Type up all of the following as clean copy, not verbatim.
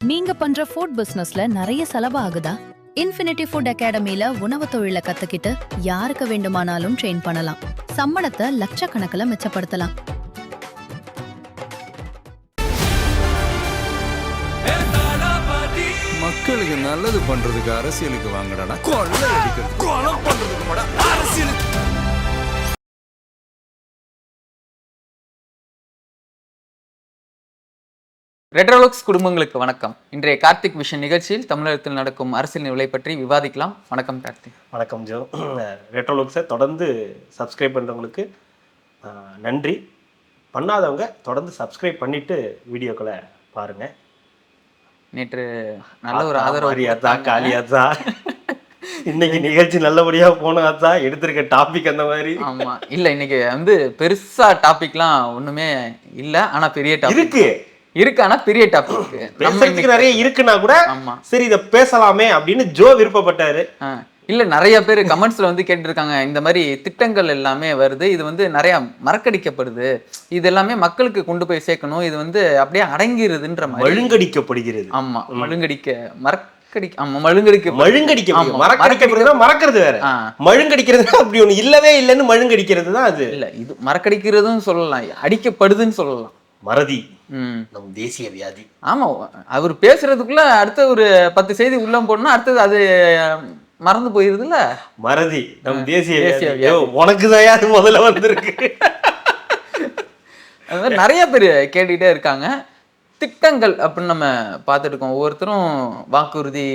நீங்க பண்ற ஃபுட் பிசினஸ்ல நிறைய செலவு ஆகுதா? இன்ஃபினிட்டி ஃபுட் அகாடமில உணவு தொழிலை கத்துக்கிட்டு யாருக்கு வேண்டுமானாலும் ட்ரெயின் பண்ணலாம். சம்பளத்தை லட்சக்கணக்கில் மிச்சப்படுத்தலாம். மக்களுக்கு நல்லது பண்றதுக்கு அரசியலுக்கு வாங்கடா, கொள்ளை அடிக்கிறது கொலை பண்றதுக்கு அரசியலுக்கு. ரெட்ரோலுக்ஸ் குடும்பங்களுக்கு வணக்கம். இன்றைய கார்த்திக் விஷன் நிகழ்ச்சியில் தமிழகத்தில் நடக்கும் அரசியல் நிலை பற்றி விவாதிக்கலாம். வணக்கம் கார்த்திக். வணக்கம் ஜோ. ரெட்ரோலுக்ஸை தொடர்ந்து சப்ஸ்கிரைப் பண்ணுறவங்களுக்கு நன்றி. பண்ணாதவங்க தொடர்ந்து சப்ஸ்கிரைப் பண்ணிவிட்டு வீடியோக்களை பாருங்கள். நேற்று நல்ல ஒரு ஆதரவு காலியாத்தா இன்னைக்கு நிகழ்ச்சி நல்லபடியாக போனாத்தா எடுத்திருக்க டாபிக் அந்த மாதிரி. ஆமாம், இல்லை இன்னைக்கு வந்து பெருசாக டாபிக்லாம் ஒன்றுமே இல்லை, ஆனால் பெரிய டாபிக் இருக்கு. ஆனா பெரிய டாபிக் பேசுறதுக்கு நிறைய இருக்குன்னா கூட சரி இதை பேசலாமே அப்படின்னு ஜோ விருப்பப்பட்டாரு. இல்ல நிறைய பேர் கமெண்ட்ஸ்ல வந்து கேட்டிருக்காங்க, இந்த மாதிரி திட்டங்கள் எல்லாமே வருது, இது வந்து நிறைய மறக்கடிக்கப்படுது, இது எல்லாமே மக்களுக்கு கொண்டு போய் சேர்க்கணும், இது வந்து அப்படியே அடங்கிருதுன்ற மாதிரி மழுங்கடிக்கப்படுகிறது. ஆமா, மறக்கிறது வேற, மழுங்கடிக்கிறது அப்படி ஒண்ணு இல்லவே இல்லைன்னு மழுங்கடிக்கிறது தான் அது. இல்ல இது மறக்கடிக்கிறதுன்னு சொல்லலாம், அடிக்கப்படுதுன்னு சொல்லலாம். மறதி நம் தேசிய வியாதி. ஆமா, அவர் பேசுறதுக்குள்ள அடுத்த ஒரு 10 செய்தி உள்ள போடணும், அடுத்தது அது மறந்து போயிருதுல்ல. மறதி நம் தேசிய வியாதி. உனக்குதான் யாரு முதல்ல வந்திருக்கு. அது மாதிரி நிறைய பேர் கேட்டுக்கிட்டே இருக்காங்க. திட்டங்கள் அப்படின்னு நம்ம பார்த்துட்டு இருக்கோம், ஒவ்வொருத்தரும் வாக்குறுதி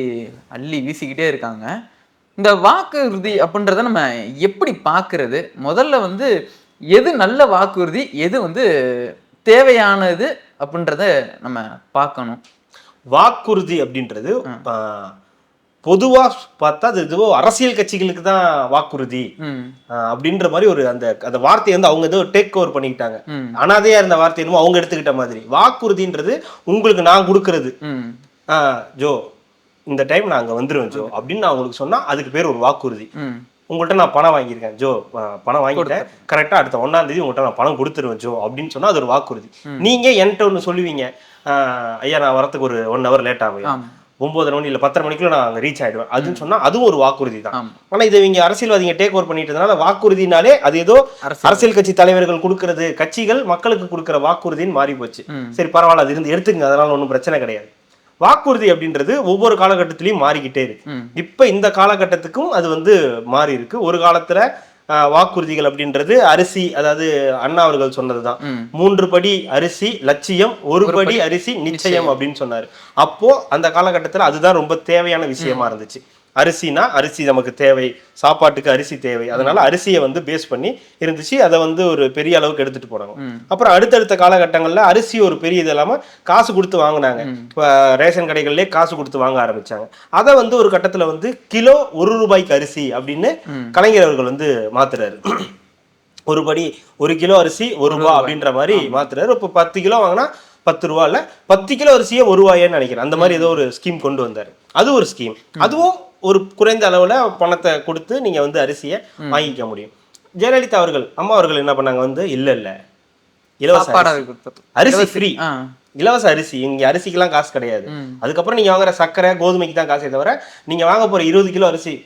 அள்ளி வீசிக்கிட்டே இருக்காங்க. இந்த வாக்குறுதி அப்படின்றத நம்ம எப்படி பார்க்கறது? முதல்ல வந்து எது நல்ல வாக்குறுதி, எது வந்து தேவையானது அப்படின்றத நம்ம பார்க்கணும். வாக்குறுதி அப்படின்றது பொதுவா பார்த்தா அது ஏதோ அரசியல் கட்சிகளுக்கு தான் வாக்குறுதி அப்படின்ற மாதிரி ஒரு அந்த வார்த்தையை வந்து அவங்க ஏதோ டேக் ஓவர் பண்ணிக்கிட்டாங்க. அனாதையா இருந்த வார்த்தை என்னமோ அவங்க எடுத்துக்கிட்ட மாதிரி. வாக்குறுதின்றது உங்களுக்கு நான் கொடுக்கறது, ஜோ இந்த டைம் நான் அங்க வந்துருவேன் ஜோ அப்படின்னு நான் உங்களுக்கு சொன்னா அதுக்கு பேர் ஒரு வாக்குறுதி. உங்கள்கிட்ட நான் பணம் வாங்கியிருக்கேன் ஜோ, பணம் வாங்கிட்டேன், கரெக்டாக அடுத்த 1ஆம் தேதி உங்கள்கிட்ட நான் பணம் கொடுத்துருவேன் ஜோ அப்படின்னு சொன்னால் அது ஒரு வாக்குறுதி. நீங்கள் என்கிட்ட ஒன்று சொல்லுவீங்க, ஐயா நான் வரத்துக்கு ஒரு 1 hour லேட் ஆகும், 9 மணி இல்லை 10 மணிக்குள்ள நான் அங்கே ரீச் ஆகிடுவேன் அதுன்னு சொன்னால் அதுவும் ஒரு வாக்குறுதி தான். ஆனால் இதை இங்கே அரசியல்வாதிங்க டேக் ஓவர் பண்ணிட்டதுனால வாக்குறுதினாலே அது ஏதோ அரசியல் கட்சி தலைவர்கள் கொடுக்கறது, கட்சிகள் மக்களுக்கு கொடுக்குற வாக்குறுதின்னு மாறி போச்சு. சரி பரவாயில்ல, அது இருந்து எடுத்துங்க, அதனால ஒன்றும் பிரச்சனை கிடையாது. வாக்குறுதி அப்படின்றது ஒவ்வொரு காலகட்டத்திலையும் மாறிக்கிட்டே இருக்கு. இப்ப இந்த காலகட்டத்துக்கும் அது வந்து மாறி இருக்கு. ஒரு காலத்துல வாக்குறுதிகள் அப்படின்றது அரிசி, அதாவது அண்ணா அவர்கள் சொன்னதுதான், 3 படி அரிசி லட்சியம், 1 படி அரிசி நிச்சயம் அப்படின்னு சொன்னாரு. அப்போ அந்த காலகட்டத்துல அதுதான் ரொம்ப தேவையான விஷயமா இருந்துச்சு. அரிசினா அரிசி நமக்கு தேவை, சாப்பாட்டுக்கு அரிசி தேவை, அதனால அரிசியை வந்து பேஸ் பண்ணி இருந்துச்சு. அதை வந்து ஒரு பெரிய அளவுக்கு எடுத்துட்டு போனாங்க. அப்புறம் அடுத்தடுத்த காலகட்டங்கள்ல அரிசி ஒரு பெரிய இது இல்லாம காசு கொடுத்து வாங்கினாங்க. இப்போ ரேஷன் கடைகள்லேயே காசு கொடுத்து வாங்க ஆரம்பிச்சாங்க. அதை வந்து ஒரு கட்டத்துல வந்து கிலோ 1 ரூபாய்க்கு அரிசி அப்படின்னு கலைஞர் அவர்கள் வந்து மாத்துறாரு. ஒரு படி 1 கிலோ அரிசி 1 ரூபா அப்படின்ற மாதிரி மாத்துறாரு. இப்போ 10 கிலோ வாங்கினா 10 ரூபா இல்ல, 10 கிலோ அரிசியே 1 ரூபாயன்னு நினைக்கிறேன். அந்த மாதிரி ஏதோ ஒரு ஸ்கீம் கொண்டு வந்தாரு. அது ஒரு ஸ்கீம். அதுவும் ஒரு குறைந்த அளவுல பணத்தை கொடுத்து நீங்க வந்து அரிசியை வாங்கிக்க முடியும். ஜெயலலிதா அவர்கள், அம்மா அவர்கள் என்ன பண்ணாங்க வந்து, இல்ல இலவச அரிசி ஃப்ரீ, இலவச அரிசி, இங்க அரிசிக்கெல்லாம் காசு கிடையாது. அதுக்கப்புறம் நீங்க வாங்குற சர்க்கரை கோதுமைக்கு தான் காசே தவிர நீங்க வாங்க போற 20 கிலோ அரிசி,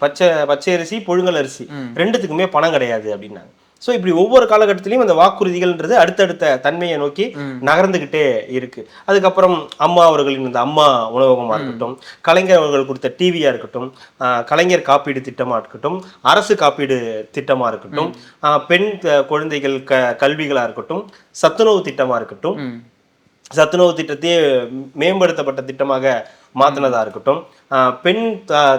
பச்சை அரிசி புழுங்கல் அரிசி ரெண்டுத்துக்குமே பணம் கிடையாது அப்படின்னாங்க. ஸோ இப்படி ஒவ்வொரு காலகட்டத்திலையும் அந்த வாக்குறுதிகள்ன்றது அடுத்தடுத்த தன்மையை நோக்கி நகர்ந்துகிட்டே இருக்கு. அதுக்கப்புறம் அம்மா அவர்களின் இந்த அம்மா உணவகமாக இருக்கட்டும், கலைஞர் அவர்கள் கொடுத்த டிவியா இருக்கட்டும், கலைஞர் காப்பீடு திட்டமா இருக்கட்டும், அரசு காப்பீடு திட்டமா இருக்கட்டும், பெண் குழந்தைகள் கல்விகளா இருக்கட்டும், சத்துணவு திட்டமா இருக்கட்டும், சத்துணவு திட்டத்தையே மேம்படுத்தப்பட்ட திட்டமாக மாத்தினதா இருக்கட்டும், பெண்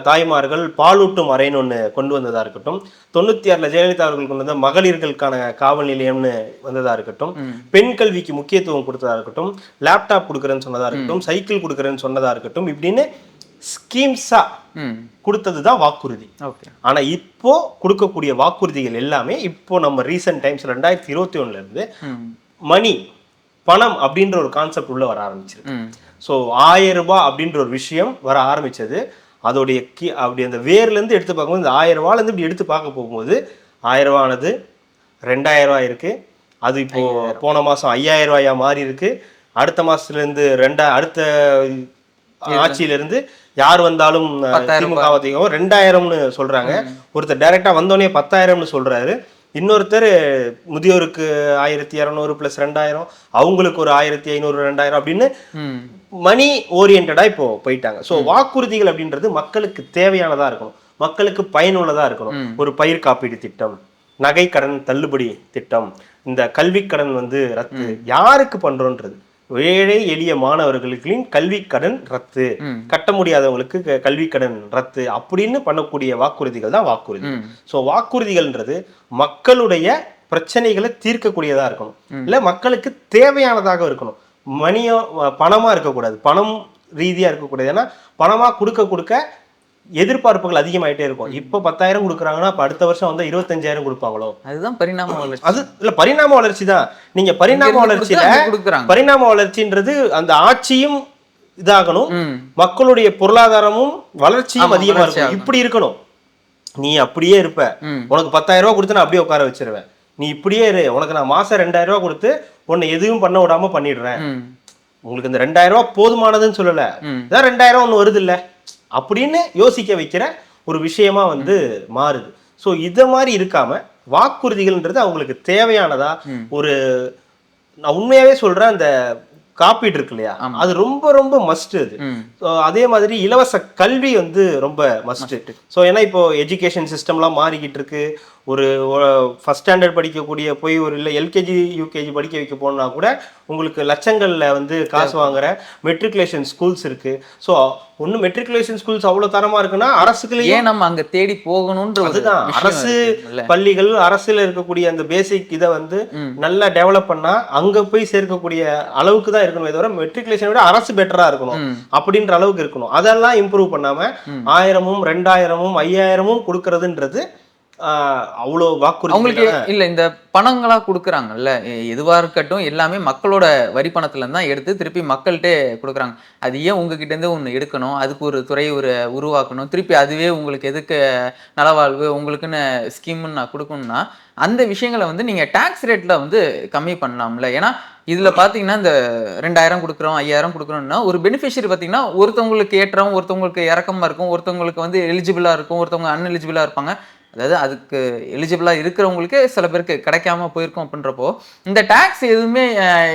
தாய்மார்கள் பாலூட்டும் அறைன்னு ஒன்று கொண்டு வந்ததா இருக்கட்டும், 96 ஜெயலலிதா அவர்கள் கொண்டு வந்த மகளிர்களுக்கான காவல் நிலையம்னு வந்ததா இருக்கட்டும், பெண் கல்விக்கு முக்கியத்துவம் கொடுத்ததா இருக்கட்டும், லேப்டாப் கொடுக்குறேன்னு சொன்னதா இருக்கட்டும், சைக்கிள் கொடுக்குறேன்னு சொன்னதா இருக்கட்டும், இப்படின்னு ஸ்கீம்ஸா கொடுத்ததுதான் வாக்குறுதி. ஆனா இப்போ கொடுக்கக்கூடிய வாக்குறுதிகள் எல்லாமே இப்போ நம்ம ரீசன்ட் டைம்ஸ் 2021 இருந்து மணி, பணம் அப்படின்ற ஒரு கான்செப்ட் உள்ள வர ஆரம்பிச்சிருக்கு. ஸோ 1000 ரூபாய் அப்படின்ற ஒரு விஷயம் வர ஆரம்பிச்சது. அதோடைய அப்படி அந்த வேர்ல இருந்து எடுத்து பார்க்கும்போது, இந்த 1000 ரூபாயில இருந்து இப்படி எடுத்து பார்க்க போகும்போது 1000 ரூபானது 2000 ரூபாய் இருக்கு. அது இப்போ போன மாசம் 5000 ரூபாயா மாறி இருக்கு. அடுத்த மாசத்துல இருந்து அடுத்த ஆட்சியிலிருந்து யார் வந்தாலும் 10,000 திமுக 2000ன்னு சொல்றாங்க. ஒருத்தர் டைரக்டா வந்தோடனே 10,000ன்னு சொல்றாரு. இன்னொருத்தர் முதியோருக்கு 1200 + 2000, அவங்களுக்கு ஒரு 1500 2000 அப்படின்னு மணி ஓரியன்டா இப்போ போயிட்டாங்க. ஸோ வாக்குறுதிகள் அப்படின்றது மக்களுக்கு தேவையானதா இருக்கணும், மக்களுக்கு பயனுள்ளதா இருக்கணும். ஒரு பயிர் காப்பீடு திட்டம், நகை கடன் தள்ளுபடி திட்டம், இந்த கல்வி கடன் ரத்து. யாருக்கு பண்றோன்றது, ஏழை எளிய மாணவர்களுக்கு கல்வி கடன் ரத்து, கட்ட முடியாதவங்களுக்கு கல்வி கடன் ரத்து அப்படின்னு பண்ணக்கூடிய வாக்குறுதிகள் தான் வாக்குறுதி. ஸோ வாக்குறுதிகள்ன்றது மக்களுடைய பிரச்சனைகளை தீர்க்கக்கூடியதா இருக்கணும், இல்ல மக்களுக்கு தேவையானதாக இருக்கணும். பணமா இருக்கக்கூடாது, பணம் ரீதியா இருக்கக்கூடாது. ஏன்னா பணமா கொடுக்க எதிர்பார்ப்புகள் அதிகமாயிட்டே இருக்கும். இப்ப 10,000 கொடுக்குறாங்கன்னா அப்ப அடுத்த வருஷம் 25,000 கொடுப்பாங்களோ? அதுதான் பரிணாம வளர்ச்சி. அது இல்ல, பரிணாம வளர்ச்சி தான். நீங்க பரிணாம வளர்ச்சின்றது அந்த ஆட்சியும் இதாகணும், மக்களுடைய பொருளாதாரமும் வளர்ச்சியும் அதிகமா இருக்கும். இப்படி இருக்கணும். நீ அப்படியே இருப்ப, உனக்கு 10,000 ரூபாய் கொடுத்து நான் அப்படியே உட்கார வச்சிருவேன். நீ இப்படியே இரு, உனக்கு நான் மாசம் 2,000 ரூபாய் கொடுத்து உன்னை எதுவும் பண்ண விடாம பண்ணிடுறேன். உங்களுக்கு இந்த 2,000 ரூபாய் போதுமானதுன்னு சொல்லல, இதான் 2,000 ஒண்ணு வருது இல்ல அப்படின்னு யோசிக்க வைக்கிற ஒரு விஷயமா மாறுது. ஸோ இத மாதிரி இருக்காம வாக்குறுதிகள்ன்றது அவங்களுக்கு தேவையானதா ஒரு, நான் உண்மையாவே சொல்றேன், அந்த காப்பீடு இருக்கு இல்லையா, அது ரொம்ப ரொம்ப மஸ்ட். அது அதே மாதிரி இலவச கல்வி ரொம்ப மஸ்ட். ஸோ ஏன்னா இப்போ எஜுகேஷன் சிஸ்டம்லாம் மாறிக்கிட்டு இருக்கு. ஒரு ஃபர்ஸ்ட் ஸ்டாண்டர்ட் படிக்கக்கூடிய போய் ஒரு இல்லை எல்கேஜி யூகேஜி படிக்க வைக்க போனா கூட உங்களுக்கு லட்சங்கள்ல காசு வாங்குற மெட்ரிகுலேஷன் ஸ்கூல்ஸ் இருக்கு. ஸோ ஒன்னும் மெட்ரிகுலேஷன் ஸ்கூல்ஸ் அவ்வளவு தரமா இருக்குன்னா அரசுக்குள்ளேயே நம்ம அங்க தேடி போகணும்ன்ற அதுதான். அரசு பள்ளிகள், அரசுல இருக்கக்கூடிய அந்த பேசிக் இதை நல்லா டெவலப் பண்ணா அங்க போய் சேர்க்கக்கூடிய அளவுக்கு தான் இருக்கணுமே தவிர மெட்ரிகுலேஷனை விட அரசு பெட்டரா இருக்கணும் அப்படின்ற அளவுக்கு இருக்கணும். அதெல்லாம் இம்ப்ரூவ் பண்ணாம 1000, 2000, 5000 கொடுக்கறதுன்றது அவ்வளோ வாக்குறுதி அவங்களுக்கு இல்ல. இந்த பணங்களா கொடுக்குறாங்கல்ல, எதுவா இருக்கட்டும் எல்லாமே மக்களோட வரி பணத்துல தான் எடுத்து திருப்பி மக்கள்கிட்ட கொடுக்குறாங்க. அது ஏன் உங்ககிட்ட இருந்து ஒண்ணு எடுக்கணும், அதுக்கு ஒரு துறை உருவாக்கணும், திருப்பி அதுவே உங்களுக்கு எதுக்கு நலவாழ்வு உங்களுக்குன்னு ஸ்கீம்னு நான் கொடுக்கணும்னா அந்த விஷயங்களை நீங்க டாக்ஸ் ரேட்ல கம்மி பண்ணலாம்ல. ஏன்னா இதுல பாத்தீங்கன்னா இந்த 2000 கொடுக்குறோம் 5000 கொடுக்குறோம்னா ஒரு பெனிஃபிஷியரி பாத்தீங்கன்னா ஒருத்தவங்களுக்கு ஏற்றம், ஒருத்தவங்களுக்கு இறக்கமா இருக்கும், ஒருத்தவங்களுக்கு எலிஜிபிளா இருக்கும், ஒருத்தவங்க அன்எலிஜிபிளா இருப்பாங்க. அதாவது அதுக்கு எலிஜிபிளா இருக்கிறவங்களுக்கு சில பேருக்கு கிடைக்காம போயிருக்கும். அப்படின்றப்போ இந்த டாக்ஸ் எதுவுமே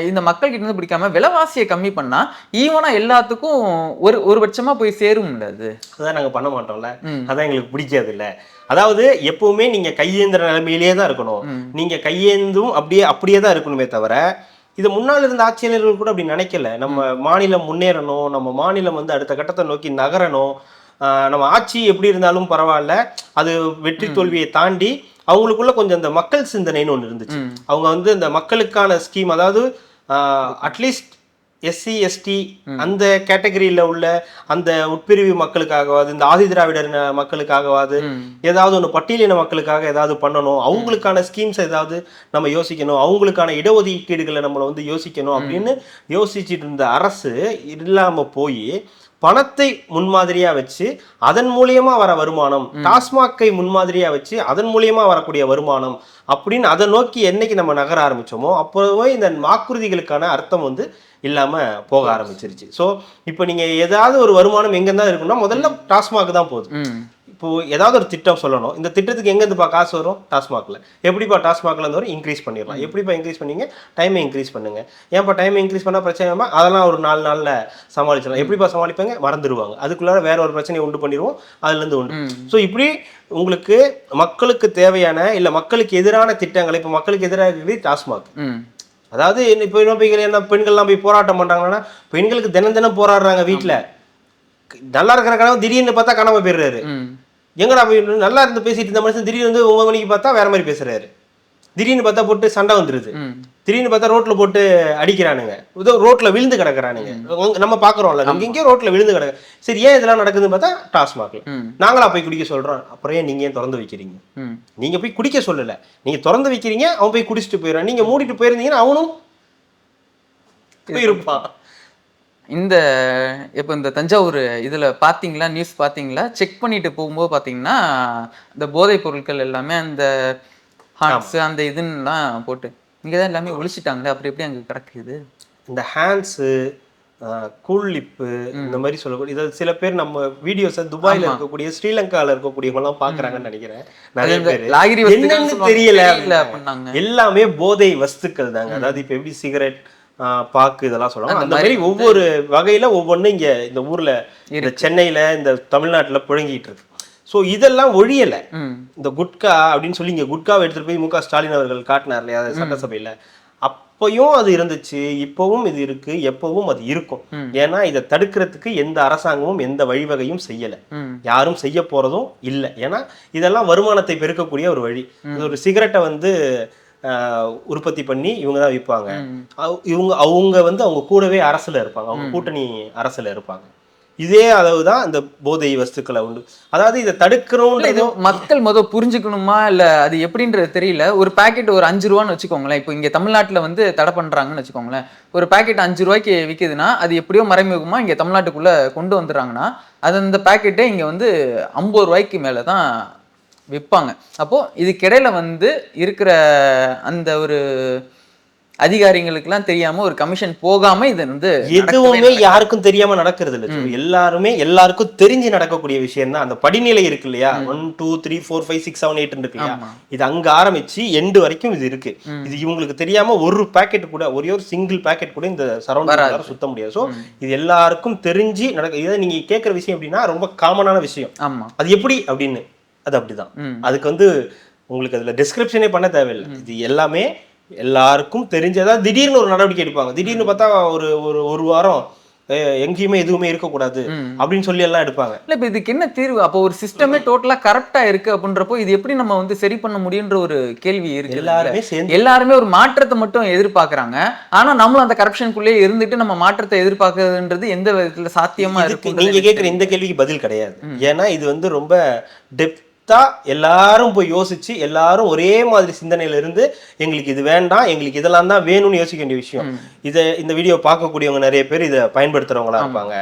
இந்த மக்கள் கிட்ட இருந்து பிடிக்காம விலைவாசியை கம்மி பண்ணா ஈவனா எல்லாத்துக்கும் ஒரு பட்சமா போய் சேரும்ல. அது அதான் நாங்க பண்ண மாட்டோம்ல, அதான் எங்களுக்கு பிடிக்காது இல்ல. அதாவது எப்பவுமே நீங்க கையேந்திர நிலைமையிலேயே தான் இருக்கணும். நீங்க கையேந்தும் அப்படியே தான் இருக்கணுமே தவிர, இது முன்னால் இருந்த ஆட்சியாளர்கள் கூட அப்படி நினைக்கல. நம்ம மாநிலம் முன்னேறணும், நம்ம மாநிலம் அடுத்த கட்டத்தை நோக்கி நகரணும், நம்ம ஆட்சி எப்படி இருந்தாலும் பரவாயில்ல, அது வெற்றி தோல்வியை தாண்டி அவங்களுக்குள்ள கொஞ்சம் இந்த மக்கள் சிந்தனைன்னு ஒன்று இருந்துச்சு. அவங்க இந்த மக்களுக்கான ஸ்கீம், அதாவது அட்லீஸ்ட் எஸ்சி எஸ்டி அந்த கேட்டகரியில உள்ள அந்த உட்பிரிவு மக்களுக்காகவாது, இந்த ஆதி திராவிடர் மக்களுக்காகவாது ஏதாவது ஒன்று பட்டியலின மக்களுக்காக ஏதாவது பண்ணணும், அவங்களுக்கான ஸ்கீம்ஸ் ஏதாவது நம்ம யோசிக்கணும், அவங்களுக்கான இடஒதுக்கீடுகளை நம்மளை யோசிக்கணும் அப்படின்னு யோசிச்சுட்டு இருந்த அரசு இல்லாம போய் பணத்தை முன்மாதிரியா வச்சு அதன் மூலியமா வர வருமானம், டாஸ்மாகை முன்மாதிரியா வச்சு அதன் மூலியமா வரக்கூடிய வருமானம் அப்படின்னு அதை நோக்கி என்னைக்கு நம்ம நகர ஆரம்பிச்சோமோ அப்போவே இந்த வாக்குறுதிகளுக்கான அர்த்தம் இல்லாம போக ஆரம்பிச்சிருச்சு. ஸோ இப்போ நீங்க ஏதாவது ஒரு வருமானம் எங்கேருந்தா இருக்குன்னா முதல்ல டாஸ்மாக் தான் போகுது. இப்போ ஏதாவது ஒரு திட்டம் சொல்லணும், இந்த திட்டத்துக்கு எங்கேருந்துப்பா காசு வரும்? டாஸ்மாக்ல. எப்படிப்பா டாஸ்மாக்ல இருந்து வரும்? இன்க்ரீஸ் பண்ணிடலாம். எப்படிப்பா இன்க்ரீஸ் பண்ணீங்க? டைமை இன்க்ரீஸ் பண்ணுங்க. ஏன்ப்பா டைமை இன்க்ரீஸ் பண்ணா பிரச்சனை? அதெல்லாம் ஒரு 4 நாள்ல சமாளிச்சிடலாம். எப்படிப்பா சமாளிப்பாங்க? மறந்துடுவாங்க. அதுக்குள்ளார வேற ஒரு பிரச்சனையை உண்டு பண்ணிடுவோம், அதுல இருந்து உண்டு. ஸோ இப்படி உங்களுக்கு மக்களுக்கு தேவையான இல்ல மக்களுக்கு எதிரான திட்டங்களை, இப்போ மக்களுக்கு எதிராக இருக்கிறது டாஸ்மாக். அதாவது இப்போ என்ன பெண்கள்லாம் போய் போராட்டம் பண்றாங்கன்னா, பெண்களுக்கு தினம் போராடுறாங்க வீட்டுல. நல்லா இருக்கிற கனவு திடீர்னு பார்த்தா காணாம போயிடுறாரு. எங்கடா போய் நல்லா இருந்து பேசிட்டு இருந்த மனுஷன் திடீர்னு 9 மணிக்கு பார்த்தா வேற மாதிரி பேசுறாரு. திடீர்னு பார்த்தா போட்டு சண்டை வந்துருது. திடீர்னு பார்த்தா ரோட்ல போட்டு அடிக்கிறானுங்க, ஏதோ ரோட்ல விழுந்து கிடக்குறானுங்க. நம்ம பாக்குறோம்ல, இங்கே ரோட்ல விழுந்து கிடக்கு. சரி, ஏன் இதெல்லாம் நடக்குதுன்னு பார்த்தா டாஸ்மாக்ல. நாங்களா போய் குடிக்க சொல்றோம். அப்புறம் ஏன் நீங்க ஏன் திறந்து வைக்கிறீங்க? நீங்க போய் குடிக்க சொல்லல, நீங்க திறந்து வைக்கிறீங்க, அவன் போய் குடிச்சிட்டு போயிடறான். நீங்க மூடிட்டு போயிருந்தீங்கன்னா அவனும் போயிருப்பான். இப்போ இந்த தஞ்சாவூர் இதில் பார்த்தீங்களா, நியூஸ் பார்த்தீங்களா? செக் பண்ணிட்டு போகும்போது பார்த்தீங்கன்னா இந்த போதைப் பொருட்கள் எல்லாமே அந்த ஹான்ஸ் அந்த இதுன்னெலாம் போட்டு இங்கே தான் எல்லாமே ஒழிச்சிட்டாங்களே, அப்புறம் எப்படி அங்கே கிடக்குது? இந்த ஹேண்ட்ஸு கூழ்லிப்பு இந்த மாதிரி சொல்லக்கூடிய இதை சில பேர் நம்ம வீடியோஸை துபாயில இருக்கக்கூடிய ஸ்ரீலங்கால இருக்கக்கூடியவங்க எல்லாம் பாக்குறாங்கன்னு நினைக்கிறேன். நிறைய பேர் என்னன்னு தெரியல எல்லாமே போதை வஸ்துக்கள் தாங்க. அதாவது இப்ப எப்படி சிகரெட் பாக்கு இதெல்லாம் சொல்லுவாங்க அந்த மாதிரி ஒவ்வொரு வகையில ஒவ்வொன்றும் இங்க இந்த ஊர்ல இந்த சென்னையில இந்த தமிழ்நாட்டுல புழங்கிட்டு இருக்கு. ஸோ இதெல்லாம் ஒழியலை. இந்த குட்கா அப்படின்னு சொல்லி இங்கே குட்காவை எடுத்துகிட்டு போய் மு.க. ஸ்டாலின் அவர்கள் காட்டினார் இல்லையா சட்டசபையில், அப்பயும் அது இருந்துச்சு, இப்பவும் இது இருக்கு, எப்பவும் அது இருக்கும். ஏன்னா இதை தடுக்கிறதுக்கு எந்த அரசாங்கமும் எந்த வழிவகையும் செய்யலை, யாரும் செய்ய போறதும் இல்லை. ஏன்னா இதெல்லாம் வருமானத்தை பெருக்கக்கூடிய ஒரு வழி. ஒரு சிகரெட்டை வந்து உற்பத்தி பண்ணி இவங்க தான் விற்பாங்க. அவங்க வந்து அவங்க கூடவே அரசுல இருப்பாங்க, அவங்க கூட்டணி அரசுல இருப்பாங்க. இதே அளவுதான் இந்த போதை வஸ்துக்களை உண்டு. அதாவது இதை தடுக்கிறோம் மக்கள் முதல் புரிஞ்சுக்கணுமா இல்ல அது எப்படின்றது தெரியல. ஒரு பாக்கெட் ஒரு 5 ரூபான்னு வச்சுக்கோங்களேன். இப்போ இங்க தமிழ்நாட்டுல வந்து தடை பண்றாங்கன்னு வச்சுக்கோங்களேன். ஒரு பாக்கெட் 5 ரூபாய்க்கு விற்குதுன்னா அது எப்படியோ மறைமுகமா இங்க தமிழ்நாட்டுக்குள்ள கொண்டு வந்துடுறாங்கன்னா அது அந்த பாக்கெட்டே இங்க வந்து 50 ரூபாய்க்கு மேலதான் விற்பாங்க. அப்போ இதுக்கிடையில வந்து இருக்கிற அந்த ஒரு அதிகாரிகளுக்கெல்லாம் தெரியாம ஒரு கமிஷன் போகாம இது வந்து எதுவுமே யாருக்கும் தெரியாம நடக்கிறது இல்லை. எல்லாருமே எல்லாருக்கும் தெரிஞ்சு நடக்கக்கூடிய விஷயம் தான். அந்த படிநிலை இருக்கு இல்லையா, 1 2 3 4 5 6 7 8 இருக்கு இல்லையா, இது அங்க ஆரம்பிச்சு எண்டு வரைக்கும் இது இருக்கு. இது இவங்களுக்கு தெரியாம ஒரு பாக்கெட் கூட, ஒரே ஒரு சிங்கிள் பாக்கெட் கூட இந்த சரௌண்டிங் சுத்த முடியாது. ஸோ இது எல்லாருக்கும் தெரிஞ்சு நடக்க. இதை நீங்க கேட்கிற விஷயம் அப்படின்னா ரொம்ப காமனான விஷயம். அது எப்படி அப்படின்னு, அது அப்படிதான். அதுக்கு வந்து உங்களுக்கு அதுல டிஸ்கிரிப்ஷனே பண்ண தேவையில்லை. இது எல்லாமே எல்லாருக்கும் தெரிஞ்சதா. திடீர்னு ஒரு நடவடிக்கை எடுப்பாங்க. திடீர்னு பார்த்தா ஒரு வாரம் எங்கேயுமே எதுவுமே இருக்கக்கூடாது அப்படின்னு சொல்லி எல்லாம் எடுப்பாங்க. இல்ல இப்ப இதுக்கு என்ன தீர்வு? அப்போ ஒரு சிஸ்டமே டோட்டலா கரெக்டா இருக்கு அப்படின்றப்போ இது எப்படி நம்ம வந்து சரி பண்ண முடியுன்ற ஒரு கேள்வி இருக்கு. எல்லாருமே ஒரு மாற்றத்தை மட்டும் எதிர்பார்க்கறாங்க. ஆனா நம்மளும் அந்த கரப்ஷனுக்குள்ளே இருந்துட்டு நம்ம மாற்றத்தை எதிர்பார்க்கறதுன்றது எந்த விதத்துல சாத்தியமா இருக்கு? நீங்க கேட்கிற இந்த கேள்விக்கு பதில் கிடையாது. ஏன்னா இது வந்து ரொம்ப எல்லாரும் போய் யோசிச்சு எல்லாரும் ஒரே மாதிரி சிந்தனையில இருந்து எங்களுக்கு இது வேண்டாம், எங்களுக்கு இதெல்லாம் தான் வேணும்னு யோசிக்க வேண்டிய விஷயம். இந்த வீடியோ பார்க்கக்கூடியவங்க நிறைய பேர் இதை பயன்படுத்துறவங்களா இருப்பாங்க.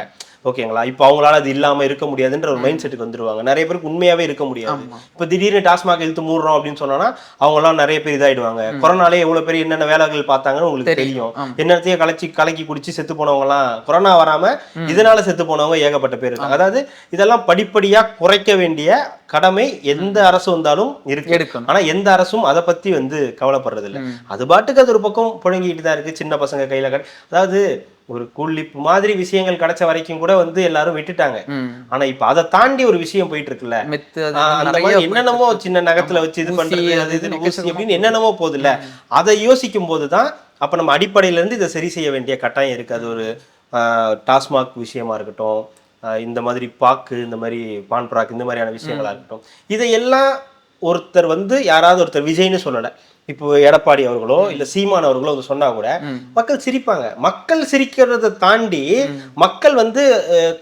ஓகேங்களா? இப்போ அவங்களால அது இல்லாம இருக்க முடியாதுன்ற ஒரு மைண்ட் செட்டுக்கு வந்துருவாங்க. நிறைய பேருக்கு உண்மையாவே இருக்க முடியாது. இப்போ திடீர்னு டாஸ்மாக் இழுத்து மூடுறோம் அப்படின்னு சொன்னா அவங்களாம் நிறைய பேர் இதாயிடுவாங்க. கொரோனாலே எவ்வளவு பேர் என்னென்ன வேலைகள் பார்த்தாங்கன்னு உங்களுக்கு தெரியும். என்னத்தையும் கலக்கி குடிச்சு செத்து போனவங்க எல்லாம், கொரோனா வராம இதனால செத்து போனவங்க ஏகப்பட்ட பேர் இருக்காங்க. அதாவது இதெல்லாம் படிப்படியா குறைக்க வேண்டிய கடமை எந்த அரசு வந்தாலும் இருக்கு. ஆனா எந்த அரசும் அதை பத்தி வந்து கவலைப்படுறது இல்லை. அது பாட்டுக்கு அது ஒரு பக்கம் புழங்கிட்டு தான் இருக்கு. சின்ன பசங்க கையில அதாவது ஒரு கூலிப்பு மாதிரி விஷயங்கள் கிடைச்ச வரைக்கும் கூட வந்து எல்லாரும் விட்டுட்டாங்க. ஆனா இப்ப அதை தாண்டி ஒரு விஷயம் போயிட்டு இருக்குல்ல, அந்த மாதிரி என்னென்னமோ சின்ன நகத்துல வச்சு இது பண்றது, அது இது அப்படின்னு என்னென்னமோ போகுது இல்ல. அதை யோசிக்கும் போதுதான் அப்ப நம்ம அடிப்படையில இருந்து இதை சரி செய்ய வேண்டிய கட்டாயம் இருக்கு. அது ஒரு டாஸ்மாக் விஷயமா இருக்கட்டும், இந்த மாதிரி பாக்கு, இந்த மாதிரி பான் பிராக், இந்த மாதிரியான விஷயங்களா இருக்கட்டும், இதையெல்லாம் ஒருத்தர் வந்து யாராவது ஒருத்தர் விஜய்னு சொல்லல, இப்போ எடப்பாடி அவர்களோ இல்ல சீமான் அவர்களோ அது சொன்னா கூட மக்கள் சிரிப்பாங்க. மக்கள் சிரிக்கிறத தாண்டி மக்கள் வந்து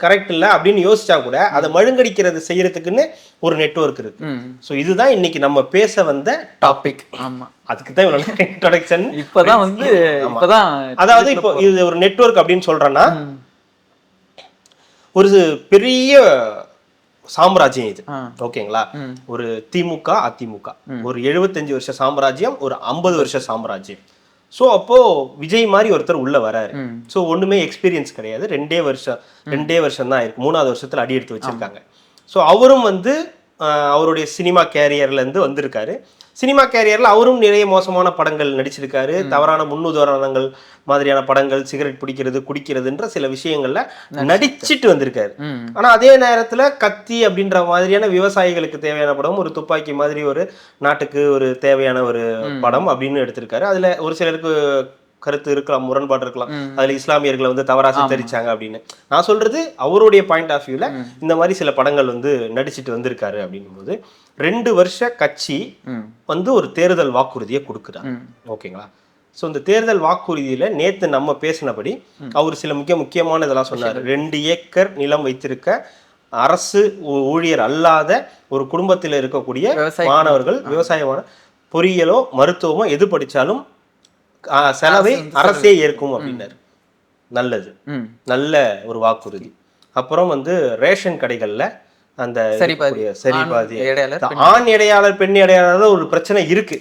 கரெக்ட் இல்ல அப்படின்னு யோசிச்சா கூட அதை மழுங்கடிக்கிறது செய்யறதுக்குன்னு ஒரு நெட்வொர்க் இருக்கு. சோ இதுதான் இன்னைக்கு நம்ம பேச வந்த டாபிக். ஆமா, அதுக்கு தான் இவ்வளவு இன்ட்ரோடக்ஷன். இப்பதான் வந்து அதாவது இப்போ இது ஒரு நெட்வொர்க் அப்படின்னு சொல்றேன்னா ஒரு பெரிய சாம்ராஜ்யம் இது. ஓகேங்களா? ஒரு திமுக அதிமுக ஒரு 75 வருஷ சாம்ராஜ்யம், ஒரு 50 வருஷ சாம்ராஜ்யம். ஸோ அப்போ விஜய் மாதிரி ஒருத்தர் உள்ள வராரு. ஸோ ஒண்ணுமே எக்ஸ்பீரியன்ஸ் கிடையாது. 2 வருஷம் தான் இருக்கு. 3வது வருஷத்துல அடி எடுத்து வச்சிருக்காங்க. ஸோ அவரும் வந்து அவருடைய சினிமா கேரியர்ல இருந்து வந்திருக்காரு. சினிமா கேரியர்ல அவரும் நிறைய மோசமான படங்கள் நடிச்சிருக்காரு. தவறான முன்னுதாரணங்கள் மாதிரியான படங்கள், சிகரெட் பிடிக்கிறது, குடிக்கிறதுன்ற சில விஷயங்கள்ல நடிச்சிட்டு வந்திருக்காரு. ஆனா அதே நேரத்துல கத்தி அப்படின்ற மாதிரியான விவசாயிகளுக்கு தேவையான படம், ஒரு துப்பாக்கி மாதிரி ஒரு நாட்டுக்கு ஒரு தேவையான ஒரு படம் அப்படின்னு எடுத்திருக்காரு. அதுல ஒரு சிலருக்கு கருத்து இருக்கலாம், முரண்பாடு இருக்கலாம். அதுல இஸ்லாமியர்களை வந்து தவறா சித்தரிச்சாங்க அப்படின்னு. நான் சொல்றது அவருடைய பாயிண்ட் ஆஃப் வியூல இந்த மாதிரி சில படங்கள் வந்து நடிச்சிட்டு வந்திருக்காரு அப்படின்னும் போது 2 வருஷ கட்சி வந்து ஒரு தேர்தல் வாக்குறுதியை கொடுக்குறாங்க. ஓகேங்களா? ஸோ இந்த தேர்தல் வாக்குறுதியில நேத்து நம்ம பேசினபடி அவர் சில முக்கியமான இதெல்லாம் சொன்னார். 2 ஏக்கர் நிலம் வைத்திருக்க அரசு ஊழியர் அல்லாத ஒரு குடும்பத்தில் இருக்கக்கூடிய மாணவர்கள், விவசாயமான பொறியியலோ மருத்துவமோ எது படிச்சாலும் செலவை அரசே ஏற்கும் அப்படின்னாரு. நல்லது, நல்ல ஒரு வாக்குறுதி. அப்புறம் வந்து ரேஷன் கடைகள்ல அந்த சரிபாதி ஆண் இடையாளர் பெண் இடையாளர் ஒரு பிரச்சனை இருக்கு.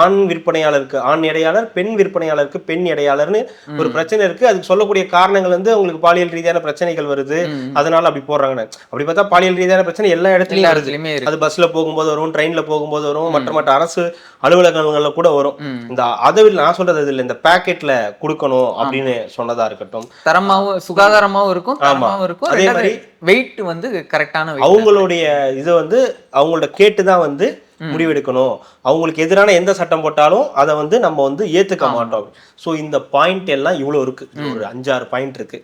ஆண் விற்பனையாளருக்கு ஆண் இடையாளர், பெண் விற்பனையாளருக்கு பெண் இடையாளர்னு ஒரு பிரச்சனை இருக்கு. அதுக்கு சொல்லக்கூடிய காரணங்கள் வந்து அவங்களுக்கு பாலியல் ரீதியான பிரச்சனைகள் வருது, அதனால அப்படி போடுறாங்க. அப்படி பார்த்தா பாலியல் ரீதியான பிரச்சனை எல்லா இடத்துலயும் வருது. அது பஸ்ல போகும்போது வரும், ட்ரெயின்ல போகும்போது வரும், மற்ற அரசு அலுவலகங்கள்ல கூட வரும். இந்த அதை நான் சொல்றது இதுல இந்த பேக்கெட்ல கொடுக்கணும் அப்படின்னு சொன்னதா இருக்கட்டும், தரமாவும் சுகாதாரமாவும் இருக்கும், தரமாவும் இருக்கும். அதே மாதிரி வெயிட் வந்து கரெக்டான அவங்களுடைய இது வந்து அவங்களோட கேட்டுதான் வந்து முடிவெடுக்கணும். அவங்களுக்கு எதிரான எந்த சட்டம் போட்டாலும் அதை வந்து நம்ம வந்து ஏத்துக்க மாட்டோம். ஸோ இந்த பாயிண்ட் எல்லாம் இவ்வளவு இருக்கு, ஒரு 5-6 பாயிண்ட் இருக்கு.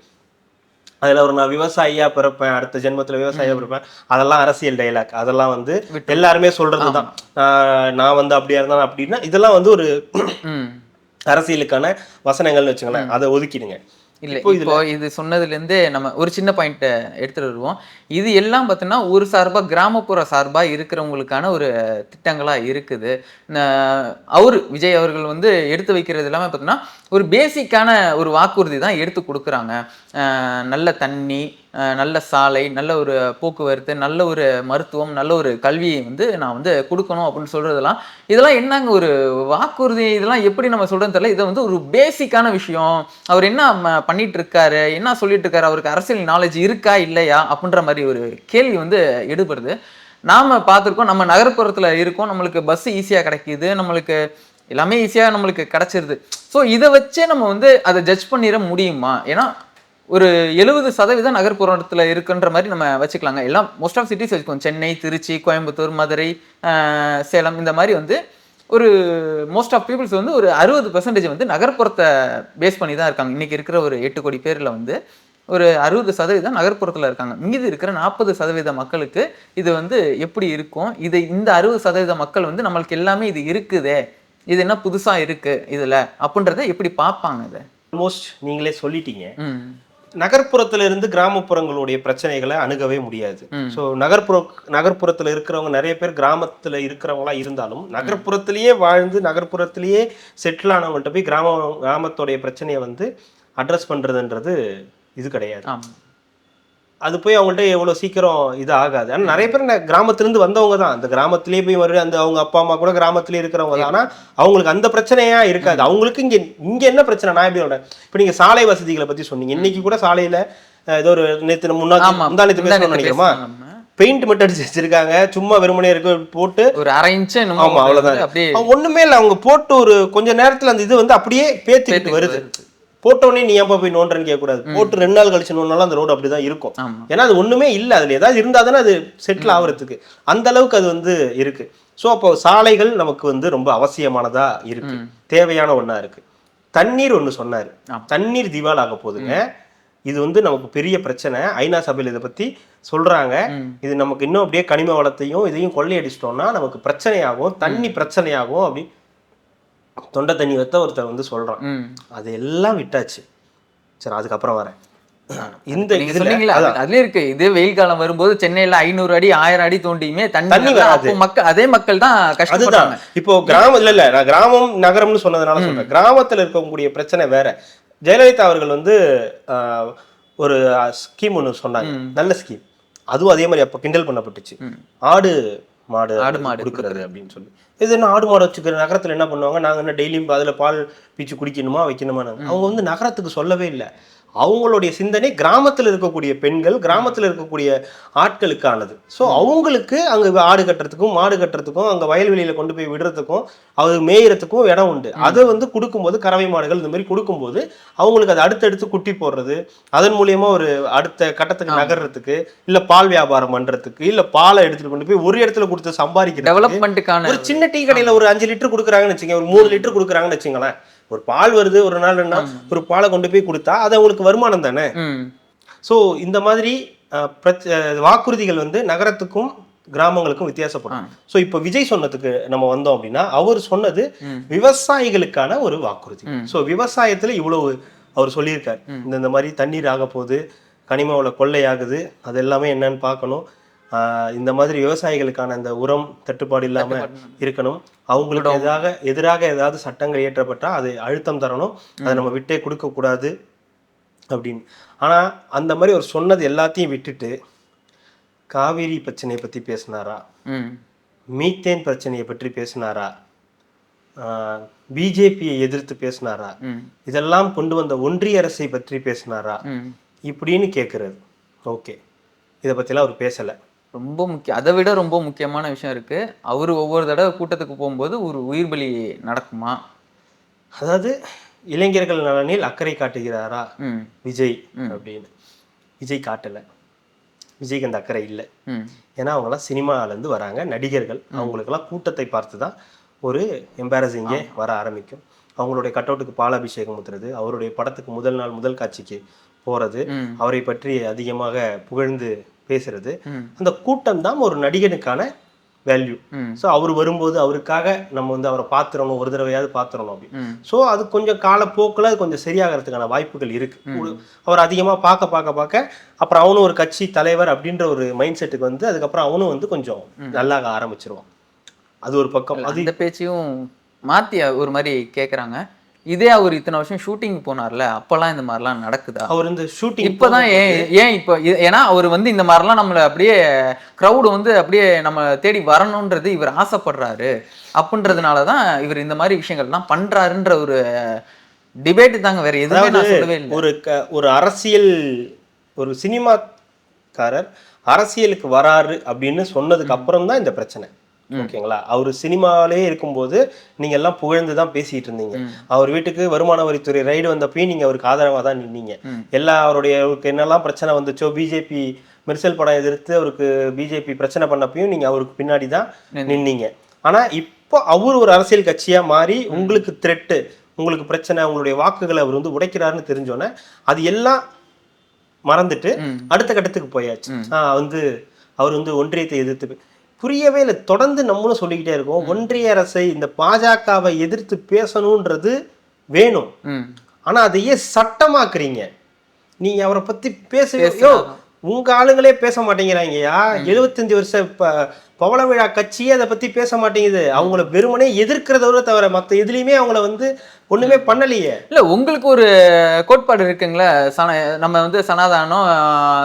அதுல ஒரு நான் விவசாயியா பிறப்பேன், அடுத்த ஜென்மத்துல விவசாயியா பிறப்பேன், அதெல்லாம் அரசியல் டைலாக், அதெல்லாம் வந்து எல்லாருமே சொல்றதுதான். நான் வந்து அப்படியா இருந்தாலும் அப்படின்னா இதெல்லாம் வந்து ஒரு அரசியலுக்கான வசனங்கள்னு வச்சுங்களேன், அதை ஒதுக்கிடுங்க. இல்லை இப்போ இது சொன்னதுல இருந்து நம்ம ஒரு சின்ன பாயிண்ட் எடுத்துட்டு வருவோம். இது எல்லாம் பார்த்தீங்கன்னா ஒரு சார்பா கிராமப்புற சார்பா இருக்கிறவங்களுக்கான ஒரு திட்டங்களா இருக்குது. விஜய் அவர்கள் வந்து எடுத்து வைக்கிறது எல்லாமே பார்த்தீங்கன்னா ஒரு பேசிக்கான ஒரு வாக்குறுதி தான் எடுத்து கொடுக்குறாங்க. நல்ல தண்ணி, நல்ல சாலை, நல்ல ஒரு போக்குவரத்து, நல்ல ஒரு மருத்துவம், நல்ல ஒரு கல்வியை வந்து நான் வந்து கொடுக்கணும் அப்படின்னு சொல்றதெல்லாம் இதெல்லாம் என்னங்க ஒரு வாக்குறுதி, இதெல்லாம் எப்படி நம்ம சொல்றதுன்னு தெரியல. இதை வந்து ஒரு பேசிக்கான விஷயம். அவர் என்ன பண்ணிட்டு இருக்காரு, என்ன சொல்லிட்டு இருக்காரு, அவருக்கு அரசியல் நாலேஜ் இருக்கா இல்லையா அப்படின்ற மாதிரி ஒரு கேள்வி வந்து எடுபடுது. நாம பார்த்துருக்கோம், நம்ம நகர்ப்புறத்துல இருக்கோம், நம்மளுக்கு பஸ் ஈஸியா கிடைக்குது, நம்மளுக்கு எல்லாமே ஈஸியா நம்மளுக்கு கிடைச்சிருது. ஸோ இதை வச்சே நம்ம வந்து அதை ஜட்ஜ் பண்ணிட முடியுமா? ஏன்னா ஒரு 70% நகர்ப்புறத்துல இருக்குன்ற மாதிரி நம்ம வச்சுக்கலாங்க. எல்லாம் மோஸ்ட் ஆஃப் சிட்டிஸ் வச்சுக்கோம். சென்னை, திருச்சி, கோயம்புத்தூர், மதுரை, சேலம், இந்த மாதிரி வந்து ஒரு மோஸ்ட் ஆஃப் பீப்புள்ஸ் வந்து ஒரு 60% வந்து நகர்ப்புறத்தை பேஸ் பண்ணி தான் இருக்காங்க. இன்னைக்கு இருக்கிற ஒரு 8 கோடி பேர்ல வந்து ஒரு 60% நகர்ப்புறத்துல இருக்காங்க. மீதி இருக்கிற 40% மக்களுக்கு இது வந்து எப்படி இருக்கும்? இது இந்த 60% மக்கள் வந்து நம்மளுக்கு எல்லாமே இது இருக்குதே, இது என்ன புதுசா இருக்கு இதுல அப்படின்றத எப்படி பார்ப்பாங்க? இதை ஆல்மோஸ்ட் நீங்களே சொல்லிட்டீங்க. நகர்ப்புறத்துல இருந்து கிராமப்புறங்களுடைய பிரச்சனைகளை அணுகவே முடியாது. ஸோ நகர்ப்புறத்துல இருக்கிறவங்க நிறைய பேர் கிராமத்துல இருக்கிறவங்களா இருந்தாலும் நகர்ப்புறத்திலேயே வாழ்ந்து நகர்ப்புறத்திலேயே செட்டில் ஆனவங்கள்ட்ட போய் கிராமத்தோடைய பிரச்சனையை வந்து அட்ரஸ் பண்றதுன்றது இது கிடையாது. அது போய் அவங்கள்ட்ட எவ்வளவு சீக்கிரம் இது ஆகாது. ஆனா நிறைய பேர் கிராமத்திலிருந்து வந்தவங்க தான், அந்த கிராமத்திலேயே போய் அந்த அவங்க அப்பா அம்மா கூட கிராமத்திலேயே இருக்கிறவங்க தான். ஆனா அவங்களுக்கு அந்த பிரச்சனையா இருக்காது. அவங்களுக்கு இங்க என்ன பிரச்சனை, நான் எப்படி சொல்றேன், இப்ப நீங்க சாலை வசதிகளை பத்தி சொன்னீங்க. இன்னைக்கு கூட சாலையில ஏதோ ஒரு நேற்று முன்னாடி நினைக்கிறோமா, பெயிண்ட் மட்டும் அடிச்சு வச்சிருக்காங்க, சும்மா வெறுமனே இருக்கு போட்டு ஒரு 1/2 இன்ச். ஆமா, அவ்வளவுதான், ஒண்ணுமே இல்லை. அவங்க போட்டு ஒரு கொஞ்ச நேரத்துல அந்த இது வந்து அப்படியே பேத்திட்டு வருது. போட்டோடனே நீ ஏன் போய் நோண்டுறன்னு கேட்கக்கூடாது. போட்டு 2 நாள் கழிச்சு நோண்டாலும் அந்த ரோடு அப்படிதான் இருக்கும். ஏன்னா அது ஒண்ணுமே இல்லை, அதுல ஏதாவது இருந்தா தானே அது செட்டில் ஆகுறதுக்கு. அந்த அளவுக்கு அது வந்து இருக்கு. ஸோ அப்போ சாலைகள் நமக்கு வந்து ரொம்ப அவசியமானதா இருக்கு, தேவையான ஒண்ணா இருக்கு. தண்ணீர் ஒண்ணு சொன்னாரு, தண்ணீர் திவால் ஆக போகுதுங்க. இது வந்து நமக்கு பெரிய பிரச்சனை. ஐநா சபையில் இதை பத்தி சொல்றாங்க. இது நமக்கு இன்னும் அப்படியே கனிம வளத்தையும் இதையும் கொள்ளையடிச்சிட்டோம்னா நமக்கு பிரச்சனையாகும், தண்ணி பிரச்சனையாகும் அப்படி தொண்டை தண்ணி வைத்த ஒருத்தர் வந்து சொல்றான். அது எல்லாம் விட்டாச்சு. சரி, அதுக்கப்புறம் வரேன். இந்த அதுல இருக்கு. இது வெயில் காலம் வரும்போது சென்னையில 500 அடி 1000 அடி தோண்டியுமே தண்ணி வராது. அதே மக்கள் தான் கஷ்டப்படுறாங்க. இப்போ கிராமம் இல்ல, நான் கிராமம் நகரம்னு சொன்னதுனால சொல்றேன். கிராமத்துல இருக்கக்கூடிய பிரச்சனை வேற. ஜெயலலிதா அவர்கள் வந்து ஒரு ஸ்கீம் ஒன்று சொன்னாங்க, நல்ல ஸ்கீம். அதுவும் அதே மாதிரி அப்ப கிண்டல் பண்ணப்பட்டுச்சு. ஆடு மாடு கொடுக்கறது அப்படின்னு சொல்லி. இது என்ன ஆடு மாடு வச்சுக்கிற நகரத்துல என்ன பண்ணுவாங்க, நாங்க என்ன டெய்லியும் அதுல பால் பீச்சு குடிக்கணுமா வைக்கணுமா? அவங்க வந்து நகரத்துக்கு சொல்லவே இல்லை. அவங்களுடைய சிந்தனை கிராமத்தில் இருக்கக்கூடிய பெண்கள், கிராமத்தில் இருக்கக்கூடிய ஆட்களுக்கானது. ஸோ அவங்களுக்கு அங்கே ஆடு கட்டுறதுக்கும் மாடு கட்டுறதுக்கும் அங்கே வயல்வெளியில் கொண்டு போய் விடுறதுக்கும் அது மேயறதுக்கும் இடம் உண்டு. அதை வந்து கொடுக்கும்போது கறவை மாடுகள் இந்த மாதிரி கொடுக்கும்போது அவங்களுக்கு அது அடுத்தடுத்து குட்டி போடுறது, அதன் மூலியமா ஒரு அடுத்த கட்டத்துக்கு நகர்றதுக்கு, இல்லை பால் வியாபாரம் பண்றதுக்கு, இல்லை பாலை எடுத்துட்டு கொண்டு போய் ஒரு இடத்துல கொடுத்து சம்பாதிக்கிறது. டெவலப்மெண்ட்டுக்கான ஒரு சின்ன டீ கடையில் ஒரு 5 லிட்டர் கொடுக்குறாங்கன்னு வச்சுங்க, ஒரு 3 லிட்டர் கொடுக்குறாங்கன்னு வச்சுங்களேன். ஒரு பால் வருது, ஒரு நாள் 2 நாள் ஒரு பாலை கொண்டு போய் கொடுத்தா அது அவங்களுக்கு வருமானம் தானே. ஸோ இந்த மாதிரி வாக்குறுதிகள் வந்து நகரத்துக்கும் கிராமங்களுக்கும் வித்தியாசப்படும். ஸோ இப்போ விஜய் சொன்னதுக்கு நம்ம வந்தோம் அப்படின்னா, அவர் சொன்னது விவசாயிகளுக்கான ஒரு வாக்குறுதி. ஸோ விவசாயத்துல இவ்வளவு அவர் சொல்லியிருக்காரு. இந்த மாதிரி தண்ணீர் ஆக போகுது, கனிம வள கொள்ளையாகுது, அது எல்லாமே என்னன்னு பார்க்கணும். இந்த மாதிரி விவசாயிகளுக்கான அந்த உரம் தட்டுப்பாடு இல்லாம இருக்கணும். அவங்களுக்கு எதிராக ஏதாவது சட்டங்கள் இயற்றப்பட்டா அதை அழுத்தம் தரணும், அதை நம்ம விட்டே கொடுக்க கூடாது அப்படின்னு. ஆனா அந்த மாதிரி ஒரு சொன்னது எல்லாத்தையும் விட்டுட்டு காவிரி பிரச்சனையை பத்தி பேசினாரா, மீத்தேன் பிரச்சனையை பற்றி பேசினாரா, பிஜேபியை எதிர்த்து பேசினாரா, இதெல்லாம் கொண்டு வந்த ஒன்றிய அரசை பற்றி பேசினாரா இப்படின்னு கேட்கறது. ஓகே, இதை பற்றிலாம் அவர் பேசலை. ரொம்ப முக்கியம். அதை விட ரொம்ப முக்கியமான விஷயம் இருக்கு. அவர் ஒவ்வொரு தடவை கூட்டத்துக்கு போகும்போது ஒரு உயிர் பலி நடக்குமா, அதாவது இளைஞர்கள் நலனில் அக்கறை காட்டுகிறாரா விஜய் அப்படின்னு. விஜய் காட்டலை. விஜய்க்கு அந்த அக்கறை இல்லை. ஏன்னா அவங்கெல்லாம் சினிமாலேருந்து வராங்க, நடிகர்கள். அவங்களுக்கெல்லாம் கூட்டத்தை பார்த்து தான் ஒரு எம்பாரசிங்கே வர ஆரம்பிக்கும். அவங்களுடைய கட்டவுட்டுக்கு பாலாபிஷேகம் ஊத்துறது, அவருடைய படத்துக்கு முதல் நாள் முதல் காட்சிக்கு போறது, அவரை பற்றி அதிகமாக புகழ்ந்து பேசுறது, அந்த கூட்டம் தான் ஒரு நடிகனுக்கான வேல்யூ. ஸோ அவர் வரும்போது அவருக்காக நம்ம வந்து அவரை பார்த்துடணும், ஒரு தடவையாவது பார்த்துடணும் அப்படி. ஸோ அது கொஞ்சம் காலப்போக்கில் அது கொஞ்சம் சரியாகிறதுக்கான வாய்ப்புகள் இருக்கு. அவர் அதிகமாக பார்க்க அப்புறம் அவனும் ஒரு கட்சி தலைவர் அப்படின்ற ஒரு மைண்ட் செட்டுக்கு வந்து அதுக்கப்புறம் அவனும் வந்து கொஞ்சம் நல்லாக ஆரம்பிச்சிருவான். அது ஒரு பக்கம். அது இந்த பேச்சையும் மாத்தி ஒரு மாதிரி கேட்குறாங்க. இதே அவர் இத்தனை வருஷம் ஷூட்டிங் போனார்ல, அப்பெல்லாம் இந்த மாதிரிலாம் நடக்குதா? அவர் இந்த ஷூட்டிங் இப்பதான் ஏன் இப்போ ஏன்னா அவர் வந்து இந்த மாதிரிலாம் நம்மளை அப்படியே க்ரௌடு வந்து அப்படியே நம்ம தேடி வரணுன்றது இவர் ஆசைப்படுறாரு அப்படின்றதுனாலதான் இவர் இந்த மாதிரி விஷயங்கள்லாம் பண்றாருன்ற ஒரு டிபேட் தாங்க, வேற எதுவுமே நான் சொல்லவே இல்லை. ஒரு அரசியல், ஒரு சினிமாக்காரர் அரசியலுக்கு வராரு அப்படின்னு சொன்னதுக்கு அப்புறம் தான் இந்த பிரச்சனை. ஓகேங்களா? அவர் சினிமாவிலே இருக்கும்போது நீங்க எல்லாம் புகழ்ந்து தான் பேசிட்டு இருந்தீங்க. அவர் வீட்டுக்கு வருமான வரித்துறை ரைடு வந்தப்பயும் நீங்க அவருக்கு ஆதரவா தான் நின்னீங்க. எல்லா அவருக்கு என்னெல்லாம் பிரச்சனை வந்துச்சோ, பிஜேபி மெர்சல் படம் எதிர்த்து அவருக்கு பிஜேபி பிரச்சனை பண்ணப்பையும் நீங்க அவருக்கு பின்னாடி தான் நின்னீங்க. ஆனா இப்போ அவர் ஒரு அரசியல் கட்சியா மாறி உங்களுக்கு த்ரெட்டு, உங்களுக்கு பிரச்சனை, உங்களுடைய வாக்குகளை அவர் வந்து உடைக்கிறாருன்னு தெரிஞ்சோன்னே அது எல்லாம் மறந்துட்டு அடுத்த கட்டத்துக்கு போயாச்சு. வந்து அவர் வந்து ஒன்றியத்தை எதிர்த்து புரியவே இல்லை. தொடர்ந்து நம்மளும் சொல்லிக்கிட்டே இருக்கோம், ஒன்றிய அரசை இந்த பாஜகவை எதிர்த்து பேசணுன்றது வேணும். ஆனா அதையே சட்டமாக்குறீங்க. நீங்க அவரை பத்தி பேசவே, உங்க ஆளுங்களே பேச மாட்டேங்கிறாங்கயா. 75 வருஷ பவள விழா கட்சியே அதை பத்தி பேச மாட்டேங்குது. அவங்கள வெறுமனே எதிர்க்கிறத தவிர மற்ற எதுலையுமே அவங்கள வந்து ஒண்ணுமே பண்ணலையே. இல்ல, உங்களுக்கு ஒரு கோட்பாடு இருக்குங்களா? நம்ம வந்து சனாதானம்,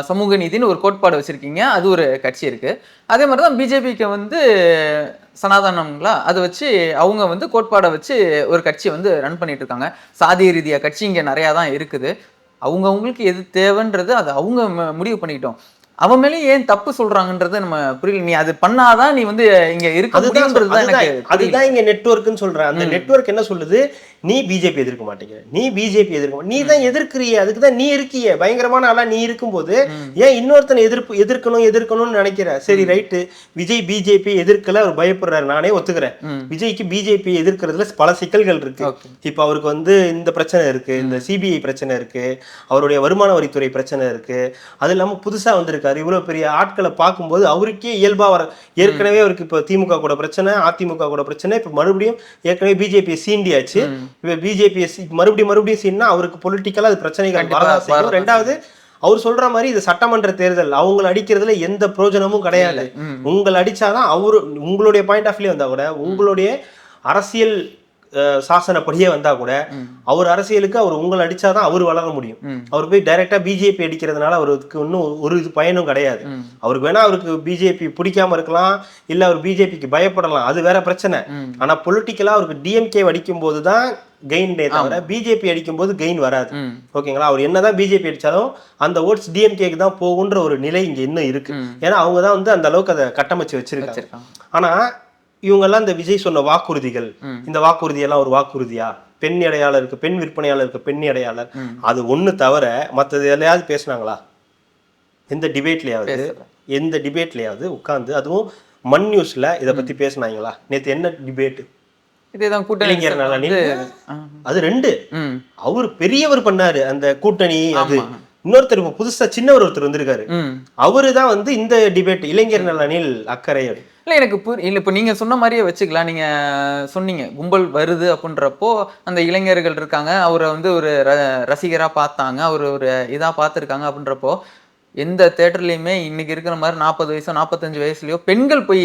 சமூக நீதினு ஒரு கோட்பாடு வச்சிருக்கீங்க, அது ஒரு கட்சி இருக்கு. அதே மாதிரிதான் பிஜேபிக்கு வந்து சனாதானங்களா அதை வச்சு அவங்க வந்து கோட்பாடை வச்சு ஒரு கட்சியை வந்து ரன் பண்ணிட்டு இருக்காங்க. சாதிய ரீதியா கட்சி இங்க நிறையா தான் இருக்குது. அவங்களுக்கு எது தேவைன்றது அதை அவங்க முடிவு பண்ணிக்கிட்டோம். அவன் மேலே ஏன் தப்பு சொல்றாங்கன்றது நம்ம புரியல. நீ அது பண்ணாதான் நீ வந்து இங்க இருக்க முடியும்ன்றது. அதுதான் இங்க நெட்வொர்க்னு சொல்றேன். அந்த நெட்வொர்க் என்ன சொல்லுது, நீ பிஜேபி எதிர்க்க மாட்டேங்கிற, நீ பிஜேபி எதிர்க்க, நீ தான் எதிர்க்கிறிய, அதுக்குதான் நீ இருக்கிய பயங்கரமான ஆளா. நீ இருக்கும்போது ஏன் இன்னொருத்தனை எதிர்க்கணும்னு நினைக்கிற? சரி ரைட்டு, விஜய் பிஜேபி எதிர்க்கல, அவர் பயப்படுறாரு, நானே ஒத்துக்கிறேன். விஜய்க்கு பிஜேபி எதிர்க்கிறதுல பல சிக்கல்கள் இருக்கு. இப்ப அவருக்கு வந்து இந்த பிரச்சனை இருக்கு, இந்த சிபிஐ பிரச்சனை இருக்கு, அவருடைய வருமான வரித்துறை பிரச்சனை இருக்கு, அது இல்லாம புதுசா வந்திருக்காரு. இவ்வளவு பெரிய ஆட்களை பார்க்கும்போது அவருக்கே இயல்பா வர, ஏற்கனவே அவருக்கு இப்ப திமுக கூட பிரச்சனை, அதிமுக கூட பிரச்சனை, இப்ப மறுபடியும் ஏற்கனவே பிஜேபி சீண்டியாச்சு, இப்ப பிஜேபி மறுபடியும் சீன்னா அவருக்கு பொலிட்டிக்கலா அது பிரச்சனைகள் வரதான் செய்யும். ரெண்டாவது, அவர் சொல்ற மாதிரி இது சட்டமன்ற தேர்தல், அவங்களை அடிக்கிறதுல எந்த பிரயோஜனமும் கிடையாது. உங்களை அடிச்சாதான் அவரு, உங்களுடைய பாயிண்ட் ஆஃப் வியூ வந்தா கூட, உங்களுடைய அரசியல் சாசனப்படியே வந்தா கூட அவர் அரசியலுக்கு அவர் உங்களை அடிச்சாதான் அவர் வளர முடியும். அவர் போய் டைரக்டா பிஜேபி அடிக்கிறதுனால அவருக்கு இன்னும் ஒரு இது பயனும் கிடையாது. அவருக்கு வேணா அவருக்கு பிஜேபி பிடிக்காம இருக்கலாம், இல்ல அவர் பிஜேபிக்கு பயப்படலாம், அது வேற பிரச்சனை. ஆனா பொலிட்டிக்கலா அவருக்கு டிஎம்கே அடிக்கும் போதுதான் கெயின் தவிர பிஜேபி அடிக்கும் போது கெயின் வராது. ஓகேங்களா? அவர் என்னதான் பிஜேபி அடிச்சாலும் அந்த ஓட்ஸ் டிஎம்கேக்கு தான் போகுன்ற ஒரு நிலை இங்க இன்னும் இருக்கு. ஏன்னா அவங்கதான் வந்து அந்த அளவுக்கு அதை கட்டமைச்சு வச்சிருக்காங்க. ஆனா இவங்கெல்லாம் இந்த விஜய் சொன்ன வாக்குறுதிகள், இந்த வாக்குறுதி எல்லாம் ஒரு வாக்குறுதியா? பெண் இடையாளருக்கு, பெண் விற்பனையாளருக்கு பெண் இடையாளர், அது ஒண்ணு தவிர மற்றது எதையாவது பேசினாங்களா? எந்த டிபேட்லயாவது உட்கார்ந்து, அதுவும் மண் நியூஸ்ல இதை பத்தி பேசினாங்களா? நேத்து என்ன டிபேட்? இளைஞர் நலனில் அது 2. அவரு பெரியவர் பண்ணாரு அந்த கூட்டணி. அது இன்னொருத்தர் இப்ப புதுசா சின்னவர் ஒருத்தர் வந்திருக்காரு, அவருதான் வந்து இந்த டிபேட் இளைஞர் நலனில் அக்கறை. இல்லை, எனக்கு இல்லை, இப்போ நீங்கள் சொன்ன மாதிரியே வச்சுக்கலாம். நீங்கள் சொன்னீங்க கும்பல் வருது அப்படின்றப்போ அந்த இளைஞர்கள் இருக்காங்க, அவரை வந்து ஒரு ரசிகராக பார்த்தாங்க, அவர் ஒரு இதாக பார்த்துருக்காங்க. அப்படின்றப்போ எந்த தேட்டர்லையுமே இன்னைக்கு இருக்கிற மாதிரி 40 வயசோ 45 வயசுலையோ பெண்கள் போய்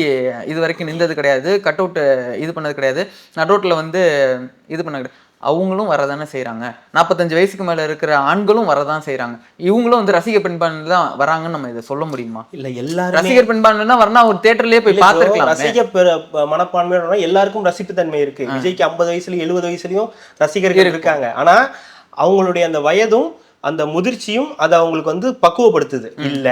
இது வரைக்கும் நின்றது கிடையாது, கட் அவுட் இது பண்ணது கிடையாது, நட் அவுட்டில் வந்து இது பண்ண கிடையாது. அவங்களும் வரதானே செய்றாங்க. 45 வயசுக்கு மேல இருக்கிற ஆண்களும் வரதான் செய்றாங்க. இவங்களும் வந்து ரசிகர் பெண்பான்மையில தான் வராங்கன்னு நம்ம இதை சொல்ல முடியுமா? இல்ல எல்லாருமே ரசிகர் பெண்பான்மைனா வரனா ஒரு தியேட்டர்லயே போய் இல்ல bro, பார்த்திருக்கலாம். ரசிக மனப்பான்மை எல்லாருக்கும் ரசிப்பு தன்மை இருக்கு. விஜய்க்கு 50 வயசுலயும் 70 வயசுலயும் ரசிகர்கள் இருக்காங்க. ஆனா அவங்களுடைய அந்த வயதும் அந்த முதிர்ச்சியும் அதை அவங்களுக்கு வந்து பக்குவப்படுத்துது. இல்ல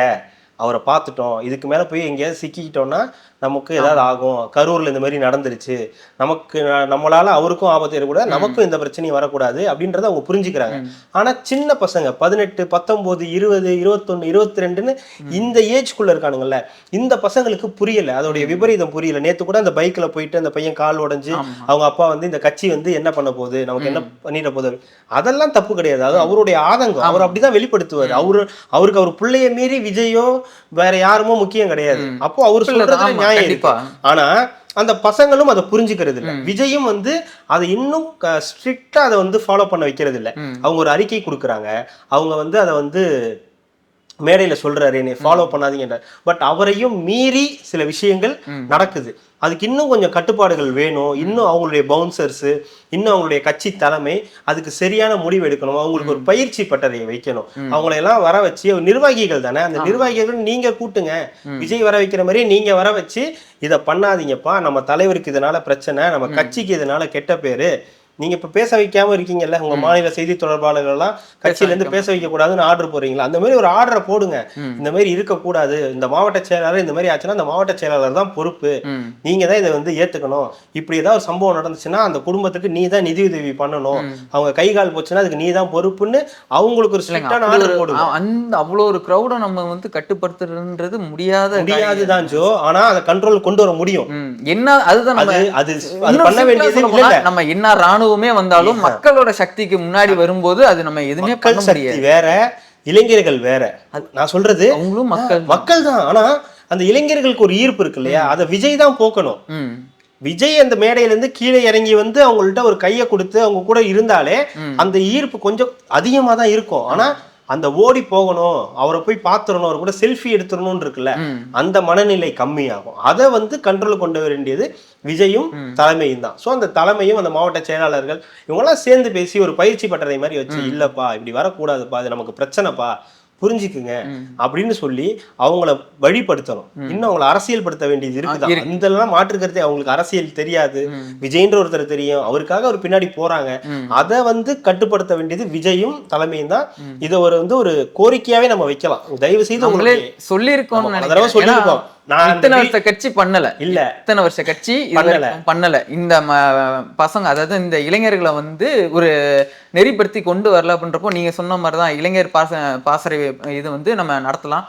அவரை பார்த்துட்டோம், இதுக்கு மேல போய் எங்கேயாவது சிக்கிக்கிட்டோம்னா நமக்கு ஏதாவது ஆகும், கரூர்ல இந்த மாதிரி நடந்துருச்சு, நமக்கு நம்மளால அவருக்கும் ஆபத்து ஏற்பட, நமக்கும் இந்த பிரச்சனையும் வரக்கூடாது அப்படின்றத அவங்க புரிஞ்சுக்கிறாங்க. ஆனா சின்ன பசங்க 18, 19, 20, 21, 22ன்னு இந்த ஏஜ்குள்ள இருக்கானுங்கல்ல, இந்த பசங்களுக்கு புரியல, அதோடைய விபரீதம் புரியல. நேத்து கூட அந்த பைக்ல போயிட்டு அந்த பையன் கால் உடைஞ்சு அவங்க அப்பா வந்து இந்த கட்சி வந்து என்ன பண்ண போகுது, நமக்கு என்ன பண்ணிட போகுது, அதெல்லாம் தப்பு கிடையாது. அது அவருடைய ஆதங்கம், அவர் அப்படிதான் வெளிப்படுத்துவார். அவருக்கு அவர் பிள்ளைய மீறி விஜயோ வேற யாருமோ முக்கியம் கிடையாது. அப்போ அவர் சொல்றதுல நியாயம் இருக்கு. ஆனா அந்த பசங்களும் அதை புரிஞ்சுக்கிறது இல்ல. விஜயும் வந்து அதை இன்னும் ஸ்ட்ரிக்டா அதை வந்து ஃபாலோ பண்ண வைக்கிறது இல்ல. அவங்க ஒரு அறிக்கை கொடுக்குறாங்க, அவங்க வந்து அதை வந்து மேடையில சொல்றாரு என்னை ஃபாலோ பண்ணாதீங்க, பட் அவரையும் மீறி சில விஷயங்கள் நடக்குது. அதுக்கு இன்னும் கொஞ்சம் கட்டுப்பாடுகள் வேணும். இன்னும் அவங்களுடைய பவுன்சர்ஸ், இன்னும் அவங்களுடைய கட்சி தலைமை அதுக்கு சரியான முடிவு எடுக்கணும். அவங்களுக்கு ஒரு பயிற்சி பட்டறையை வைக்கணும். அவங்களை எல்லாம் வர வச்சு, நிர்வாகிகள் தானே, அந்த நிர்வாகிகள் நீங்க கூட்டுங்க, விஜய் வர வைக்கிற மாதிரி நீங்க வர வச்சு இதை பண்ணாதீங்கப்பா, நம்ம தலைவருக்கு இதனால பிரச்சனை, நம்ம கட்சிக்கு இதனால கெட்ட பேரு, நீங்க இப்ப பேச வைக்காம இருக்கீங்கல்ல, உங்க மாநில செய்தி தொடர்பாளர்கள் எல்லாம் கட்சியில இருந்து பேச வைக்க கூடாதுன்னு ஆர்டர் போடுறீங்களா, அந்த மாதிரி ஒரு ஆர்டரை போடுங்க. இந்த மாதிரி இருக்கக்கூடாது, இந்த மாவட்ட செயலாளர் இந்த மாதிரி ஆச்சுன்னா அந்த மாவட்ட செயலாளர் தான் பொறுப்பு, நீங்க தான் இதை வந்து ஏத்துக்கணும். இப்படி ஏதாவது ஒரு சம்பவம் நடந்துச்சுன்னா அந்த குடும்பத்துக்கு நீ தான் நிதி உதவி பண்ணணும், அவங்க கை கால் போச்சுன்னா அதுக்கு நீ தான் பொறுப்புன்னு அவங்களுக்கு ஒரு ஸ்ட்ரிக்டான ஆர்டர் போடுங்க. அந்த அவ்வளவு ஒரு கிரௌட நம்ம வந்து கட்டுப்படுத்துறதுன்றது முடியாதுதான் ஜோ. ஆனா அதை கண்ட்ரோல் கொண்டு வர முடியும். என்ன அதுதான் அது பண்ண வேண்டியது. நம்ம என்ன ராணுவமே வந்தாலும் மக்களோட சக்திக்கு முன்னாடி வரும்போது அது நம்ம எதுவுமே பண்ண முடியாது. வேற இளைஞர்கள் வேற, நான் சொல்றது அவங்களும் மக்கள் தான். ஆனா அந்த இளைஞர்களுக்கு ஒரு ஈர்ப்பு இருக்கு இல்லையா, அதை விஜய் தான் போக்கணும். விஜய் அந்த மேடையில இருந்து கீழே இறங்கி வந்து அவங்கள்ட்ட ஒரு கையை கொடுத்து அவங்க கூட இருந்தாலே அந்த ஈர்ப்பு கொஞ்சம் அதிகமா தான் இருக்கும். ஆனா அந்த ஓடி போகணும், அவரை போய் பார்த்துடணும், அவர் கூட செல்ஃபி எடுத்துடணும்னு இருக்குல்ல, அந்த மனநிலை கம்மியாகும். அதை வந்து கண்ட்ரோல் கொண்டு வர வேண்டியது விஜயும் தலைமையும் தான். ஸோ அந்த தலைமையும் அந்த மாவட்ட செயலாளர்கள் இவங்கெல்லாம் சேர்ந்து பேசி ஒரு பயிற்சி பட்டறை மாதிரி வச்சு, இல்லப்பா இப்படி வரக்கூடாதுப்பா, இது நமக்கு பிரச்சனைப்பா, புரிஞ்சுக்குங்க அப்படின்னு சொல்லி அவங்கள வழிபடுத்தணும். இன்னும் அவங்களை அரசியல் படுத்த வேண்டியது இருக்குது. இதெல்லாம் மாற்றுக்கிறதே, அவங்களுக்கு அரசியல் தெரியாது, விஜய்ன்ற ஒருத்தர் தெரியும், அவருக்காக அவர் பின்னாடி போறாங்க. அதை வந்து கட்டுப்படுத்த வேண்டியது விஜயும் தலைமையும் தான். இதை ஒரு கோரிக்கையாவே நம்ம வைக்கலாம். தயவு செய்து உங்களே சொல்லியிருக்கோம், சொல்லியிருக்கோம். இத்தனை வருஷ கட்சி பண்ணல, இத்தனை வருஷ கட்சி பண்ணல. இந்த பசங்க, அதாவது இந்த இளைஞர்களை வந்து ஒரு நெறிப்படுத்தி கொண்டு வரல அப்படின்றப்போ நீங்க சொன்ன மாதிரிதான் இளைஞர் பாசறை இது வந்து நம்ம நடத்தலாம்,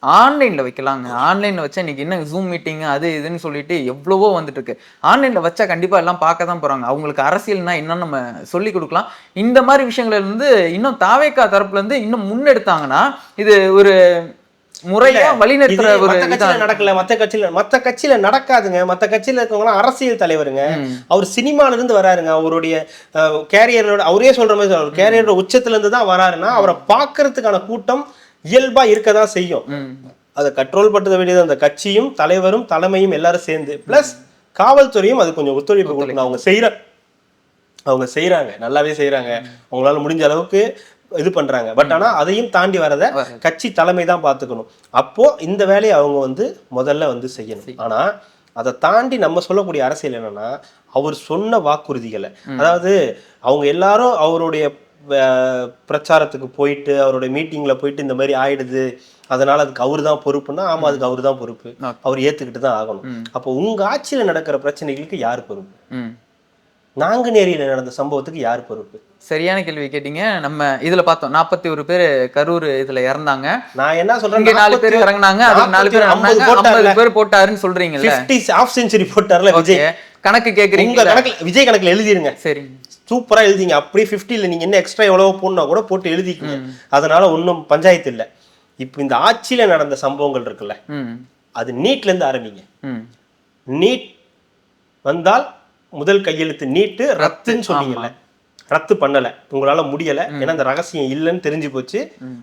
ஆன்லைன்ல வைக்கலாங்க. ஆன்லைன்ல வச்சா இன்னைக்கு என்ன ஜூம் மீட்டிங் அது இதுன்னு சொல்லிட்டு எவ்வளவோ வந்துட்டு இருக்கு. ஆன்லைன்ல வச்சா கண்டிப்பா எல்லாம் பார்க்க தான் போறாங்க. அவங்களுக்கு அரசியல்னா என்னன்னு நம்ம சொல்லி கொடுக்கலாம். இந்த மாதிரி விஷயங்கள்ல இருந்து இன்னும் தாவேக்கா தரப்புல இருந்து இன்னும் முன்னெடுத்தாங்கன்னா இது ஒரு முறையா வழிநடத்துற ஒரு நடக்கல. மத்த கட்சியில நடக்காதுங்க. மத்த கட்சியில இருக்கவங்க அரசியல் தலைவருங்க. அவர் சினிமால இருந்து வராருங்க. அவருடைய கேரியரோட, அவரே சொல்ற மாதிரி அவர் கேரியரோட உச்சத்துல இருந்து தான் வராருன்னா அவரை பாக்குறதுக்கான கூட்டம் இயல்பா இருக்கதான் செய்யும். அதை கண்ட்ரோல் படுத்த வேண்டியது அந்த கட்சியும் தலைவரும் தலைமையும் எல்லாரும் சேர்ந்து, பிளஸ் காவல்துறையும் அது கொஞ்சம் ஒத்துழைப்பு கொடுக்கணும். அவங்க செய்யறாங்க, நல்லாவே செய்யறாங்க, அவங்களால முடிஞ்ச அளவுக்கு இது பண்றாங்க. பட் ஆனா அதையும் தாண்டி வரத கட்சி தலைமை தான் பாத்துக்கணும். அப்போ இந்த வேலையை அவங்க வந்து முதல்ல வந்து செய்யணும். ஆனா அதை தாண்டி நம்ம சொல்லக்கூடிய அரசியல் என்னன்னா, அவர் சொன்ன வாக்குறுதிகளை, அதாவது அவங்க எல்லாரும் அவருடைய பிரச்சாரத்துக்கு போயிட்டு அவருடைய மீட்டிங்ல போயிட்டு இந்த மாதிரி ஆயிடுது, அதனால அதுக்கு அவரு தான் பொறுப்புன்னா, ஆமா அதுக்கு அவரு தான் பொறுப்பு, அவர் ஏத்துக்கிட்டு தான் ஆகணும். அப்போ உங்க ஆட்சியில நடக்கிற பிரச்சனைகளுக்கு யார் பொறுப்பு? நாங்குநேரியில நடந்த சம்பவத்துக்கு யார் பொறுப்பு? சரியான கேள்வி கேட்டீங்க. நம்ம இதுல பார்த்தோம் 41 பேர் கரூர் இதுல இறந்தாங்க. நான் என்ன சொல்றேன், 4 பேர் இறங்குனாங்க, அதுக்கு 4 பேர் 50 பேர் போட்டாருன்னு சொல்றீங்கல்ல. 50 half century போட்டார்ல விஜய். கணக்கு கேக்குறீங்க, கணக்குல விஜய் கணக்குல எழுதிருங்க. சரி, சூப்பரா எழுதிங்க. அப்படியே 50ல நீங்க என்ன எக்ஸ்ட்ரா எவ்வளவு போடனா கூட போட்டு எழுதிக்கங்க. அதனால ஒன்றும் பஞ்சாயத்து இல்லை. இப்போ இந்த ஆட்சியில நடந்த சம்பவங்கள் இருக்குல்ல, அது நீட்ல இருந்து ஆரம்பிங்க. நீட் வந்தால் முதல் கையெழுத்து நீட்டு ரத்துன்னு சொன்னீங்கல்ல, ரத்து பண்ணல, உங்களால முடியல, ஏன்னா அந்த ரகசியம் இல்லைன்னு தெரிஞ்சு போச்சு,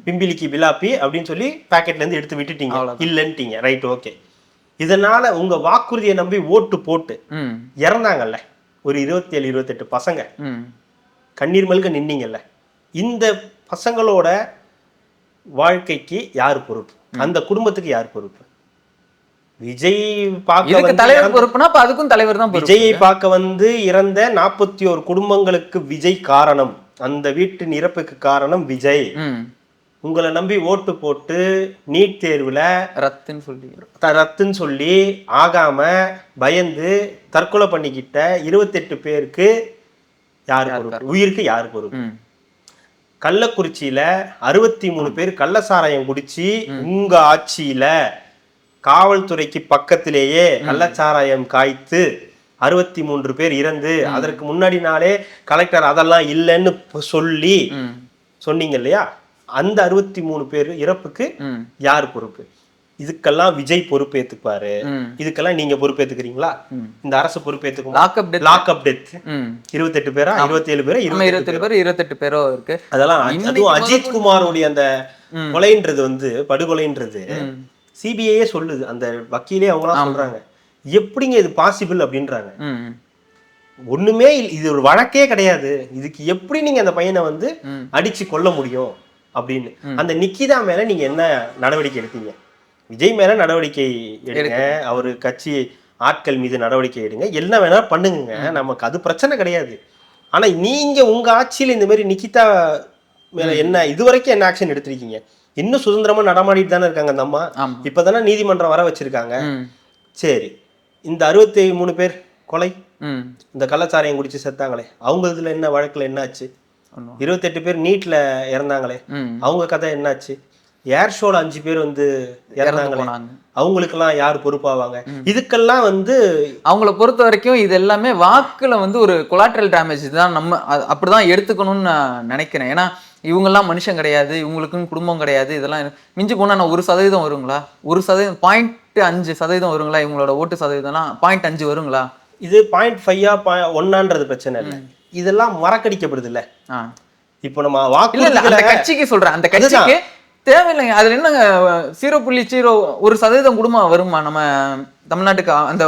பிம்பிலிக்கு பிலாப்பி அப்படின்னு சொல்லி பாக்கெட்ல இருந்து எடுத்து விட்டுட்டீங்க, இல்லைன்ட்டீங்க, ரைட் ஓகே. இதனால உங்க வாக்குறுதியை நம்பி ஓட்டு போட்டு இறந்தாங்கல்ல ஒரு 27-28 பசங்க, கண்ணீர் மல்க நின்னீங்கல்ல, இந்த பசங்களோட வாழ்க்கைக்கு யார் பொறுப்பு? அந்த குடும்பத்துக்கு யார் பொறுப்பு? விஜய் பார்க்க தலைவர் பொறுப்புனா அப்ப அதுக்கும் தலைவர் தான். விஜயை பார்க்க வந்து இறந்த 41 குடும்பங்களுக்கு விஜய் காரணம். அந்த வீட்டின் இறப்புக்கு காரணம் விஜய். உங்களை நம்பி ஓட்டு போட்டு நீட் தேர்வுல ரத்துன்னு சொல்லி ஆகாம பயந்து தற்கொலை பண்ணிக்கிட்ட 28 பேருக்கு யாரு பொறுப்பு? உயிருக்கு யாரு பொறுப்பு? கள்ளக்குறிச்சியில 63 பேர் கள்ளச்சாராயம் குடிச்சு உங்க ஆட்சியில காவல்துறைக்கு பக்கத்திலேயே கள்ளச்சாராயம் காய்த்து 63 பேர் இறந்து, அதற்கு முன்னாடி நாளே கலெக்டர் அதெல்லாம் இல்லைன்னு சொல்லி சொன்னீங்க இல்லையா, அந்த 63 பேர் இறப்புக்கு யார் பொறுப்பு? இதுக்கெல்லாம் விஜய் பொறுப்பேத்துப்பாரு. இதுக்கெல்லாம் நீங்க பொறுப்பேத்துக்கிறீங்களா? இந்த அரசு பொறுப்பேத்துக்கும். லாக்அப் டெத் 28 பேரா 27 பேரா 28 பேரோ இருக்கு. அதெல்லாம் அதுவும் அஜித் குமாரோடைய அந்த கொலைன்றது வந்து படுகொலைன்றது சிபிஐயே சொல்லுது. அந்த வக்கீலே அவங்களாம் சொல்றாங்க, எப்படிங்க இது பாசிபிள் அப்படின்றாங்க. ஒண்ணுமே இது ஒரு வழக்கே கிடையாது, இதுக்கு எப்படி நீங்க அந்த பையனை வந்து அடிச்சு கொல்ல முடியும் அப்படின்னு. அந்த நிக்கிதா மேல நீங்க என்ன நடவடிக்கை எடுத்தீங்க? விஜய் மேல நடவடிக்கை எடுங்க, அவரு கட்சி ஆட்கள் மீது நடவடிக்கை எடுங்க, என்ன வேணா பண்ணுங்க, நமக்கு அது பிரச்சனை கிடையாது. ஆனா நீங்க உங்க ஆட்சியில இந்த மாதிரி நிக்கிதா மேல என்ன இதுவரைக்கும் என்ன ஆக்ஷன் எடுத்திருக்கீங்க? இன்னும் சுதந்திரமா நடமாடிட்டு தானே இருக்காங்க அந்த அம்மா. இப்பதானே நீதிமன்றம் வர வச்சிருக்காங்க. சரி, இந்த 63 பேர் கொலை, இந்த கள்ளச்சாராயம் குடிச்சு செத்தாங்களே, அவங்க இதுல என்ன வழக்குல என்ன ஆச்சு? 28 பேர் நீட்ல இறந்தாங்களே, அவங்க கதை என்னாச்சு? ஏர் ஷோல 5 பேர் வந்து இறந்தாங்களே, அவங்களுக்கெல்லாம் யார் பொறுப்பாவாங்க? இதுக்கெல்லாம் வந்து அவங்கள பொறுத்த வரைக்கும் இது எல்லாமே வாக்குல வந்து ஒரு கொலாட்ரல் டேமேஜ் தான், நம்ம அப்படிதான் எடுத்துக்கணும்னு நான் நினைக்கிறேன். ஏன்னா இவங்கெல்லாம் மனுஷன் கிடையாது, இவங்களுக்குன்னு குடும்பம் கிடையாது. இதெல்லாம் மிஞ்சி போனா நான் 1% வருங்களா? 1% 0.5% வருங்களா? இவங்களோட ஓட்டு சதவீதம்லாம் 0.5 வருங்களா? இது 0.5 1ன்றது பிரச்சனை இல்லை, இதெல்லாம் மறக்கடிக்கப்படுது இல்ல. இப்போ நம்ம வாக்கு அந்த கட்சிக்கு சொல்றேன், அந்த கட்சிக்கு தேவையில்லைங்க. அதுல என்னங்க 0.01% குடும்பம் வருமா நம்ம தமிழ்நாட்டுக்கு? அந்த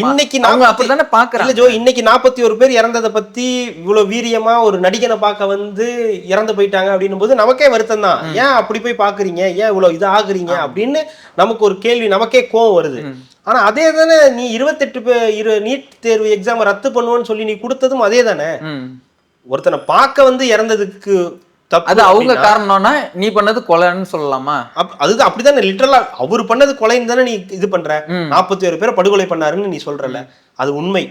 இன்னைக்கு அப்படித்தானே பாக்குறாங்க. ஜோ, இன்னைக்கு 41 பேர் இறந்ததை பத்தி இவ்வளவு வீரியமா ஒரு நடிகனை பார்க்க வந்து இறந்து போயிட்டாங்க அப்படின்னும் போது நமக்கே வருத்தம் தான். ஏன் அப்படி போய் பாக்குறீங்க, ஏன் இவ்வளவு இது ஆகுறீங்க அப்படின்னு நமக்கு ஒரு கேள்வி, நமக்கே கோவம் வருது. ஆனா அதே தானே நீ 28 பேர் நீட் தேர்வு எக்ஸாம் ரத்து பண்ணுவோன்னு சொல்லி நீ கொடுத்ததும் அதே தானே. ஒருத்தனை பார்க்க வந்து இறந்ததுக்கு அது அவங்க காரணம்னா நீ பண்ணது கொலைன்னு சொல்லலாமா? அதுதான், அப்படிதானே லிட்டரலா அவரு பண்ணது கொலைன்னு தானே நீ இது பண்ற. 41 பேரை படுகொலை பண்ணாருன்னு நீ சொல்றல, அது உண்மை.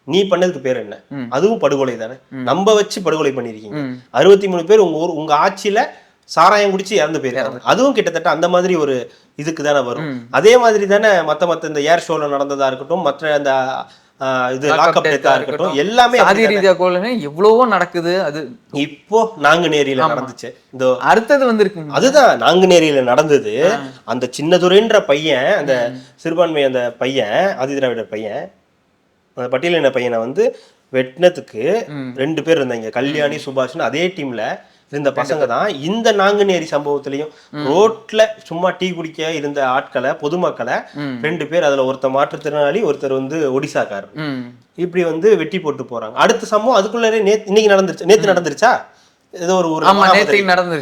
நீ பண்ணதுக்கு பேர் என்ன? அதுவும் படுகொலை தானே, நம்ப வச்சு படுகொலை பண்ணிருக்கீங்க. 63 பேர் உங்க ஆட்சியில சாராயம் குடிச்சு இறந்து போயிருக்காங்க, அதுவும் கிட்டத்தட்ட அந்த மாதிரி ஒரு இதுக்கு தானே வரும். அதே மாதிரி தானே மத்த இந்த ஏர் ஷோல நடந்ததா இருக்கட்டும், மற்ற அந்த இது லாக்அப் டெத்தா இருக்கட்டும், எல்லாமே சாதி ரீதியா கொலை எவ்வளவோ நடக்குது. அது இப்போ நாங்குநேரியில நடந்துச்சு, இந்த அடுத்தது வந்திருக்கு. அதுதான் நாங்குநேரியில நடந்தது. அந்த சின்னதுரைன்ற பையன், அந்த சிறுபான்மை அந்த பையன், ஆதிதிராவிடர் பையன், அந்த பட்டியலின பையனை வந்து வெட்டினத்துக்கு 2 பேர் இருந்தாங்க, கல்யாணி சுபாஷ்னு. அதே டீம்ல இருந்த பசங்க தான் இந்த நாங்குநேரி சம்பவத்திலையும் ரோட்ல சும்மா டீ குடிக்க இருந்த ஆட்களை, பொதுமக்களை 2 பேர், அதுல ஒருத்தர் மாற்றுத்திறனாளி, ஒருத்தர் வந்து ஒடிசாக்காரர், இப்படி வந்து வெட்டி போட்டு போறாங்க. அடுத்த சம்பவம் அதுக்குள்ளே இன்னைக்கு நடந்துருச்சு, நேத்து நடந்துருச்சா? ஏதோ ஒரு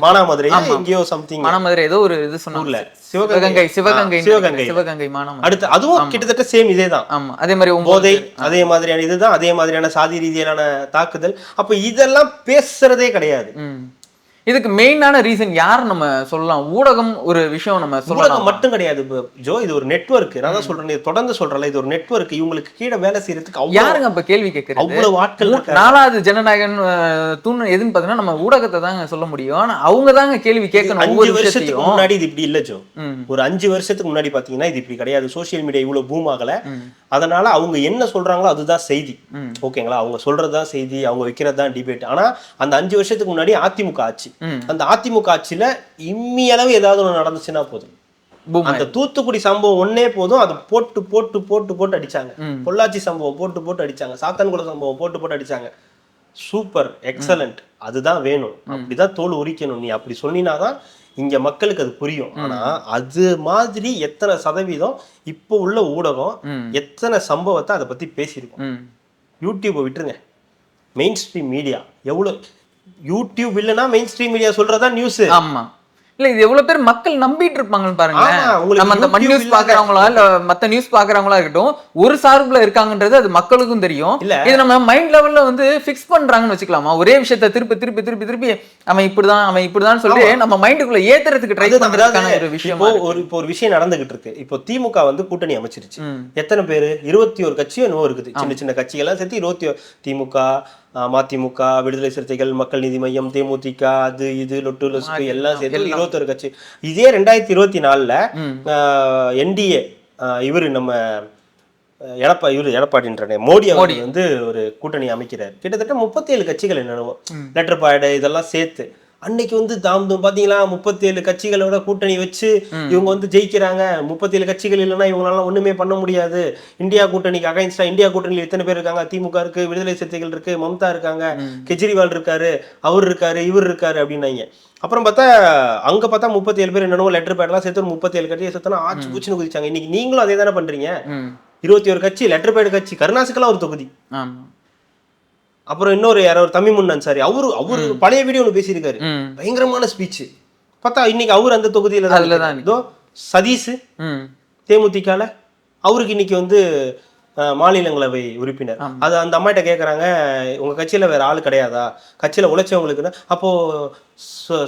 மானாமதுரை எங்கேயோ சம்திங், மானாமதுரை ஏதோ ஒரு இது சொன்னாங்கல்ல, சிவகங்கை மானாமதுரை. அடுத்து அதுவும் கிட்டத்தட்ட சேம் இதேதான். அதே மாதிரி போதை, அதே மாதிரியான இதுதான், அதே மாதிரியான சாதி ரீதியிலான தாக்குதல். அப்ப இதெல்லாம் பேசுறதே கிடையாது. இதுக்கு மெயினான ரீசன் யார் நம்ம சொல்லலாம்? ஊடகம் ஒரு விஷயம் நம்ம சொல்லலாம் மட்டும் கிடையாது ஜோ, இது ஒரு நெட்வொர்க். நான் தான் சொல்றேன், தொடர்ந்து சொல்றேன், இது ஒரு நெட்வொர்க். இவங்களுக்கு கீழே வேலை செய்யறதுக்கு யாருங்க அப்ப கேள்வி கேட்கறது? அவ்வளவு ஆட்கள். 4வது ஜனநாயகன் தூண் எதுன்னு பாத்தீங்கன்னா நம்ம ஊடகத்தை தாங்க சொல்ல முடியும். ஆனா அவங்க தாங்க கேள்வி கேட்கணும். 5 வருஷத்துக்கு முன்னாடி இது இப்படி இல்ல ஜோ. ஒரு 5 வருஷத்துக்கு முன்னாடி பாத்தீங்கன்னா இது இப்படி கிடையாது. சோசியல் மீடியா இவ்வளவு பூம் ஆகல. அதனால அவங்க என்ன சொல்றாங்களோ அதுதான் செய்தி. ஓகேங்களா? அவங்க சொல்றதுதான் செய்தி, அவங்க வைக்கிறது தான் டிபேட். ஆனா அந்த 5 வருஷத்துக்கு முன்னாடி அதிமுக ஆட்சி, அந்த அதிமுக ஆட்சியில இம்மி அளவு ஏதாவது ஒண்ணு நடந்துச்சுன்னா போதும், அந்த தூத்துக்குடி சம்பவம் ஒன்னே போதும், அதை போட்டு போட்டு போட்டு போட்டு அடிச்சாங்க. பொள்ளாச்சி சம்பவம் போட்டு போட்டு அடிச்சாங்க, சாத்தான்குளம் சம்பவம் போட்டு போட்டு அடிச்சாங்க. சூப்பர், எக்ஸலண்ட், அதுதான் வேணும், அப்படிதான் தோல் உரிக்கணும். நீ அப்படி சொன்னீனாதான் இங்க மக்களுக்கு அது புரியும். ஆனா அது மாதிரி எத்தனை சதவீதம் இப்போ உள்ள ஊடகம் எத்தனை சம்பவத்தை அதை பத்தி பேசியிருக்கோம். யூடியூப்பை விட்டுருங்க, மெயின் ஸ்ட்ரீம் மீடியா எவ்வளவு, யூடியூப் இல்லைன்னா மெயின் ஸ்ட்ரீம் மீடியா சொல்றதா நியூஸ். ஆமா, இல்ல இது எவ்வளவு பேர் மக்கள் நம்பிட்டு இருப்பாங்கன்னு பாருங்க. ஆமா, உங்களுக்கு நம்ம அந்த YouTube நியூஸ் பாக்குறவங்களா இல்ல மத்த நியூஸ் பாக்குறவங்களா இருக்கட்டும், ஒரு சார்புல இருக்காங்கன்றது அது மக்களுக்கும் தெரியும். இல்ல. இது நம்ம மைண்ட் லெவல்ல வந்து ஃபிக்ஸ் பண்றாங்கன்னு வச்சுக்கலாமா? ஒரே விஷயத்த திருப்பி திருப்பி திருப்பி திருப்பி அவன் இப்படிதான் சொல்லி நம்ம மைண்டுக்குள்ள ஏத்துறதுக்கு ட்ரை பண்றதுக்கான ஒரு விஷயம். இப்போ ஒரு விஷயம் நடந்துகிட்டு இருக்கு. இப்போ திமுக வந்து கூட்டணி அமைச்சிருச்சு. எத்தனை பேரு? 21 கட்சியும் என்னவோ இருக்குது, சின்ன சின்ன கட்சிகள்லாம் சேர்த்து 21. திமுக, மதிமுக, விடுதலை சிறுத்தைகள், மக்கள் நீதி மையம், தேமுதிக, அது இது லொட்டு லொஸ்கு எல்லாம் சேர்த்து 21 கட்சி. இதே 2024 என்டிஏ இவரு நம்ம எடப்பாடின்ற மோடி அவர் வந்து ஒரு கூட்டணி அமைக்கிறார். கிட்டத்தட்ட 37 கட்சிகள் என்னவோ லெட்டர் பேடு இதெல்லாம் சேர்த்து. அன்னைக்கு வந்து தாம்தம் பாத்தீங்களா, 37 கட்சிகளோட கூட்டணி வச்சு இவங்க வந்து ஜெயிக்கிறாங்க. 37 கட்சிகள் இல்லைன்னா இவங்களால ஒண்ணுமே பண்ண முடியாது. இந்தியா கூட்டணிக்கு அகைன்ஸ்டா, இந்தியா கூட்டணியில் எத்தனை பேர் இருக்காங்க? திமுக இருக்கு, விடுதலை சிறுத்தைகள் இருக்கு, மம்தா இருக்காங்க, கெஜ்ரிவால் இருக்காரு, அவர் இருக்காரு, இவர் இருக்காரு அப்படின்னாங்க. அப்புறம் பார்த்தா அங்க பார்த்தா 37 பேர் என்னவோ லெட்டர் பேட்லாம் சேர்த்து ஒரு 37 கட்சியை சேர்த்தனா ஆச்சு பூச்சின்னு குதிச்சாங்க. இன்னைக்கு நீங்களும் அதே தானே பண்றீங்க. 21 கட்சி, லெட்டர் பேட் கட்சி, கருணாசுக்கெல்லாம் ஒரு தொகுதி. அப்புறம் இன்னொரு யாரோ ஒரு தமிமுன் அன்சாரி, அவரு பழைய வீடியோ ஒன்று பேசியிருக்காரு, பயங்கரமான ஸ்பீச். பார்த்தா இன்னைக்கு அவர் அந்த தொகுதியில தான். இதோ சதீஷ் தேமுதிகால, அவருக்கு இன்னைக்கு வந்து மாநிலங்களவை உறுப்பினர். அது அந்த அம்மாட்ட கேட்கறாங்க, உங்க கட்சியில வேற ஆள் கிடையாதா, கட்சியில உழைச்சவங்களுக்குன்னு? அப்போ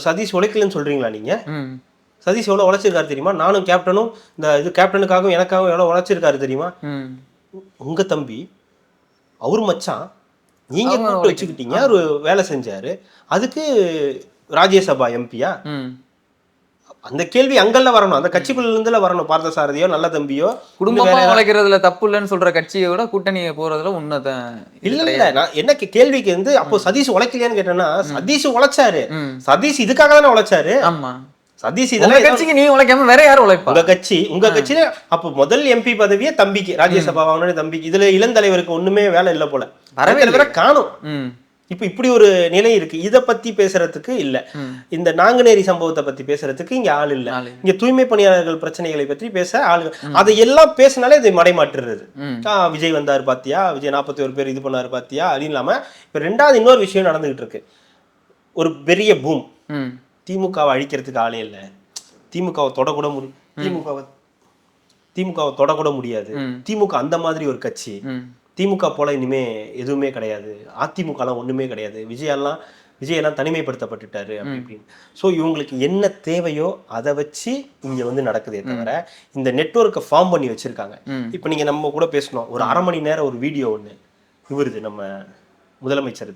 சதீஷ் உழைக்கலன்னு சொல்றீங்களா நீங்க? சதீஷ் எவ்வளவு உழைச்சிருக்காரு தெரியுமா? நானும் கேப்டனும் இந்த இது கேப்டனுக்காகவும் எனக்காகவும் எவ்வளவு உழைச்சிருக்காரு தெரியுமா? உங்க தம்பி அவரு மச்சான், நீங்க கூப்பிட்டு வச்சுக்கிட்டீங்க, ஒரு வேலை செஞ்சாரு, அதுக்கு ராஜ்யசபா எம்பியா? அந்த கேள்வி அங்கெல்லாம் வரணும், அந்த கட்சிக்குள்ள இருந்துல வரணும். பார்த்தசாரதியோ நல்ல தம்பியோ குடும்பமா உழைக்கிறதுல தப்பு இல்லைன்னு சொல்ற கட்சியோட கூட்டணி போறதுல உண்மைதான். இல்ல நான் என்ன கேள்விக்கு வந்து அப்போ சதீஷ் உழைக்கலையான்னு கேட்டேன்னா, சதீஷ் உழைச்சாரு. சதீஷ் இதுக்காக தானே உழைச்சாரு. ஆமா, சதீஷ் இதெல்லாம் கட்சிக்கு நீ உழைக்காம வேற யாரும் உழைப்பா? உங்க கட்சியில அப்போ முதல் எம்பி பதவியே தம்பிக்கு, ராஜ்யசபா வாங்கின தம்பிக்கு. இதுல இளந்தலைவருக்கு ஒண்ணுமே வேலை இல்ல போல, வரவே காணும். இப்ப இப்படி ஒரு நிலை இருக்கு. இத பத்தி பேசுறதுக்கு இல்ல, இந்த நாங்குநேரி சம்பவத்தை பத்தி பேசுறதுக்கு இங்க ஆள் இல்ல. இங்க தூய்மை பணியாளர்கள் பிரச்சனைகளை பற்றி பேச ஆள், அதையெல்லாம் பேசினாலே இதை மடைமாற்றுறது. விஜய் வந்தாரு பாத்தியா, விஜய் 41 பேர் இது பண்ணாரு பாத்தியா, அது இல்லாம இப்ப ரெண்டாவது இன்னொரு விஷயம் நடந்துகிட்டு இருக்கு. ஒரு பெரிய பூம், திமுகவை அழிக்கிறதுக்கு ஆளே இல்ல, திமுகவை தொடக்கூட முடியும், திமுகவை தொடக்கூட முடியாது, திமுக அந்த மாதிரி ஒரு கட்சி, திமுக போல இனிமே எதுவுமே கிடையாது, அதிமுக எல்லாம் ஒண்ணுமே கிடையாது, விஜயெல்லாம் தனிமைப்படுத்தப்பட்டுட்டாரு அப்படி இப்படின்னு. ஸோ இவங்களுக்கு என்ன தேவையோ அதை வச்சு இங்க வந்து நடக்குதே தவிர இந்த நெட்வொர்க்கை ஃபார்ம் பண்ணி வச்சிருக்காங்க. இப்ப நீங்க நம்ம கூட பேசணும், ஒரு 1/2 மணி நேரம் ஒரு வீடியோ ஒண்ணு இவருது நம்ம முதலமைச்சர்,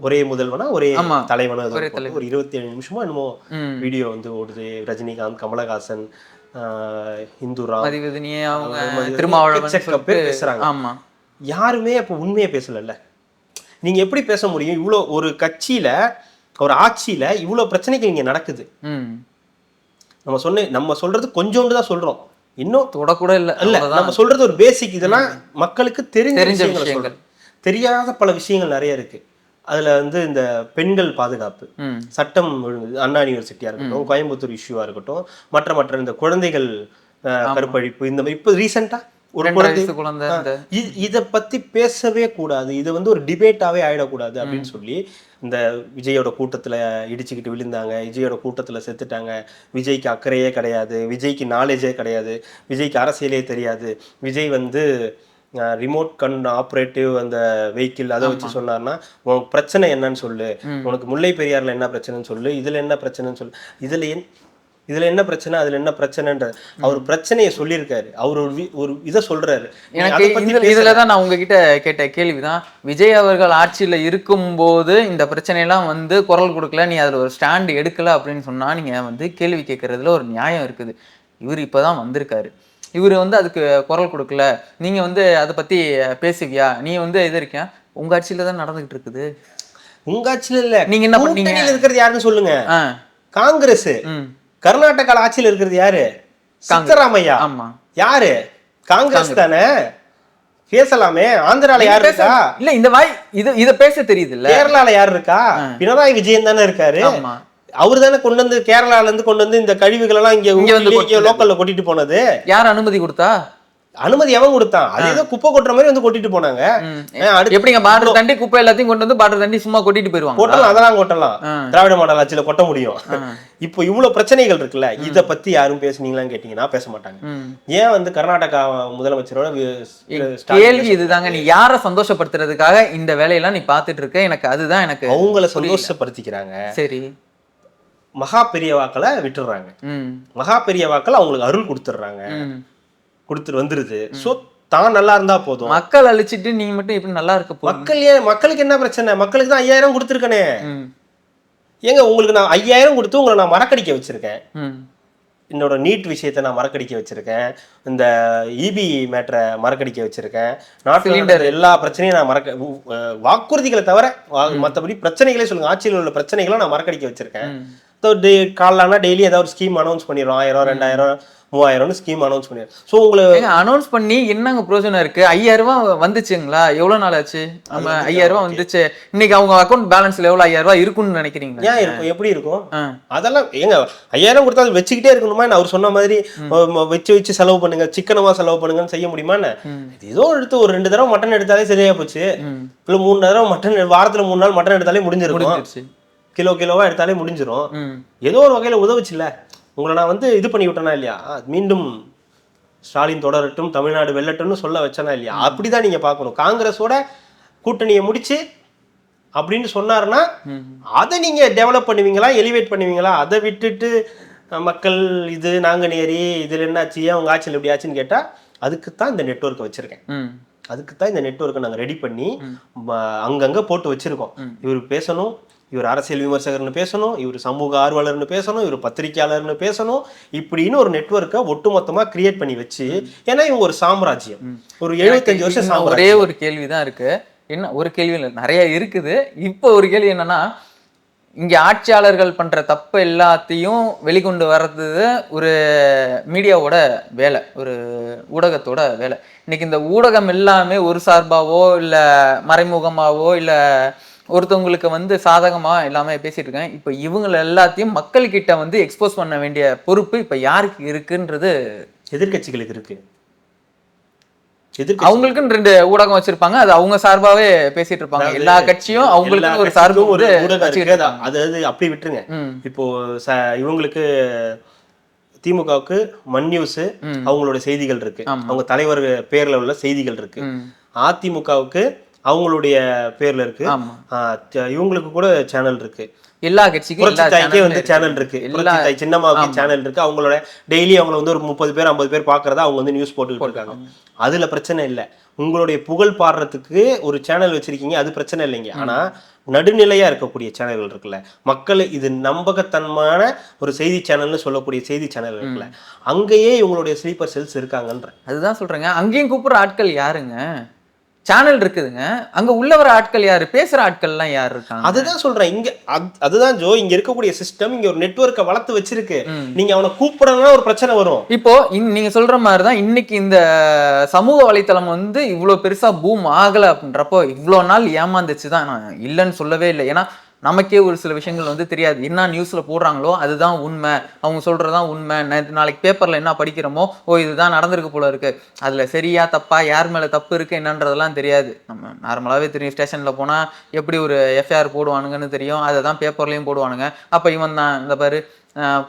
ஒரே முதல்வனா ஒரே தலைவனா, ஒரு 27 நிமிஷமோ என்னமோ வீடியோ வந்து ஓடுது. ரஜினிகாந்த், கமலஹாசன், இந்துராம், பேசுறாங்க. யாருமே அப்ப உண்மையை பேசல. நீங்க எப்படி பேச முடியும்? இவ்வளோ ஒரு கட்சியில, ஒரு ஆட்சியில இவ்வளவு பிரச்சனைகள் இங்க நடக்குது. நம்ம சொல்றது கொஞ்சோண்டு தான் சொல்றோம், இன்னும் தொடக்கூட இல்ல. நம்ம சொல்றது ஒரு பேசிக், இதெல்லாம் மக்களுக்கு தெரிஞ்ச விஷயங்கள், தெரியாத பல விஷயங்கள் நிறைய இருக்கு. அதுல வந்து இந்த பெண்கள் பாதுகாப்பு சட்டம் ஒழுங்கு, அண்ணா யூனிவர்சிட்டியா இருக்கட்டும், கோயம்புத்தூர் இஷ்யூவா இருக்கட்டும், மற்ற இந்த குழந்தைகள் கற்பழிப்பு, இந்த மாதிரி இப்ப ரீசெண்டா ஒரு குழந்தை, இத பத்தி பேசவே கூடாது, இது வந்து ஒரு டிபேட்டாவே ஆயிடக்கூடாது அப்படின்னு சொல்லி இந்த விஜயோட கூட்டத்துல இடிச்சுக்கிட்டு விழுந்தாங்க, விஜயோட கூட்டத்துல செத்துட்டாங்க, விஜய்க்கு அக்கறையே கிடையாது, விஜய்க்கு நாலேஜே கிடையாது, விஜய்க்கு அரசியலே தெரியாது, விஜய் வந்து ரிமோட் ஆப்ரேட்டிவ் அந்த வெஹிக்கிள் அதை வச்சு சொன்னார்னா உனக்கு பிரச்சனை என்னன்னு சொல்லு, உனக்கு முல்லை பெரியார்ல என்ன பிரச்சனைன்னு சொல்லு, இதுல என்ன பிரச்சனைன்னு சொல்லு, இதுல என்ன பிரச்சனை, அதுல என்ன பிரச்சனைன்ற அவர் பிரச்சனையை சொல்லியிருக்காரு. அவர் ஒரு இதை சொல்றாரு. எனக்கு இதுலதான் நான் உங்ககிட்ட கேட்ட கேள்விதான், விஜய் அவர்கள் ஆட்சியில இருக்கும் போது இந்த பிரச்சனையெல்லாம் வந்து குரல் கொடுக்கல, நீ அதுல ஒரு ஸ்டாண்ட் எடுக்கல அப்படின்னு சொன்னா நீங்க வந்து கேள்வி கேட்கறதுல ஒரு நியாயம் இருக்குது. இவர் இப்பதான் வந்திருக்காரு, இவர் வந்து அதுக்கு குரல் கொடுக்கல, நீங்க வந்து அதை பத்தி பேசுவியா, நீ வந்து இது இருக்கேன், உங்க ஆட்சியில தான் நடந்துகிட்டு இருக்குது. உங்க ஆட்சியில இல்ல, நீங்க என்ன பண்ணீங்க? இருக்கிறது யாருன்னு சொல்லுங்க. காங்கிரஸ். கர்நாடகால ஆட்சியில இருக்கிறது யாரு? சித்தராமையா. யாரு? காங்கிரஸ் தானே. பேசலாமே. ஆந்திரால யாரு இருக்கா? இல்ல இந்த வாய் இத பேச தெரியுது இல்ல. கேரளால யாரு இருக்கா? பினராயி விஜயன் தானே இருக்காரு. அவரு தானே கொண்டு வந்து கேரளால இருந்து கொண்டு வந்து இந்த கழிவுகள் எல்லாம் இங்க லோக்கல்ல கொட்டிட்டு போனது. யார் அனுமதி கொடுத்தா? அனுமதி எவன் கொடுத்தான்? அதே தான் குப்பை கொட்டுற மாதிரி வந்து கொட்டிட்டு போனாங்க. எப்படிங்க பார்டர் தாண்டி குப்பை எல்லாத்தையும் கொண்டு வந்து பார்டர் தாண்டி சும்மா கொட்டிட்டு போயிருவாங்க? கொட்டலாம், அதெல்லாம் கொட்டலாம், திராவிட மாடல் ஆட்சியில கொட்ட முடியும். இப்போ இவ்வளவு பிரச்சனைகள் இருக்குல்ல, இத பத்தி யாரும் பேசுனீங்களான்னு கேட்டீங்கன்னா பேச மாட்டாங்க. ஏன் வந்து கர்நாடகா முதலமைச்சரோட கேள்வி இதுதாங்க, நீ யாரை சந்தோஷப்படுத்துறதுக்காக இந்த வேலையெல்லாம் நீ பாத்துட்டு இருக்க? எனக்கு அதுதான் எனக்கு அவங்கள சந்தோஷப்படுத்திக்கிறாங்க. சரி, மகா பெரியவாக்களை விட்டுறாங்க, மகா பெரியவாக்கள் அவங்களுக்கு அருள் கொடுத்துடுறாங்க, கொடுத்துட்டு வந்துருது. சோ தான் நல்லா இருந்தா போதும். மக்கள் அழிச்சிட்டு நீங்க மட்டும் எப்படி நல்லா இருக்க போறீங்க? மக்கள் ஏன், மக்களுக்கு என்ன பிரச்சனை? மக்களுக்கு தான் 5000 கொடுத்துருக்கனே. ஏங்க உங்களுக்கு நான் 5000 கொடுத்து உங்களை நான் மறக்கடிக்க வச்சிருக்கேன். என்னோட நீட் விஷயத்தை நான் மறக்கடிக்க வச்சிருக்கேன், இந்த இபி மேட்டரை மறக்கடிக்க வச்சிருக்கேன், நாட்டில் எல்லா பிரச்சனையும் நான் வாக்குறுதிகளை தவிர மற்றபடி பிரச்சனைகளே சொல்லுங்க, ஆட்சியில் உள்ள பிரச்சனைகளை நான் மறக்கடிக்க வச்சிருக்கேன். காலைனா டெய்லி ஏதாவது ஒரு ஸ்கீம் அனௌன்ஸ் பண்ணிடுறோம், 1000 2000 3000 ஸ்கீம் அனௌன்ஸ் பண்ணிடுறோம். ஸோ உங்களுக்கு அனௌன்ஸ் பண்ணி என்னங்க பிரோஜனம் இருக்கு? 5000 ரூபாய் வந்துச்சுங்களா? எவ்வளவு நாள் ஆச்சு? நம்ம 5000 ரூபாய் வந்துச்சு, இன்னைக்கு அவங்க அக்கௌண்ட் பேலன்ஸ்ல எவ்வளவு 5000 ரூபாய் இருக்குன்னு நினைக்கிறீங்க? ஏன் இருக்கும், எப்படி இருக்கும்? அதெல்லாம் ஏங்க 5000 கொடுத்தா அது வச்சுக்கிட்டே இருக்கணுமா? அவர் சொன்ன மாதிரி வச்சு செலவு பண்ணுங்க, சிக்கனமா செலவு பண்ணுங்கன்னு செய்ய முடியுமா? ஏதோ எடுத்து ஒரு 2 தடவை மட்டன் எடுத்தாலே சரியா போச்சு, இல்ல 3 தடவை மட்டன், வாரத்துல 3 நாள் மட்டன் எடுத்தாலே முடிஞ்சிருக்கும், கிலோவா எடுத்தாலே முடிஞ்சிடும். ஏதோ ஒரு வகையில உதவுச்சுல்ல. உங்களை நான் வந்து இது பண்ணி விட்டேனா இல்லையா? மீண்டும் ஸ்டாலின் தொடரட்டும், தமிழ்நாடு வெல்லட்டும்னு சொல்ல வச்சனா இல்லையா? அப்படிதான் நீங்க பார்க்கணும். காங்கிரஸோட கூட்டணியை முடிச்சு அப்படின்னு சொன்னாருன்னா அதை நீங்க டெவலப் பண்ணுவீங்களா, எலிவேட் பண்ணுவீங்களா? அதை விட்டுட்டு மக்கள் இது நாங்குநேரி இதுல என்னாச்சு, ஏன் உங்க ஆட்சியில் எப்படி ஆச்சுன்னு கேட்டா, அதுக்குத்தான் இந்த நெட்வொர்க்கை வச்சிருக்கேன், அதுக்குத்தான் இந்த நெட்வொர்க்கை நாங்கள் ரெடி பண்ணி அங்கங்க போட்டு வச்சிருக்கோம். இவர் பேசணும், இவர் அரசியல் விமர்சகர்னு பேசணும், இவர் சமூக ஆர்வலர்னு பேசணும், இவர் பத்திரிகையாளர்னு பேசணும், இப்படின்னு ஒரு நெட்வொர்க்கை ஒட்டுமொத்தமா கிரியேட் பண்ணி வச்சு, ஏன்னா இவங்க ஒரு சாம்ராஜ்யம், ஒரு 75 வருஷம் சாம்ராஜ்யம். ஒரே ஒரு கேள்விதான் இருக்கு, என்ன ஒரு கேள்வி இல்லை, நிறைய இருக்குது. இப்போ ஒரு கேள்வி என்னன்னா, இங்க ஆட்சியாளர்கள் பண்ற தப்பு எல்லாத்தையும் வெளிக்கொண்டு வர்றது ஒரு மீடியாவோட வேலை, ஒரு ஊடகத்தோட வேலை. இன்னைக்கு இந்த ஊடகம் எல்லாமே ஒரு சார்பாவோ இல்ல மறைமுகமாவோ இல்ல ஒருத்தவங்களுக்கு வந்து சாதகமா எல்லாமே பேசிட்டு இருக்கேன். இப்ப இவங்க எல்லாத்தையும் மக்கள்கிட்ட வந்து எக்ஸ்போஸ் பண்ண வேண்டிய பொறுப்பு இப்ப யாருக்கு இருக்குன்றது எதிர்கட்சிகளுக்கு இருக்கு. அவங்களுக்குன்னு 2 ஊடகம் வச்சிருப்பாங்க, அது அவங்க சார்பாவே பேசிட்டு இருப்பாங்க. எல்லா கட்சியும் அவங்களுக்கு ஒரு சார்பு ஒரு ஊடகம், அதாவது அப்படி விட்டுருங்க. இப்போ இவங்களுக்கு திமுகவுக்கு மண் நியூஸ் அவங்களோட செய்திகள் இருக்கு, அவங்க தலைவர் பேர்ல உள்ள செய்திகள் இருக்கு. அதிமுகவுக்கு அவங்களுடைய பேர்ல இருக்கு, இவங்களுக்கு கூட சேனல் இருக்கு. எல்லா கட்சிக்கும் வந்து சேனல் இருக்கு, சின்னம்மாவுக்கு சேனல் இருக்கு. அவங்களோட டெய்லி அவங்களை வந்து ஒரு 30 பேர் 50 பேர் பாக்குறதா அவங்க வந்து நியூஸ் போட்டுக்கிட்டு இருக்காங்க. அதுல பிரச்சனை இல்லை. உங்களுடைய புகழ் பாடுறதுக்கு ஒரு சேனல் வச்சிருக்கீங்க, அது பிரச்சனை இல்லைங்க. ஆனா நடுநிலையா இருக்கக்கூடிய சேனல்கள் இருக்குல்ல, மக்கள் இது நம்பகத்தன்மையான ஒரு செய்தி சேனல்னு சொல்லக்கூடிய செய்தி சேனல் இருக்குல்ல, அங்கேயே இவங்களுடைய ஸ்லீப்பர் செல்ஸ் இருக்காங்கன்ற. அதுதான் சொல்றேங்க. அங்கேயும் கூப்பிடுற ஆட்கள் யாருங்க? சேனல் இருக்குதுங்க, அங்க உள்ள வர ஆட்கள் யாரு, பேசுற ஆட்கள் எல்லாம் யாரு இருக்காங்க? அதுதான் சொல்றேன். இங்க அதுதான் ஜோ, இங்க இருக்கக்கூடிய சிஸ்டம் இங்க ஒரு நெட்வொர்க்கை வளர்த்து வச்சிருக்கு. நீங்க அவனை கூப்பிடணும்னா ஒரு பிரச்சனை வரும். இப்போ நீங்க சொல்ற மாதிரிதான் இன்னைக்கு இந்த சமூக வலைத்தளம் வந்து இவ்வளவு பெருசா பூம் ஆகல அப்படின்றப்போ இவ்வளவு நாள் ஏமாந்துச்சுதான், நான் இல்லைன்னு சொல்லவே இல்லை. ஏன்னா நமக்கே ஒரு சில விஷயங்கள் வந்து தெரியாது, என்ன நியூஸ்ல போடுறாங்களோ அதுதான் உண்மை, அவங்க சொல்றதுதான் உண்மை. நாளைக்கு பேப்பர்ல என்ன படிக்கிறோமோ, ஓ இதுதான் நடந்திருக்கு போல இருக்கு, அதுல சரியா தப்பா யார் மேல தப்பு இருக்கு என்னன்றதெல்லாம் தெரியாது. நம்ம நார்மலாவே தெரியும், ஸ்டேஷன்ல போனா எப்படி ஒரு எஃப்ஐஆர் போடுவானுங்கன்னு தெரியும், அதை தான் பேப்பர்லயும் போடுவானுங்க. அப்ப இவன் தான் இந்த பாரு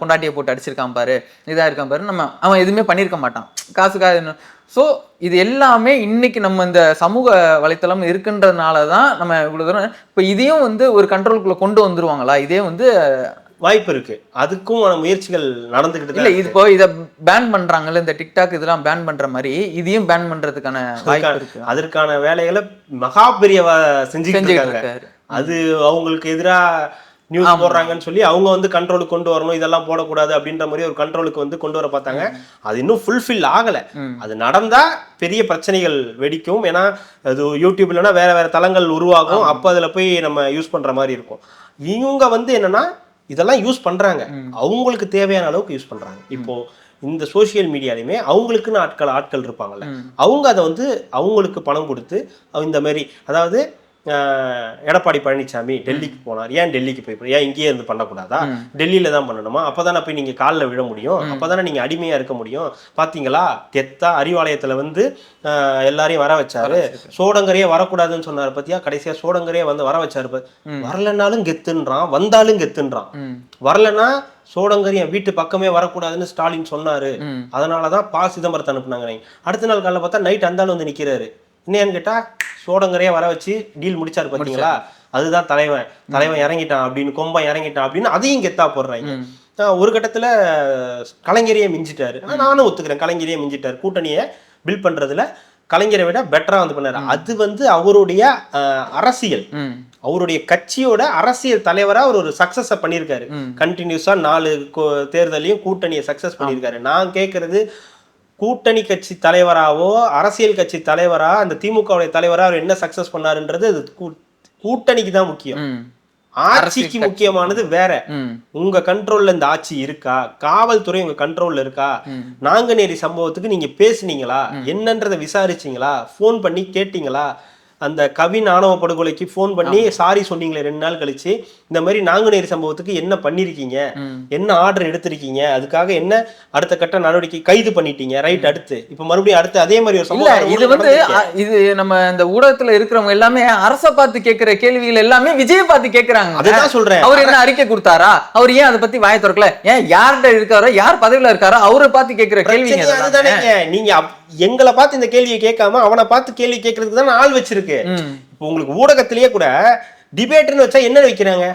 பொண்டாட்டியை போட்டு அடிச்சிருக்கான் பாரு, இதா இருக்கான் பாரு, அவன் எதுவுமே பண்ணியிருக்க மாட்டான் காசுக்காக. ஸோ இது எல்லாமே இன்னைக்கு நம்ம இந்த சமூக வலைத்தளம் இருக்குன்றதுனால தான் நம்ம இவ்வளவு தூரம். இப்போ இதையும் வந்து ஒரு கண்ட்ரோலுக்குள்ள கொண்டு வந்துருவாங்களா? இதே வந்து வாய்ப்பு இருக்கு, அதுக்கும் முயற்சிகள் நடந்துகிட்டு இல்லை. இது இப்போ இதை பேன் பண்றாங்கல்ல, இந்த டிக்டாக் இதெல்லாம் பேன் பண்ற மாதிரி இதையும் பேன் பண்றதுக்கான வாய்ப்பு இருக்கு. அதற்கான வேலைகளை மகா பெரிய செஞ்சுக்கிட்டு இருக்காங்க. அது அவங்களுக்கு எதிராக நியூஸ் போடுறாங்கன்னு சொல்லி அவங்க வந்து கண்ட்ரோலுக்கு கொண்டு வரணும், இதெல்லாம் போடக்கூடாது அப்படின்ற மாதிரி ஒரு கண்ட்ரோலுக்கு வந்து கொண்டு வர பார்த்தாங்க. அது இன்னும் ஃபுல்ஃபில் ஆகலை. அது நடந்தா பெரிய பிரச்சனைகள் வெடிக்கும். ஏன்னா அது யூடியூப்லன்னா வேற வேற தளங்கள் உருவாகும், அப்போ அதில் போய் நம்ம யூஸ் பண்ற மாதிரி இருக்கும். இவங்க வந்து என்னன்னா இதெல்லாம் யூஸ் பண்றாங்க, அவங்களுக்கு தேவையான அளவுக்கு யூஸ் பண்றாங்க. இப்போ இந்த சோசியல் மீடியாலையுமே அவங்களுக்குன்னு ஆட்கள் இருப்பாங்கல்ல, அவங்க அதை வந்து அவங்களுக்கு பணம் கொடுத்து இந்த மாதிரி, அதாவது எடப்பாடி பழனிசாமி டெல்லிக்கு போனார், ஏன் டெல்லிக்கு போய் ஏன் இங்கேயே இருந்து பண்ணக்கூடாதா, டெல்லியில தான் பண்ணணுமா, அப்பதானே போய் நீங்க காலில் விழ முடியும், அப்பதானே நீங்க அடிமையா இருக்க முடியும், பாத்தீங்களா கெத்தா அறிவாலயத்துல வந்து எல்லாரையும் வர வச்சாரு, சோடங்கரையே வரக்கூடாதுன்னு சொன்னாரு பத்தியா, கடைசியா சோடங்கரையே வந்து வர வச்சாரு, வரலனாலும் கெத்துன்றான், வந்தாலும் கெத்துன்றான், வரலன்னா சோடங்கரி என் வீட்டு பக்கமே வரக்கூடாதுன்னு ஸ்டாலின் சொன்னாரு, அதனாலதான் ப. சிதம்பரத்தை அனுப்புனாங்க. அடுத்த நாள் காலைல பார்த்தா நைட் அந்தாலும் வந்து நிக்கிறாரு, என்னன்னு கேட்டா சோடங்கரையே வர வச்சு டீல் முடிச்சாரு பாத்தீங்களா, அதுதான் தலைவன் இறங்கிட்டான் அப்படின்னு, கொம்பன் இறங்கிட்டான் அப்படின்னு அதையும் கெத்தா போடுறாங்க. ஒரு கட்டத்துல கலைஞரையே மிஞ்சிட்டாரு, நானும் ஒத்துக்கிறேன், கலைஞரையே மிஞ்சிட்டாரு, கூட்டணியை பில்ட் பண்றதுல கலைஞரை விட பெட்டரா வந்து பண்ணாரு. அது வந்து அவருடைய அரசியல், அவருடைய கட்சியோட அரசியல் தலைவரா அவர் ஒரு சக்சஸ் பண்ணியிருக்காரு, கண்டினியூஸா 4 தேர்தலையும் கூட்டணியை சக்சஸ் பண்ணியிருக்காரு. நான் கேட்கறது கூட்டணி கட்சி தலைவராவோ அரசியல் கட்சி தலைவரா அந்த திமுகவுடைய தலைவரா அவர் என்ன சக்சஸ் பண்ணாருன்றது அது கூட்டணிக்கு தான் முக்கியம், ஆட்சிக்கு முக்கியமானது வேற. உங்க கண்ட்ரோல்ல இந்த ஆட்சி இருக்கா, காவல்துறை உங்க கண்ட்ரோல்ல இருக்கா, நாங்குநேரி சம்பவத்துக்கு நீங்க பேசுனீங்களா, என்னன்றதை விசாரிச்சீங்களா, போன் பண்ணி கேட்டீங்களா, அந்த கவின் ஆணவ படுகொலைக்கு போன் பண்ணி சாரி சொன்னீங்களே 2 நாள் கழிச்சு, இந்த மாதிரி நாங்குநேரி சம்பவத்துக்கு என்ன பண்ணிருக்கீங்க, என்ன ஆர்டர் எடுத்திருக்கீங்க, அதுக்காக என்ன அடுத்த கட்ட நடவடிக்கை, கைது பண்ணிட்டீங்க, ரைட், அடுத்து இப்ப மறுபடியும் அடுத்து அதே மாதிரி ஒரு சம்பவம். இது வந்து இது நம்ம இந்த ஊடகத்துல இருக்கிறவங்க எல்லாமே அரச பார்த்து கேட்கிற கேள்விகள் எல்லாமே விஜய பார்த்து கேட்கறாங்க. அதுதான் சொல்றேன், அவர் என்ன அறிக்கை கொடுத்தாரா, அவர் ஏன் அதை பத்தி வாய திறக்கல, ஏன் யார்கிட்ட இருக்காரோ யார் பதவியில இருக்காரோ அவரை பார்த்து கேட்கிற கேள்வி அதுதானே. நீங்க எங்களை பார்த்து இந்த கேள்வியை கேட்காம அவனை பார்த்து கேள்வி கேட்கறதுக்கு தான் ஆள் வச்சிருக்கு. இப்போ உங்களுக்கு ஊடகத்திலேயே கூட டிபேட்னு வச்சா என்ன வைக்கிறாங்க,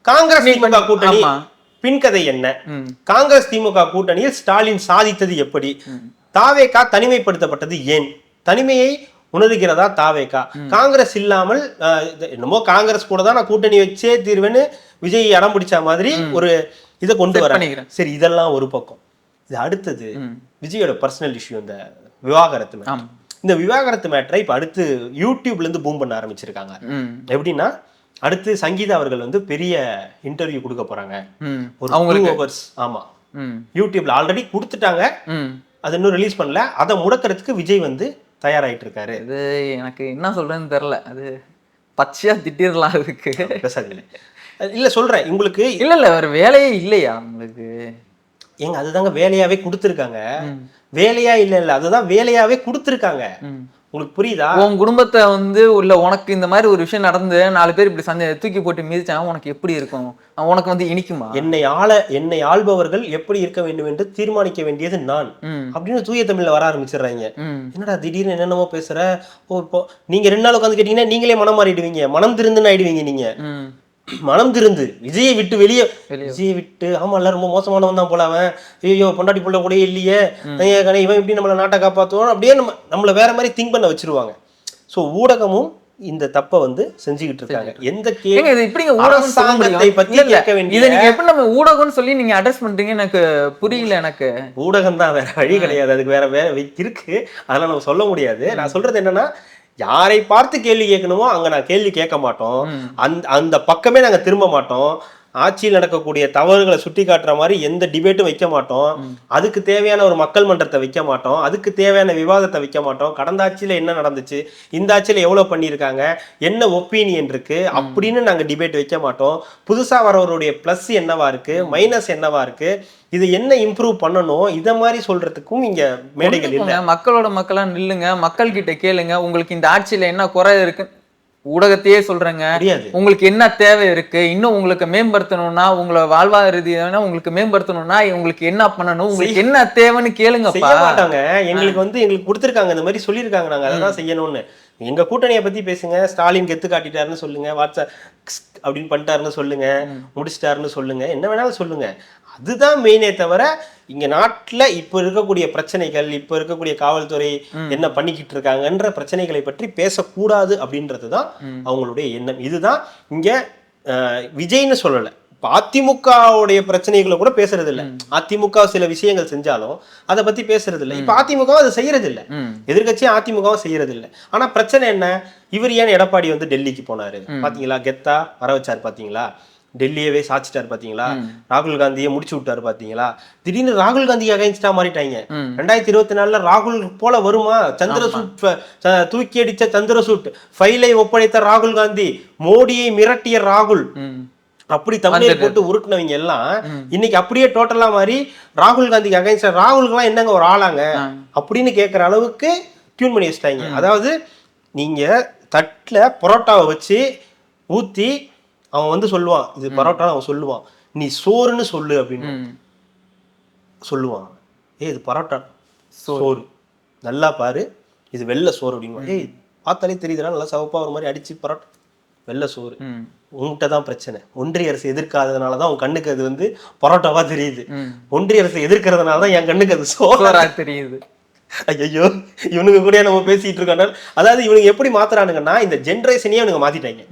காங்கிரஸ் திமுக கூட்டணி பின்கதை என்ன, காங்கிரஸ் திமுக கூட்டணியில் ஸ்டாலின் சாதித்தது எப்படி, தாவேகா தனிமைப்படுத்தப்பட்டது ஏன், தனிமையை உணர்கிறதா தாவேகா, காங்கிரஸ் இல்லாமல் என்னமோ காங்கிரஸ் கூட தான் நான் கூட்டணி வச்சே தீர்வேன்னு விஜய் அடம் பிடிச்ச மாதிரி ஒரு இதை கொண்டு வர. சரி, இதெல்லாம் ஒரு பக்கம். இது அடுத்தது விஜயோட பர்சனல் இஷ்யூ, இந்த விவாகரத்து. இந்த விவாகரத்து மேட்டரை இப்ப அடுத்து யூடியூப்ல இருந்து பூம் பண்ண ஆரம்பிச்சிருக்காங்க. எப்படின்னா அடுத்து சங்கீதா அவர்கள் வந்து பெரிய இன்டர்வியூ கொடுக்க போறாங்க, ஒரு 2 hours. ஆமா, யூடியூப்ல ஆல்ரெடி கொடுத்துட்டாங்க, அது இன்னும் ரிலீஸ் பண்ணல, அதை முடக்கிறதுக்கு விஜய் வந்து தயாராயிட்டு இருக்காரு. இது எனக்கு என்ன சொல்றேன்னு தெரியல, அது பச்சையா திட்டிரலாம் இருக்கு. இல்ல சொல்றேன் உங்களுக்கு, இல்ல ஒரு வேலையே இல்லையா உங்களுக்கு, ஏங்க அதுதாங்க வேலையாவே கொடுத்துருக்காங்க, வேலையா இல்ல அதுதான் வேலையாவே கொடுத்துருக்காங்க. உங்களுக்கு புரியுதா? உன் குடும்பத்தை வந்து உள்ள உனக்கு இந்த மாதிரி ஒரு விஷயம் நடந்து 4 பேர் இப்படி தூக்கி போட்டு மிதிச்சாங்க, உனக்கு எப்படி இருக்கும், உனக்கு வந்து இனிக்குமா? என்னை ஆள்பவர்கள் எப்படி இருக்க வேண்டும் என்று தீர்மானிக்க வேண்டியது நான் அப்படின்னு தூய தமிழ்ல வர ஆரம்பிச்சிடுறாங்க. என்னடா திடீர்னு என்னென்னமோ பேசுற, நீங்க 2 நாள் உட்காந்து கேட்டீங்கன்னா நீங்களே மனம் மாறிடுவீங்க, மனம் திருந்துன்னு ஆயிடுவீங்க. நீங்க மனம் திருந்து விஜயை விட்டு ஆமா எல்லாரும் ரொம்ப மோசமானவன் தான் போல, அவன் ஐயோ பொண்டாட்டி புள்ள கூட இல்லையே, இவன் எப்படி நம்மளை நாட்டை காப்பாற்றுவோம் அப்படியே நம்மளை வேற மாதிரி திங்க் பண்ண வச்சிருவாங்க. ஸோ ஊடகமும் இந்த தப்பை வந்து செஞ்சுக்கிட்டு இருக்காங்க. எந்த அரசாங்கத்தை பத்தி கேட்க வேண்டிய இதை நீங்க எப்படி நம்ம ஊடகம்னு சொல்லி நீங்க அட்ரஸ் பண்றீங்க எனக்கு புரியல. எனக்கு ஊடகம் தான், வேற வழி கிடையாது, அதுக்கு வேற இருக்கு, அதெல்லாம் நம்ம சொல்ல முடியாது. நான் சொல்றது என்னன்னா, யாரை பார்த்து கேள்வி கேட்கணுமோ அங்க நான் கேள்வி கேட்க மாட்டோம், அந்த பக்கமே நாங்க திரும்ப மாட்டோம், ஆட்சியில் நடக்கக்கூடிய தவறுகளை சுட்டி காட்டுற மாதிரி எந்த டிபேட்டும் வைக்க மாட்டோம், அதுக்கு தேவையான ஒரு மக்கள் மன்றத்தை வைக்க மாட்டோம், அதுக்கு தேவையான விவாதத்தை வைக்க மாட்டோம். கடந்த ஆட்சியில என்ன நடந்துச்சு, இந்த ஆட்சியில எவ்வளவு பண்ணியிருக்காங்க, என்ன ஒப்பீனியன் இருக்கு அப்படின்னு நாங்க டிபேட் வைக்க மாட்டோம். புதுசா வரவருடைய பிளஸ் என்னவா இருக்கு, மைனஸ் என்னவா இருக்கு, இது என்ன இம்ப்ரூவ் பண்ணணும், இத மாதிரி சொல்றதுக்கும் இங்க மேடைகள் இல்லை. மக்களோட மக்களா நில்லுங்க, மக்கள் கிட்ட கேளுங்க, உங்களுக்கு இந்த ஆட்சியில என்ன குறை இருக்கு, ஊடகத்தையே சொல்றேங்க, உங்களுக்கு என்ன தேவை இருக்கு, இன்னும் உங்களுக்கு மேம்படுத்தணும்னா, உங்களை வாழ்வாதார ரீதியான உங்களுக்கு மேம்படுத்தணும்னா உங்களுக்கு என்ன பண்ணணும், உங்களுக்கு என்ன தேவைன்னு கேளுங்க. செய்ய மாட்டாங்க, எங்களுக்கு கொடுத்துருக்காங்க, இந்த மாதிரி சொல்லியிருக்காங்க, நாங்க அதான் செய்யணும்னு. எங்க கூட்டணியை பத்தி பேசுங்க, ஸ்டாலின் கெத்து காட்டிட்டாருன்னு சொல்லுங்க, வாட்ஸ்அப் அப்படின்னு பண்ணிட்டாருன்னு சொல்லுங்க, முடிச்சிட்டாருன்னு சொல்லுங்க, என்ன வேணாலும் சொல்லுங்க. அதுதான் மெயினே தவிர இங்க நாட்டுல இப்ப இருக்கக்கூடிய பிரச்சனைகள், இப்ப இருக்கக்கூடிய காவல்துறை என்ன பண்ணிக்கிட்டு இருக்காங்கன்ற பிரச்சனைகளை பற்றி பேசக்கூடாது அப்படின்றதுதான் அவங்களுடைய எண்ணம். இதுதான் இங்க விஜய்னு சொல்லல, அதிமுகவுடைய பிரச்சனைகளை கூட பேசுறது இல்ல, அதிமுக சில விஷயங்கள் செஞ்சாலும் அதை பத்தி பேசுறது இல்லை. இப்ப அதிமுக அதை செய்யறது இல்லை, எதிர்கட்சியும் அதிமுகவும் செய்யறது இல்லை. ஆனா பிரச்சனை என்ன, இவர் ஏன் எடப்பாடி வந்து டெல்லிக்கு போனாரு பாத்தீங்களா, கெத்தா வர வச்சாரு பாத்தீங்களா, டெல்லியவே சாச்சிட்டாரு பாத்தீங்களா, ராகுல் காந்தியை முடிச்சு விட்டாரு பாத்தீங்களா, திடீர்னு ராகுல் காந்தி அகைன்ஸ்டா மாறிட்டாங்க. 2024 ராகுல் போல வருமா? சந்திரசூட் தூக்கி அடிச்ச சந்திரசூட் ஃபைலை ஒப்படைத்த ராகுல் காந்தி, மோடியை மிரட்டிய ராகுல், அப்படி தமிழை போட்டு உருட்டுனவங்க எல்லாம் இன்னைக்கு அப்படியே டோட்டலா மாதிரி ராகுல் காந்திக்கு அகைன்ஸ்டா. ராகுலுக்குலாம் என்னங்க ஒரு ஆளாங்க அப்படின்னு கேட்கற அளவுக்கு டியூன் பண்ணி வச்சிட்டாங்க. அதாவது நீங்க தட்டுல பரோட்டாவை வச்சு ஊத்தி அவன் வந்து சொல்லுவான் இது பரோட்டா, அவன் சொல்லுவான் நீ சோறுன்னு சொல்லு அப்படின்னு சொல்லுவான். இது பரோட்டா சோறு, நல்லா பாரு இது வெள்ளை சோறு அப்படின்னு. பார்த்தாலே தெரியுதுனா நல்லா சவப்பா ஒரு மாதிரி அடிச்சு பரோட்டா வெள்ளை சோறு. உங்ககிட்ட தான் பிரச்சனை, ஒன்றிய அரசு எதிர்க்காததுனாலதான் உன் கண்ணுக்கு அது வந்து பரோட்டாவா தெரியுது, ஒன்றிய அரசு எதிர்க்கிறதுனாலதான் என் கண்ணுக்கு அது சோறா தெரியுது. ஐயோ இவனுக்கு கூட நம்ம பேசிட்டு இருக்கோம். அதாவது இவனுக்கு எப்படி மாத்துறானுங்கன்னா இந்த ஜென்ரேஷனையே இவனுங்க மாத்திட்டாங்க.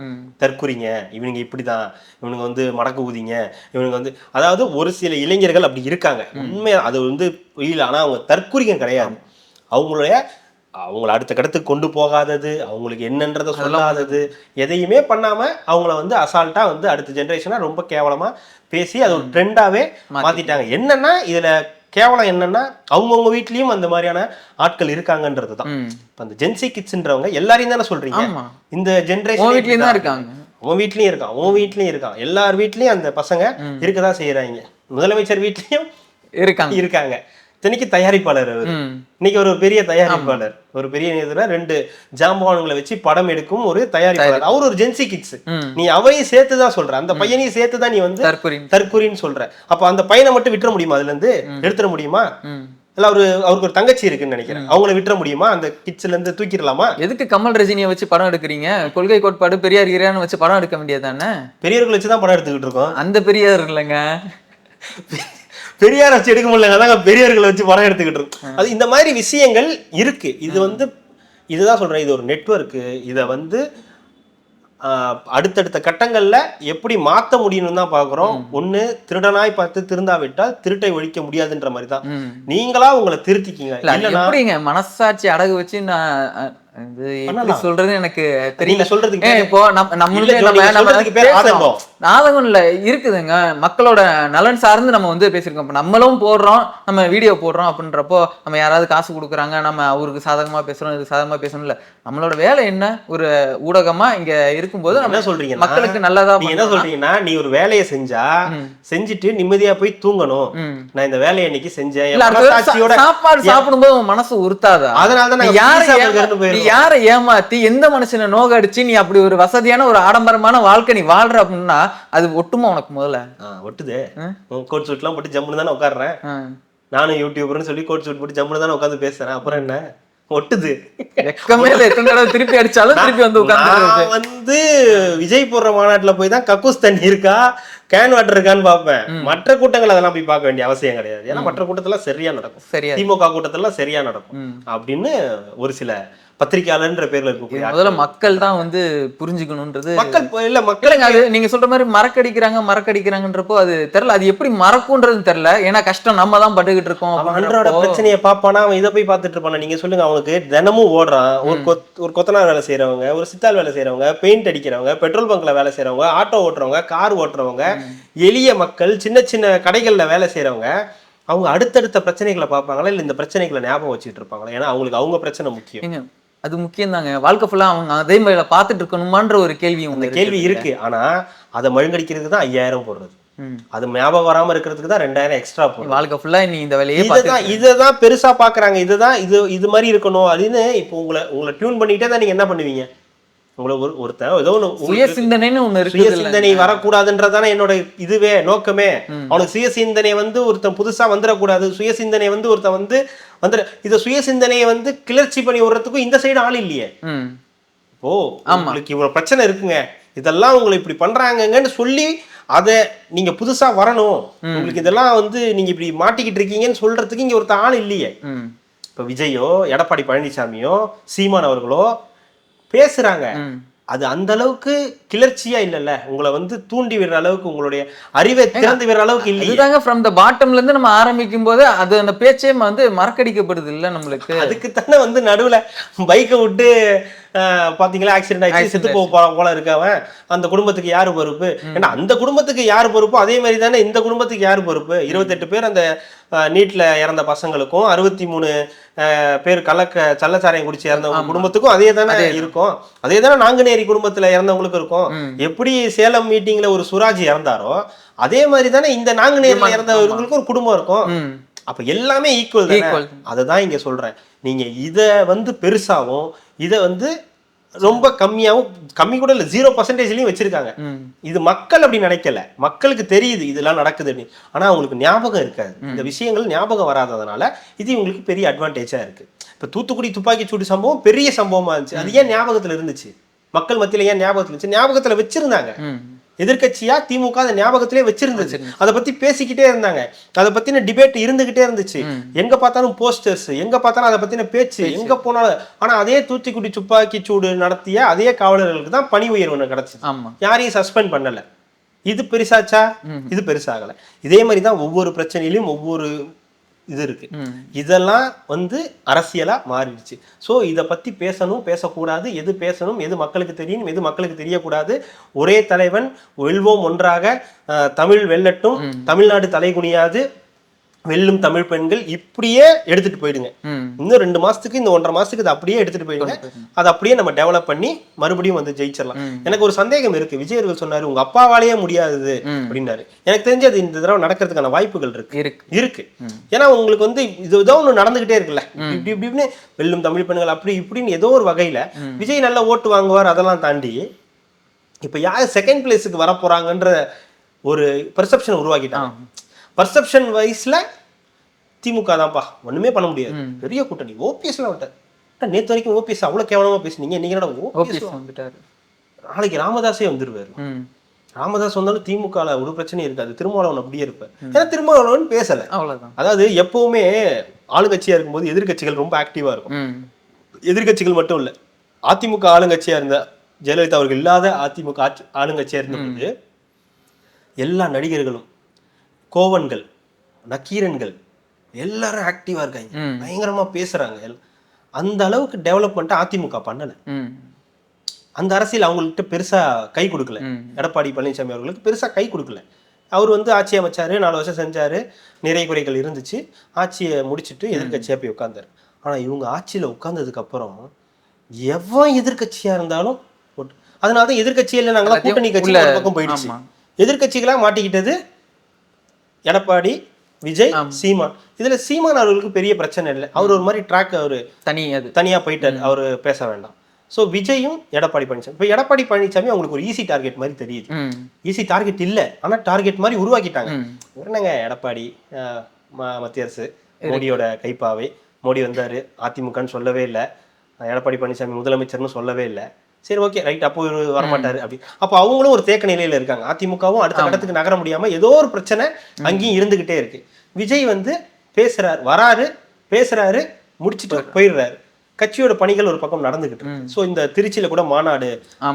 தற்குறிங்க இவனுங்க, இப்படிதான் இவனுங்க வந்து மடக்கு ஊதிங்க இவனுங்க வந்து. அதாவது ஒரு சில இளைஞர்கள் அப்படி இருக்காங்க, உண்மையா அது வந்து புரியல. ஆனா அவங்க தற்குறிங்க கிடையாது. அவங்கள அடுத்த கடத்துக்கு கொண்டு போகாதது, அவங்களுக்கு என்னன்றதை சொல்லாதது, எதையுமே பண்ணாம அவங்கள வந்து அசால்ட்டா வந்து அடுத்த ஜென்ரேஷனா ரொம்ப கேவலமா பேசி அது ஒரு ட்ரெண்டாவே மாத்திட்டாங்க. என்னன்னா இதுல கேவலம் என்னன்னா அவங்கவுங்க வீட்லயும் அந்த மாதிரியான ஆட்கள் இருக்காங்கன்றதுதான். இப்ப அந்த ஜென்சி கிட்ஸ்ன்றவங்க எல்லாரையும் தானே சொல்றீங்க, இந்த ஜென்ரேஷன் வீட்லயும் தான் இருக்காங்க, உன் வீட்லயும் இருக்கான், உன் வீட்லயும் இருக்கான், எல்லார் வீட்லயும் அந்த பசங்க இருக்கதான் செய்யறாங்க. முதலமைச்சர் வீட்லயும் இருக்காங்க. இன்னைக்கு தயாரிப்பாளர் அவர், இன்னைக்கு ஒரு பெரிய தயாரிப்பாளர், ஒரு பெரிய நேரத்துல 2 ஜாம்பவான்களை வச்சு படம் எடுக்கும் ஒரு தயாரிப்பாளர். அவர் ஒரு ஜென்சி கிட்ஸ். நீ அவரையும் சேர்த்துதான் சொல்ற, அந்த பையனையும் சேர்த்துதான் நீ வந்து தற்குறின்னு சொல்ற. அப்ப அந்த பையனை மட்டும் விட்டுற முடியுமா, அதுல இருந்து எடுத்துட முடியுமா? இல்ல அவருக்கு ஒரு தங்கச்சி இருக்குன்னு நினைக்கிறேன், அவங்கள விட்டுற முடியுமா? அந்த கிட்ஸ்ல இருந்து தூக்கிடலாமா? எதுக்கு கமல் ரஜினியை வச்சு படம் எடுக்கிறீங்க? கொள்கை கோட்பாடு பெரியார் ஈரான்னு வச்சு படம் எடுக்க வேண்டியதானே? பெரியவர்களை வச்சுதான் படம் எடுத்துக்கிட்டு இருக்கோம். அந்த பெரியார் இல்லைங்க, பெரியார் வச்சு எடுக்க முடியலங்க, பெரியவர்களை வச்சு படம் எடுத்துக்கிட்டு இருக்கும். அது இந்த மாதிரி விஷயங்கள் இருக்கு. இது வந்து இதுதான் சொல்றேன், இது ஒரு நெட்வொர்க். இதை வந்து அடுத்தடுத்த கட்டங்கள்ல எப்படி மாத்த முடியும்னு தான் பாக்குறோம். ஒண்ணு, திருடனாய் பார்த்து திருந்தாவிட்டால் திருட்டை ஒழிக்க முடியாதுன்ற மாதிரி தான். நீங்களா உங்களை திருத்திக்கிங்க. இல்லைன்னா மனசாட்சி அடகு வச்சு நான் சொல்றது எனக்கு தெரியல. சொல்றதுக்கு இப்போ ஆதங்கம் இல்ல இருக்குதுங்க, மக்களோட நலன் சார்ந்து நம்ம வந்து பேசிருக்கோம். நம்மளும் போடுறோம், நம்ம வீடியோ போடுறோம் அப்படின்றப்போ நம்ம யாராவது காசு கொடுக்குறாங்க, நம்ம அவருக்கு சாதகமா பேசுறோம், இதுக்கு சாதகமா பேசணும் இல்ல. நம்மளோட வேலை என்ன, ஒரு ஊடகமா இங்க இருக்கும்போது நம்ம என்ன சொல்றீங்க, மக்களுக்கு நல்லதா என்ன சொல்றீங்கன்னா, நீ ஒரு வேலையை செஞ்சுட்டு நிம்மதியா போய் தூங்கணும். நான் இந்த வேலையை இன்னைக்கு செஞ்சேன், சாப்பாடு சாப்பிடும்போது மனசு உறுத்தாதா? அதனாலதான் யாரை ஏமாத்தி எந்த மனுஷனை நோக அடிச்சு நீ அப்படி ஒரு வசதியான ஒரு ஆடம்பரமான வாழ்க்கை நீ வாழ்ற அப்படின்னா அது ஒட்டுமா உனக்கு? முதல்ல ஒட்டுது. கோட் சூட் எல்லாம் போட்டு ஜம்முன்னு தானே உட்காடுறேன், நானும் யூடியூபர்னு சொல்லி கோட் சூட் போட்டு ஜம்முன்னு தானே உட்காந்து பேசுறேன். அப்புறம் என்ன ஒட்டுது? திருப்பி அடிச்சாலும் திருப்பி வந்து உட்கார்ந்து வந்து விஜய் போடுற மாநாட்டுல போய் தான் கக்கூஸ் தண்ணி இருக்கா, கேன் வாட்டர் இருக்கான்னு பாப்பேன். மற்ற கூட்டங்கள் அதெல்லாம் போய் பார்க்க வேண்டிய அவசியம் கிடையாது. ஏன்னா மற்ற கூட்டத்துல சரியா நடக்கும், திமுக கூட்டத்துல சரியா நடக்கும் அப்படின்னு ஒரு சில பத்திரிகையாளர்ன்ற பேர்ல இருக்கும். முதல்ல மக்கள் தான் வந்து புரிஞ்சுக்கணும்ன்றது. மக்கள் அது நீங்க சொல்ற மாதிரி மறக்கடிக்கிறாங்கன்றப்போ அது தெரியல, அது எப்படி மறக்கும்ன்றது தெரியல. ஏன்னா கஷ்டம் நம்ம தான் பட்டுக்கிட்டு இருக்கோம். அன்றோட பிரச்சனையை பாப்பானா அவன் இதை போய் பார்த்துட்டு இருப்பானா? நீங்க சொல்லுங்க. அவனுக்கு தினமும் ஓடுறான். ஒரு கொத்தனார் வேலை செய்யறவங்க, ஒரு சித்தால் வேலை செய்யறவங்க, பெயிண்ட் அடிக்கிறவங்க, பெட்ரோல் பங்க்ல வேலை செய்யறவங்க, ஆட்டோ ஓட்டுறவங்க, கார் ஓட்டுறவங்க, எளிய மக்கள், சின்ன சின்ன கடைகள்ல வேலை செய்யறவங்க, அவங்க அடுத்தடுத்த பிரச்சனைகளை பார்ப்பாங்களா இல்ல இந்த பிரச்சனைகளை ஞாபகம் வச்சுட்டு இருப்பாங்களா? ஏன்னா அவங்களுக்கு அவங்க பிரச்சனை முக்கியம். அது முக்கியம் தாங்க. வாழ்க்கை ஃபுல்லா அவங்க அதே மாதிரி பார்த்துட்டு இருக்கணுமான்ற ஒரு கேள்வி இருக்கு. ஆனா அதை மழுங்கடிக்கிறதுக்கு தான் 5000 போடுறது, அது ஞாபகம் வராம இருக்கிறதுக்கு தான் 2000 எக்ஸ்ட்ரா போடுறது. வாழ்க்கை ஃபுல்லா நீ இந்த வேலையை இதான் பெருசா பாக்குறாங்க. இது மாதிரி இருக்கணும் அப்படின்னு. இப்போ உங்களை டியூன் பண்ணிட்டே தான் நீங்க என்ன பண்ணுவீங்க? உங்களை ஒருத்தன் ஏதோ சுய சிந்தனை வரக்கூடாதுன்றதானே என்னோட இதுவே நோக்கமே. அவனுக்கு சுய சிந்தனை வந்து ஒருத்தன் புதுசா வந்துடக்கூடாது. சுய சிந்தனை வந்து ஒருத்தன் வந்து இத சுய சிந்தனையை வந்து கிளர்ச்சி பண்ணி விடுறதுக்கும் இந்த சைடு ஆள் இல்லையே. உங்களுக்கு இவ்வளவு பிரச்சனை இருக்குங்க, இதெல்லாம் உங்களை இப்படி பண்றாங்கன்னு சொல்லி அதை நீங்க புதுசா வரணும், உங்களுக்கு இதெல்லாம் வந்து நீங்க இப்படி மாட்டிக்கிட்டு இருக்கீங்கன்னு சொல்றதுக்கு இங்க ஒருத்தன் ஆள் இல்லையே. இப்ப விஜயோ, எடப்பாடி பழனிசாமியோ, சீமான் அவர்களோ பேசுறாங்க. அது அந்த அளவுக்கு கிளர்ச்சியா இல்லைல்ல, உங்களை வந்து தூண்டி விடுற அளவுக்கு, உங்களுடைய அறிவை திறந்து விடுற அளவுக்கு இல்லை. இதுதாங்க ஃப்ரம் த பாட்டம்ல இருந்து நம்ம ஆரம்பிக்கும் போது அது அந்த பேச்சே வந்து மறக்கடிக்கப்படுது இல்ல நம்மளுக்கு. அதுக்கு தானே வந்து நடுவுல பைக்கை விட்டு பாத்தீங்களா ஆக்சிடென்ட் ஆயிடுச்சு, செத்து போல இருக்கவன், அந்த குடும்பத்துக்கு யாரு பொறுப்பு? ஏன்னா அந்த குடும்பத்துக்கு யாரு பொறுப்போ அதே மாதிரி தானே இந்த குடும்பத்துக்கு யாரு பொறுப்பு? 28 பேர் அந்த நீட்ல இறந்த பசங்களுக்கும் 63 பேர் சல்லச்சாரையும் குடிச்சு இறந்தவங்க குடும்பத்துக்கும் அதே தானே இருக்கும். அதே தானே நாங்குநேரி குடும்பத்துல இறந்தவங்களுக்கும் இருக்கும். எப்படி சேலம் மீட்டிங்ல ஒரு சுராஜ் இறந்தாரோ அதே மாதிரி தானே இந்த நாங்குநேரில இறந்தவர்களுக்கும் ஒரு குடும்பம் இருக்கும். அப்ப எல்லாமே ஈக்குவல் தானே. அதுதான் இங்க சொல்றேன். நீங்க இத வந்து பெருசாவும் இத வந்து ரொம்ப கம்மியாவும், கம்மி கூட இல்ல 0% வச்சிருக்காங்க. இது மக்கள் அப்படி நினைக்கல. மக்களுக்கு தெரியுது இதெல்லாம் நடக்குதுன்னு, ஆனா அவங்களுக்கு ஞாபகம் இருக்காது. இந்த விஷயங்கள் ஞாபகம் வராததுனால இது இவங்களுக்கு பெரிய அட்வான்டேஜா இருக்கு. இப்ப தூத்துக்குடி துப்பாக்கி சூடு சம்பவம் பெரிய சம்பவமா இருந்துச்சு. அது ஏன் ஞாபகத்துல இருந்துச்சு? மக்கள் மத்தியில ஏன் ஞாபகத்துல இருந்துச்சு? ஞாபகத்துல வச்சிருந்தாங்க. எதிர்கட்சியா திமுக அதை ஞாபகத்திலே வச்சிருந்துச்சு. அதை பத்தி பேசிக்கிட்டே இருந்தாங்க. அதை பத்தின டிபேட் இருந்துகிட்டே இருந்துச்சு. எங்க பார்த்தாலும் போஸ்டர்ஸ், எங்க பார்த்தாலும் அதை பத்தின பேச்சு, எங்க போனாலும். ஆனா அதே தூத்துக்குடி துப்பாக்கி சூடு நடத்திய அதே காவலர்களுக்கு தான் பணி உயர்வு கிடைச்சது. யாரையும் சஸ்பெண்ட் பண்ணல. இது பெருசாச்சா? இது பெருசாகல. இதே மாதிரிதான் ஒவ்வொரு பிரச்சனையிலும் ஒவ்வொரு இது இருக்கு. இதெல்லாம் வந்து அரசியலா மாறிடுச்சு. ஸோ இதை பத்தி பேசணும், பேசக்கூடாது, எது பேசணும், எது மக்களுக்கு தெரியணும், எது மக்களுக்கு தெரியக்கூடாது. ஒரே தலைவன், வெல்வோம் ஒன்றாக, தமிழ் வெல்லட்டும், தமிழ்நாடு தலைகுனியாது, வெல்லும் தமிழ் பெண்கள், இப்படியே எடுத்துட்டு போயிடுங்க. இன்னும் 2 மாசத்துக்கு, இந்த 1.5 மாசத்துக்கு இதை அப்படியே எடுத்துட்டு போயிடுங்க. அதை அப்படியே நம்ம டெவலப் பண்ணி மறுபடியும் வந்து ஜெயிச்சிடலாம். எனக்கு ஒரு சந்தேகம் இருக்கு. விஜய் அவர்கள் சொன்னாரு உங்க அப்பாவாலேயே முடியாது அப்படின்னாரு. எனக்கு தெரிஞ்சு அது இந்த தடவை நடக்கிறதுக்கான வாய்ப்புகள் இருக்கு. ஏன்னா உங்களுக்கு வந்து இதுதான் ஒண்ணு நடந்துகிட்டே இருக்குல்ல, இப்படி இப்படின்னு வெல்லும் தமிழ் பெண்கள் அப்படி இப்படின்னு ஏதோ ஒரு வகையில விஜய் நல்லா ஓட்டு வாங்குவார். அதெல்லாம் தாண்டி இப்ப யார் செகண்ட் பிளேஸுக்கு வர போறாங்கன்ற ஒரு பெர்செப்ஷன் உருவாக்கிட்டாங்க. பர்செப்ஷன் வைஸ்ல திமுக தான்ப்பா, ஒண்ணுமே பண்ண முடியாது, பெரிய கூட்டணி. ஓபிஎஸ் எல்லாம் விட்டார். நேற்று வரைக்கும் ஓபிஎஸ் அவ்வளவு கேவலமா பேசுனீங்க, இன்னைக்கு ஓபிஎஸ் வந்துட்டாரு. நாளைக்கு ராமதாஸே வந்துருவாரு. ராமதாஸ் வந்தாலும் திமுக ஒரு பிரச்சனையும் இருக்காது. திருமாவளவன் அப்படியே இருப்பார். ஏன்னா திருமாவளவன் பேசல, அவ்வளவுதான். அதாவது எப்பவுமே ஆளுங்கட்சியா இருக்கும்போது எதிர்கட்சிகள் ரொம்ப ஆக்டிவா இருக்கும். எதிர்கட்சிகள் மட்டும் இல்ல, அதிமுக ஆளுங்கட்சியா இருந்த ஜெயலலிதா அவர்கள் இல்லாத அதிமுக ஆளுங்கட்சியா இருந்தபோது எல்லா நடிகர்களும், கோவன்கள், நக்கீரன்கள் எல்லாரும் ஆக்டிவா இருக்காங்க, பயங்கரமா பேசுறாங்க. அந்த அளவுக்கு டெவலப்மெண்ட் அதிமுக பண்ணல. அந்த அரசியல் அவங்கள்ட்ட பெருசா கை கொடுக்கல. எடப்பாடி பழனிசாமி அவர்களுக்கு பெருசா கை கொடுக்கல. அவர் வந்து ஆட்சி அமைச்சாரு, 4 வருஷம் செஞ்சாரு, நிறை குறைகள் இருந்துச்சு. ஆட்சியை முடிச்சுட்டு எதிர்கட்சியா போய் உட்கார்ந்தாரு. ஆனா இவங்க ஆட்சியில உட்கார்ந்ததுக்கு அப்புறம் எவன் எதிர்கட்சியா இருந்தாலும், அதனாலதான் எதிர்கட்சியில நாங்களா கூட்டணி கட்சி ஒரு பக்கம் போயிடுச்சு. எதிர்கட்சிகளா மாட்டிக்கிட்டது எடப்பாடி, விஜய், சீமான். இதுல சீமான் அவர்களுக்கு பெரிய பிரச்சனை இல்லை. அவர் ஒரு மாதிரி ட்ராக் அவரு தனியா போயிட்டாரு, அவரு பேச வேண்டாம். ஸோ விஜயும் எடப்பாடி பழனிசாமி, இப்போ எடப்பாடி பழனிசாமி அவங்களுக்கு ஒரு ஈஸி டார்கெட் மாதிரி தெரியுது. ஈஸி டார்கெட் இல்லை, ஆனா டார்கெட் மாதிரி உருவாக்கிட்டாங்க. என்னங்க எடப்பாடி மத்திய அரசு மோடியோட கைப்பாவை, மோடி வந்தாரு, அதிமுகன்னு சொல்லவே இல்லை, எடப்பாடி பழனிசாமி முதலமைச்சர்னு சொல்லவே இல்லை. சரி, ஓகே, ரைட், அப்போ வரமாட்டாரு அப்படி. அப்போ அவங்களும் ஒரு தேக்க நிலையில இருக்காங்க. அதிமுகவும் அடுத்த கட்டத்துக்கு நகர முடியாம ஏதோ ஒரு பிரச்சனை அங்கேயும் இருந்துகிட்டே இருக்கு. விஜய் வந்து பேசுறாரு, வராரு, பேசுறாரு, முடிச்சுட்டு போயிடுறாரு. கட்சியோட பணிகள் ஒரு பக்கம் நடந்துகிட்டு இருக்கு. ஸோ இந்த திருச்சியில கூட மாநாடு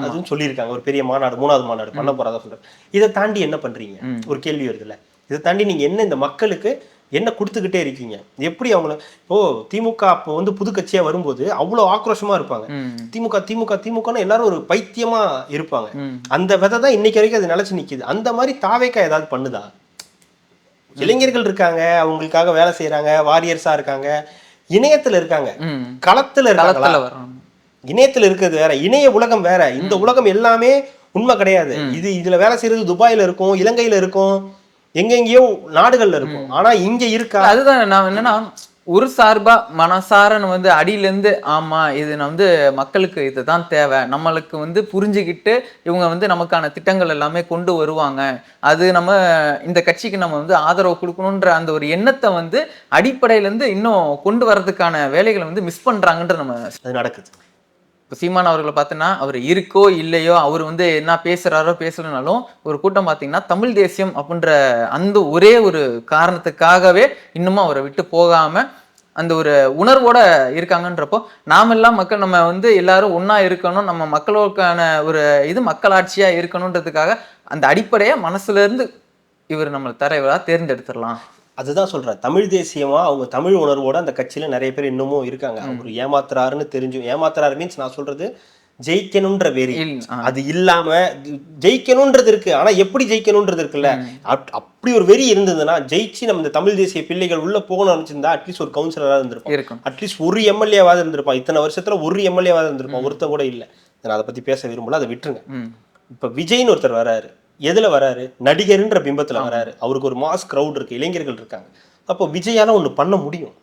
அதுன்னு சொல்லியிருக்காங்க, ஒரு பெரிய மாநாடு, 3வது மாநாடு பண்ண போறதா சொல்றாரு. இதை தாண்டி என்ன பண்றீங்க? ஒரு கேள்வி வருது இல்ல, இதை தாண்டி நீங்க என்ன இந்த மக்களுக்கு என்ன கொடுத்துக்கிட்டே இருக்கீங்க? எப்படி அவங்கள இப்போ திமுக அப்போ வந்து புது கட்சியா வரும்போது அவ்வளவு ஆக்ரோஷமா இருப்பாங்க. திமுக திமுக திமுகன்னு எல்லாரும் ஒரு பைத்தியமா இருப்பாங்க. அந்த விதை தான் இன்னைக்கு வரைக்கும் அது நிலைச்சு நிக்குது. அந்த மாதிரி தாவேக்கா ஏதாவது பண்ணுதா? இளைஞர்கள் இருக்காங்க, அவங்களுக்காக வேலை செய்யறாங்க, வாரியர்ஸா இருக்காங்க, இணையத்துல இருக்காங்க, களத்துல இருக்காங்க. இணையத்துல இருக்கிறது வேற, இணைய உலகம் வேற. இந்த உலகம் எல்லாமே உண்மை கிடையாது. இதுல வேலை செய்யறது துபாயில இருக்கும், இலங்கையில இருக்கும், எங்கெங்கயோ நாடுகள்ல இருக்கும். ஆனா இங்க இருக்கா? அதுதான் நான் என்னன்னா, ஒரு சார்பா மனசாரன்னு வந்து அடியிலேருந்து ஆமா இது வந்து மக்களுக்கு இதுதான் தேவை, நம்மளுக்கு வந்து புரிஞ்சுக்கிட்டு இவங்க வந்து நமக்கான திட்டங்கள் எல்லாமே கொண்டு வருவாங்க, அது நம்ம இந்த கட்சிக்கு நம்ம வந்து ஆதரவு கொடுக்கணுன்ற அந்த ஒரு எண்ணத்தை வந்து அடிப்படையிலேருந்து இன்னும் கொண்டு வர்றதுக்கான வேலைகளை வந்து மிஸ் பண்றாங்கன்ற நம்ம அது நடக்குது. இப்போ சீமான் அவர்களை பார்த்தோன்னா அவர் இருக்கோ இல்லையோ, அவர் வந்து என்ன பேசுகிறாரோ பேசலனாலும் ஒரு கூட்டம் பார்த்தீங்கன்னா தமிழ் தேசியம் அப்படின்ற அந்த ஒரே ஒரு காரணத்துக்காகவே இன்னமும் அவரை விட்டு போகாமல் அந்த ஒரு உணர்வோட இருக்காங்கன்றப்போ நாமெல்லாம் மக்கள் நம்ம வந்து எல்லாரும் ஒண்ணா இருக்கணும், நம்ம மக்களுக்கான ஒரு இது மக்களாட்சியா இருக்கணுன்றதுக்காக அந்த அடிப்படையை மனசுல இருந்து இவர் நம்ம தலைவரா தேர்ந்தெடுத்துடலாம். அதுதான் சொல்றேன், தமிழ் தேசியமா அவங்க தமிழ் உணர்வோட அந்த கட்சியில நிறைய பேர் இன்னமும் இருக்காங்க. அவர் ஏமாத்துறாருன்னு தெரிஞ்சும், ஏமாத்துறாரு மீன்ஸ் நான் சொல்றது ஜெயிக்கணும்ன்ற வெறி, அது இல்லாம ஜெயிக்கணும்ன்றது இருக்கு, ஆனா எப்படி ஜெயிக்கணும்ன்றது இருக்குல்ல, அப்படி ஒரு வெறி இருந்ததுன்னா ஜெயிச்சு நம்ம இந்த தமிழ் தேசிய பிள்ளைகள் உள்ள போகணும்னு நினைச்சிருந்தா அட்லீஸ்ட் ஒரு கவுன்சிலராக இருந்திருப்போம், அட்லீஸ்ட் ஒரு எம்எல்ஏவாவது இருந்திருப்பான். இத்தனை வருஷத்துல ஒரு எம்எல்ஏவாவது இருந்திருப்பான், ஒருத்தன் கூட இல்லை. நான் அதை பத்தி பேச விரும்பல, அதை விட்டுருங்க. இப்ப விஜய்னு ஒருத்தர் வராரு, எதுல வராரு? நடிகர்ன்ற பிம்பத்துல வராரு. அவருக்கு ஒரு மாஸ் கிரவுட் இருக்கு, இளைஞர்கள் இருக்காங்க. அப்போ விஜயால ஒண்ணு பண்ண முடியும்,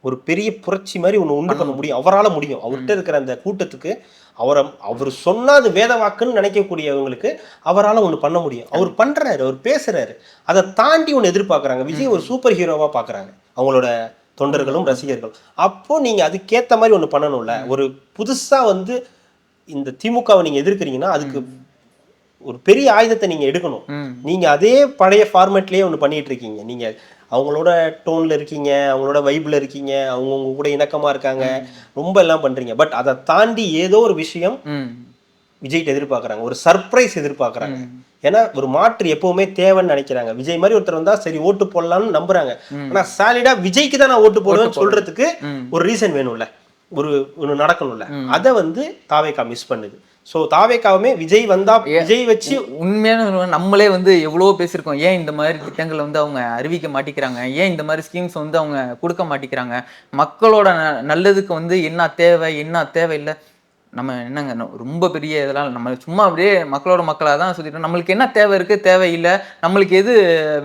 ஒரு பெரிய புரட்சி மாதிரி ஒண்ணு உண்டு பண்ண முடியும், அவரால் முடியும். அவர்கிட்ட இருக்கிற அந்த கூட்டத்துக்கு அவர் சொன்னா அது வேத வாக்குன்னு நினைக்கக்கூடியவங்களுக்கு அவரால் ஒண்ணு பண்ண முடியும். அவர் பண்றாரு, அவர் பேசுறாரு, அதை தாண்டி ஒண்ணு எதிர்பார்க்கறாங்க. விஜய் ஒரு சூப்பர் ஹீரோவா பாக்குறாங்க அவங்களோட தொண்டர்களும் ரசிகர்களும். அப்போ நீங்க அதுக்கேத்த மாதிரி ஒண்ணு பண்ணணும்ல. ஒரு புதுசா வந்து இந்த திமுகவை நீங்க எதிர்க்கிறீங்கன்னா அதுக்கு ஒரு பெரிய ஆயுதத்தை நீங்க எடுக்கணும். நீங்க அதே பழைய ஃபார்மேட்லயே ஒண்ணு பண்ணிட்டு இருக்கீங்க. நீங்க அவங்களோட டோன்ல இருக்கீங்க, அவங்களோட வைப்ல இருக்கீங்க, அவங்க கூட இணக்கமா இருக்காங்க, ரொம்ப எல்லாம் பண்றீங்க. பட் அதை தாண்டி ஏதோ ஒரு விஷயம் விஜய்கிட்ட எதிர்பார்க்கறாங்க, ஒரு சர்ப்ரைஸ் எதிர்பார்க்கறாங்க. ஏன்னா ஒரு மாற்று எப்பவுமே தேவைன்னு நினைக்கிறாங்க. விஜய் மாதிரி ஒருத்தர் வந்தா சரி ஓட்டு போடலாம்னு நம்புறாங்க. ஆனா சாலிடா விஜய்க்கு தான் நான் ஓட்டு போடுவேன்னு சொல்றதுக்கு ஒரு ரீசன் வேணும்ல, ஒரு நடக்கணும்ல. அதை வந்து தாவேகா மிஸ் பண்ணுது. ஸோ தாவேகாவுமே விஜய் வந்தா விஜய் வச்சு உண்மையான நம்மளே வந்து எவ்வளவோ பேசியிருக்கோம். ஏன் இந்த மாதிரி திட்டங்களை வந்து அவங்க அறிவிக்க மாட்டேங்கிறாங்க, ஏன் இந்த மாதிரி ஸ்கீம்ஸ் வந்து அவங்க கொடுக்க மாட்டேங்கிறாங்க, மக்களோட நல்லதுக்கு வந்து என்ன தேவை என்ன தேவையில்லை. நம்ம என்னங்க ரொம்ப பெரிய இதெல்லாம் நம்ம சும்மா அப்படியே மக்களோட மக்களாக தான் சொல்லிட்டோம். நம்மளுக்கு என்ன தேவை இருக்குது தேவையில்லை, நம்மளுக்கு எது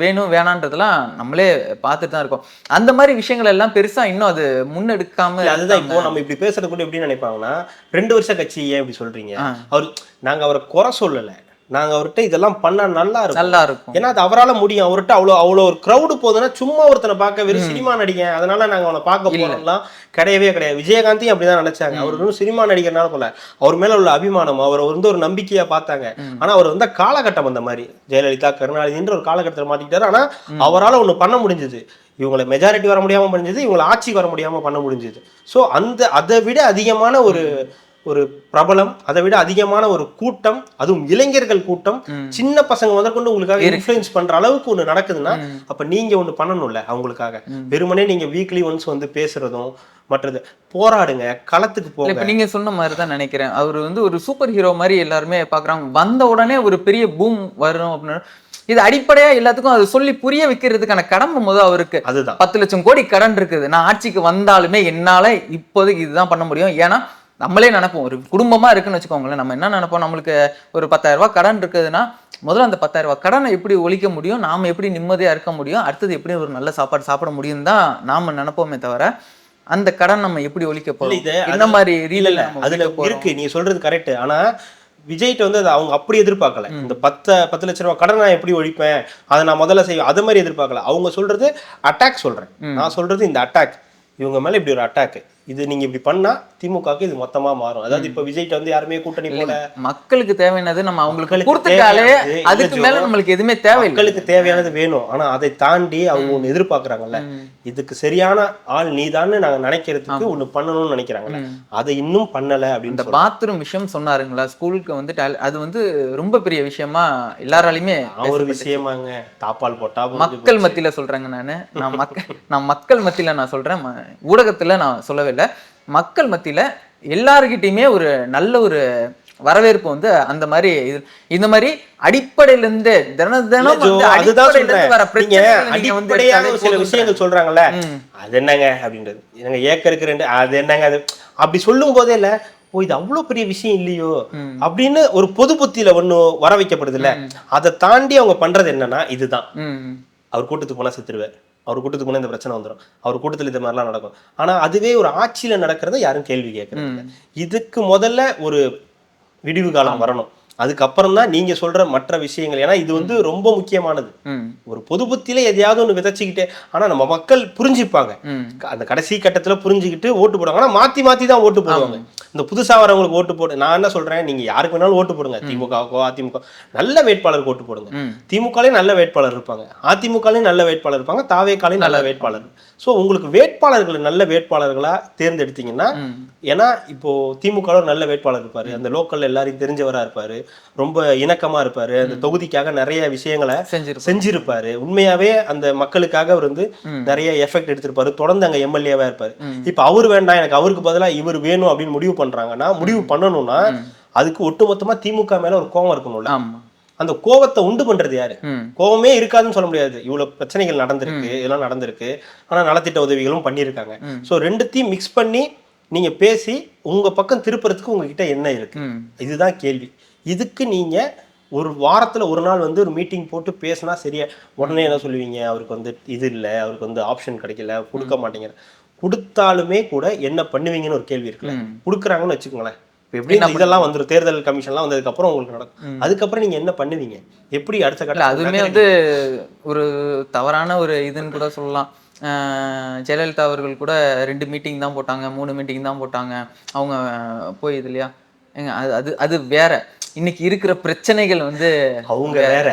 வேணும் வேணான்றதெல்லாம் நம்மளே பார்த்துட்டு தான் இருக்கோம். அந்த மாதிரி விஷயங்கள் எல்லாம் பெருசாக இன்னும் அது முன்னெடுக்காம. அதுதான் இப்போ நம்ம இப்படி பேசுறது கூட எப்படி நினைப்பாங்கன்னா, 2 வருஷ கட்சி ஏன் இப்படி சொல்றீங்க, அவர் நாங்கள் அவரை குறை சொல்லலை, நாங்கள் அவர்கிட்ட இதெல்லாம் பண்ணா நல்லா இருக்கும், ஏன்னா அது அவரால் முடியும். அவர்கிட்ட அவ்வளோ ஒரு க்ரௌடு போகுதுன்னா சும்மா ஒருத்தனை பார்க்க வெறும் சினிமா நடிகன் அதனால நாங்கள் அவனை பார்க்க போறோம்லாம் கிடையவே கிடையாது. விஜயகாந்தையும் அப்படிதான் நினைச்சாங்க. அவர் வந்து சினிமா நடிகர்னால போல அவர் மேல உள்ள அபிமானம், அவர் வந்து ஒரு நம்பிக்கையா பார்த்தாங்க. ஆனா அவர் வந்து காலகட்டம் அந்த மாதிரி ஜெயலலிதா கருணாநிதின்ற ஒரு காலகட்டத்தில் மாட்டிக்கிட்டாரு. ஆனா அவரால் ஒண்ணு பண்ண முடிஞ்சது, இவங்களை மெஜாரிட்டி வர முடியாம முடிஞ்சது, இவங்களை ஆட்சிக்கு வர முடியாம பண்ண முடிஞ்சது. ஸோ அதை விட அதிகமான ஒரு பிரபலம், அதை விட அதிகமான ஒரு கூட்டம், அதுவும் இளைஞர்கள் கூட்டம், சின்ன பசங்க முதற்கொண்டு உங்களுக்காக இன்ஃப்ளூயன்ஸ் பண்ற அளவுக்கு ஒண்ணு நடக்குதுன்னா அப்ப நீங்க ஒண்ணு பண்ணணும்ல அவங்களுக்காக. வெறுமனே நீங்க வீக்லி ஒன்ஸ் வந்து பேசுறதும் மற்றது போராடுங்க, களத்துக்கு போங்க. இப்ப நீங்க சொன்ன மாதிரி தான் நினைக்கிறேன். அவர் வந்து ஒரு சூப்பர் ஹீரோ மாதிரி எல்லாருமே பாக்குறாங்க. வந்த உடனே ஒரு பெரிய பூம் வரும் அப்படின்னு இது அடிப்படையா எல்லாத்துக்கும் அது சொல்லி புரிய வைக்கிறதுக்கான கடமை முதல் அவருக்கு. அதுதான் 10 லட்சம் கோடி கடன் இருக்குது. நான் ஆட்சிக்கு வந்தாலுமே என்னால இப்போதைக்கு இதுதான் பண்ண முடியும். ஏன்னா நம்மளே நினைப்போம், ஒரு குடும்பமா இருக்குன்னு வச்சுக்கோங்களேன், நம்ம என்ன நினைப்போம், நம்மளுக்கு ஒரு 10,000 ரூபாய் கடன் இருக்குதுன்னா முதல்ல அந்த 10,000 ரூபாய் கடனை எப்படி ஒழிக்க முடியும், நாம எப்படி நிம்மதியா இருக்க முடியும், அடுத்தது எப்படி ஒரு நல்ல சாப்பாடு சாப்பிட முடியும் தான் நாம நினைப்போமே தவிர அந்த கடன் நம்ம எப்படி ஒழிக்க போறோம் இந்த மாதிரி ரீதியில அதுல இருக்கு. நீங்க சொல்றது கரெக்ட். ஆனா விஜய்கிட்ட வந்து அவங்க அப்படி எதிர்பார்க்கல. இந்த 10 லட்சம் ரூபாய் கடன் நான் எப்படி ஒழிப்பேன், அதை நான் முதல்ல செய்வேன், அது மாதிரி எதிர்பார்க்கல. அவங்க சொல்றது அட்டாக் சொல்றேன், நான் சொல்றது இந்த அட்டாக், இவங்க மேல இப்படி ஒரு அட்டாக், இது நீங்க இப்படி பண்ணா திமுகக்கு இது மொத்தமா மாறும். அதாவது இப்ப விஜய்கிட்ட வந்து யாருமே கூட்டணி போல, மக்களுக்கு தேவையானது நம்ம அவங்களுக்கு கொடுத்துட்டாலே அதுக்கு மேல நம்மளுக்கு எதுவுமே தேவை. மக்களுக்கு தேவையானது வேணும், ஆனா அதை தாண்டி அவங்க ஒண்ணு எதிர்பார்க்கறாங்கல்ல, இதுக்கு சரியான ஆள் நீதான்னு நாங்க நினைக்கிறதுக்கு ஒண்ணு பண்ணணும்னு நினைக்கிறாங்கல்ல, அதை இன்னும் பண்ணல. அப்படின்னு பாத்ரூம் விஷயம் சொன்னாருங்களா, ஸ்கூலுக்கு வந்து அது வந்து ரொம்ப பெரிய விஷயமா எல்லாராலையுமே ஒரு விஷயமாங்க. தாப்பால் போட்டா மக்கள் மத்தியில சொல்றேங்க நான் மக்கள் மத்தியில நான் சொல்றேன், ஊடகத்துல நான் சொல்லவே இல்லை. மக்கள் மத்தியில எல்லாருக்கிட்டையுமே ஒரு நல்ல ஒரு வரவேற்பு வந்து அந்த மாதிரி இந்த மாதிரி அடிப்படையில இருந்து தினம் அடிப்படையான சில விஷயங்கள் சொல்றாங்கல்ல, அது என்னங்க அப்படின்றது, எனக்கு ஏக்கருக்கு 2 அது என்னங்க அது அப்படி சொல்லும் போதே இல்ல, ஓ இது அவ்வளவு பெரிய விஷயம் இல்லையோ அப்படின்னு ஒரு பொது புத்தியில ஒண்ணு வர வைக்கப்படுது இல்ல. அதை தாண்டி அவங்க பண்றது என்னன்னா, இதுதான் அவர் கூட்டத்துக்கு போனா செத்துருவார், அவர் கூட்டத்துக்கு போனா இந்த பிரச்சனை வந்துடும், அவர் கூட்டத்தில் இந்த மாதிரிலாம் நடக்கும். ஆனா அதுவே ஒரு ஆட்சியில நடக்கிறத யாரும் கேள்வி கேட்கறது. இதுக்கு முதல்ல ஒரு விடிவு காலம் வரணும். அதுக்கப்புறம் தான் நீங்க சொல்ற மற்ற விஷயங்கள். ஏன்னா இது வந்து ரொம்ப முக்கியமானது. ஒரு பொது புத்தியில எதையாவது ஒண்ணு விதைச்சுக்கிட்டே, ஆனா நம்ம மக்கள் புரிஞ்சுப்பாங்க. அந்த கடைசி கட்டத்துல புரிஞ்சுக்கிட்டு ஓட்டு போடுவாங்க. ஆனா மாத்தி மாத்தி தான் ஓட்டு போடுவாங்க. இந்த புதுசா வரவங்களுக்கு ஓட்டு போடு. நான் என்ன சொல்றேன், நீங்க யாருக்கு வேணாலும் ஓட்டு போடுங்க. திமுகவுக்கோ அதிமுக நல்ல வேட்பாளருக்கு ஓட்டு போடுங்க. திமுகலையும் நல்ல வேட்பாளர் இருப்பாங்க, அதிமுகலையும் நல்ல வேட்பாளர் இருப்பாங்க, தாவேக்காலையும் நல்ல வேட்பாளர். ஸோ உங்களுக்கு வேட்பாளர்களை நல்ல வேட்பாளர்களா தேர்ந்தெடுத்தீங்கன்னா, ஏன்னா இப்போ திமுக நல்ல வேட்பாளர் இருப்பாரு, அந்த லோக்கல்ல எல்லாரையும் தெரிஞ்சவரா இருப்பாரு, ரொம்ப இணக்கமா இருப்பாரு, அந்த தொகுதிக்காக நிறைய விஷயங்களை செஞ்சிருப்பாரு, உண்மையாவே அந்த மக்களுக்காக அவர் வந்து நிறைய எஃபெக்ட் எடுத்திருப்பாரு, தொடர்ந்து அங்க எம்எல்ஏவா இருப்பாரு. இப்ப அவர் வேண்டாம், எனக்கு அவருக்கு பதிலா இவர் வேணும் அப்படின்னு முடிவு பண்றாங்கன்னா, முடிவு பண்ணணும்னா அதுக்கு ஒட்டுமொத்தமா திமுக மேல ஒரு கோவம் இருக்கணும்ல. அந்த கோவத்தை உண்டு பண்றது யாரு? கோவமே இருக்காதுன்னு சொல்ல முடியாது. இவ்வளவு பிரச்சனைகள் நடந்திருக்கு, இதெல்லாம் நடந்திருக்கு, ஆனா நலத்திட்ட உதவிகளும் பண்ணியிருக்காங்க. ஸோ ரெண்டுத்தையும் மிக்ஸ் பண்ணி நீங்க பேசி உங்க பக்கம் திருப்புறதுக்கு உங்ககிட்ட என்ன இருக்கு, இதுதான் கேள்வி. இதுக்கு நீங்க ஒரு வாரத்துல ஒரு நாள் வந்து ஒரு மீட்டிங் போட்டு பேசினா சரியா. உடனே என்ன சொல்லுவீங்க, அவருக்கு வந்து இது இல்லை, அவருக்கு வந்து ஆப்ஷன் கிடைக்கல, கொடுக்க மாட்டேங்கிற. கொடுத்தாலுமே கூட என்ன பண்ணுவீங்கன்னு ஒரு கேள்வி இருக்குல்ல. கொடுக்குறாங்கன்னு வச்சுக்கோங்களேன், எப்படி இதெல்லாம் வந்துடும், தேர்தல் கமிஷன்லாம் வந்ததுக்கு அப்புறம் உங்களுக்கு நடக்கும். அதுக்கப்புறம் நீங்க என்ன பண்ணுவீங்க, எப்படி அடுத்த கட்ட? அதுவுமே வந்து ஒரு தவறான ஒரு இதுன்னு கூட சொல்லலாம். ஜெயலலிதா அவர்கள் கூட 2 மீட்டிங் தான் போட்டாங்க, 3 மீட்டிங் தான் போட்டாங்க, அவங்க போய் இது இல்லையா. அது வேற. இன்னைக்கு இருக்கிற பிரச்சனைகள் வந்து அவங்க வேற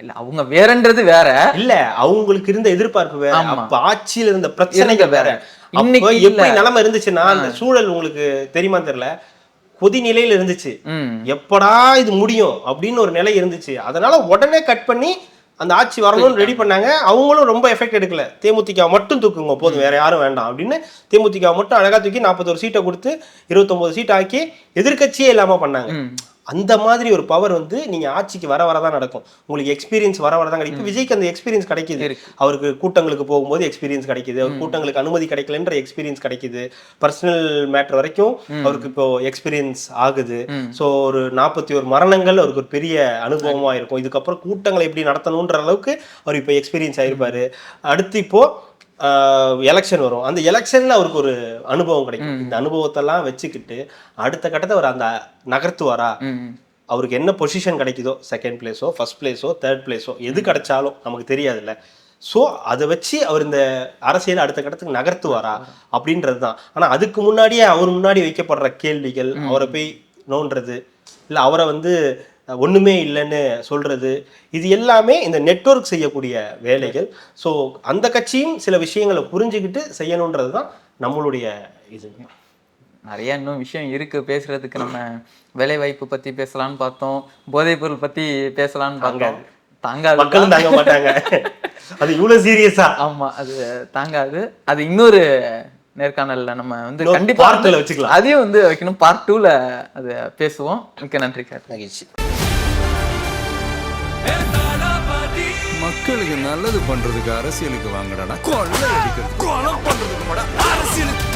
இல்ல, அவங்க வேறன்றது வேற இல்ல, அவங்களுக்கு இருந்த எதிர்பார்ப்பு வேற, அப்ப ஆட்சியில் இருந்த பிரச்சனைகள் வேற. இன்னைக்கு எப்படி நிலைமை இருந்துச்சுன்னா, அந்த சூழல் உங்களுக்கு தெரியுமா தெரியல, கொதிநிலையில இருந்துச்சு. எப்படா இது முடியும் அப்படின்னு ஒரு நிலை இருந்துச்சு. அதனால உடனே கட் பண்ணி அந்த ஆட்சி வரணும்னு ரெடி பண்ணாங்க. அவங்களும் ரொம்ப எஃபெக்ட் எடுக்கல. தேமுதிக மட்டும் தூக்குங்க போதும், வேற யாரும் வேண்டாம் அப்படின்னு தேமுதிக மட்டும் அழகா தூக்கி 41 சீட்டை கொடுத்து 29 சீட் ஆக்கி எதிர்கட்சியே இல்லாம பண்ணாங்க. அந்த மாதிரி ஒரு பவர் வந்து நீங்க ஆட்சிக்கு வர வரதான் நடக்கும். உங்களுக்கு எக்ஸ்பீரியன்ஸ் வர வரதான் கிடைக்கும். விஜய்க்கு அந்த எக்ஸ்பீரியன்ஸ் கிடைக்குது. அவருக்கு கூட்டங்களுக்கு போகும்போது எக்ஸ்பீரியன்ஸ் கிடைக்குது, அவர் கூட்டங்களுக்கு அனுமதி கிடைக்கலன்ற எக்ஸ்பீரியன்ஸ் கிடைக்குது, பர்சனல் மேட்டர் வரைக்கும் அவருக்கு இப்போ எக்ஸ்பீரியன்ஸ் ஆகுது. ஸோ ஒரு 41 மரணங்கள் அவருக்கு ஒரு பெரிய அனுபவமா இருக்கும். இதுக்கப்புறம் கூட்டங்களை எப்படி நடத்தணுன்ற அளவுக்கு அவர் இப்போ எக்ஸ்பீரியன்ஸ் ஆயிருப்பாரு. அடுத்து இப்போ எலெக்ஷன் வரும். அந்த எலெக்ஷன்ல அவருக்கு ஒரு அனுபவம் கிடைக்கும். இந்த அனுபவத்தெல்லாம் வச்சுக்கிட்டு அடுத்த கட்டத்தை அவர் அந்த நகர்த்துவாரா, அவருக்கு என்ன பொசிஷன் கிடைக்குதோ, செகண்ட் பிளேஸோ ஃபர்ஸ்ட் பிளேஸோ தேர்ட் பிளேஸோ எது கிடைச்சாலும் நமக்கு தெரியாதுல்ல. ஸோ அதை வச்சு அவர் இந்த அரசியல் அடுத்த கட்டத்துக்கு நகர்த்துவாரா அப்படின்றது தான். ஆனால் அதுக்கு முன்னாடியே அவர் முன்னாடி வைக்கப்படுற கேள்விகள், அவரை போய் நோண்டுறது, இல்லை அவரை வந்து ஒண்ணுமே இல்லைன்னு சொல்றது, இது எல்லாமே இந்த நெட்வொர்க் செய்யக்கூடிய வேலைகள். ஸோ அந்த கட்சியும் சில விஷயங்களை புரிஞ்சுக்கிட்டு செய்யணுன்றது தான் நம்மளுடைய இது. நிறைய இன்னும் விஷயம் இருக்கு பேசுறதுக்கு. நம்ம வேலை வாய்ப்பு பத்தி பேசலாம்னு பார்த்தோம், போதைப் பொருள் பத்தி பேசலாம்னு பார்த்தோம். தாங்காது, மக்களும் தாங்க மாட்டாங்க. அது இவ்வளவு சீரியஸா? ஆமா, அது தாங்காது. அது இன்னொரு நேர்காணல்ல நம்ம வந்து கண்டிப்பா வச்சுக்கலாம். அதையும் வந்து வைக்கணும், பார்ட் 2ல அது பேசுவோம். மிக்க நன்றி. மகிழ்ச்சி. மக்களுக்கு நல்லது பண்றதுக்கு அரசியலுக்கு வாங்கடா, கொள்ளை அடிக்கிறது, கொலை பண்றதுக்கு அரசியலுக்கு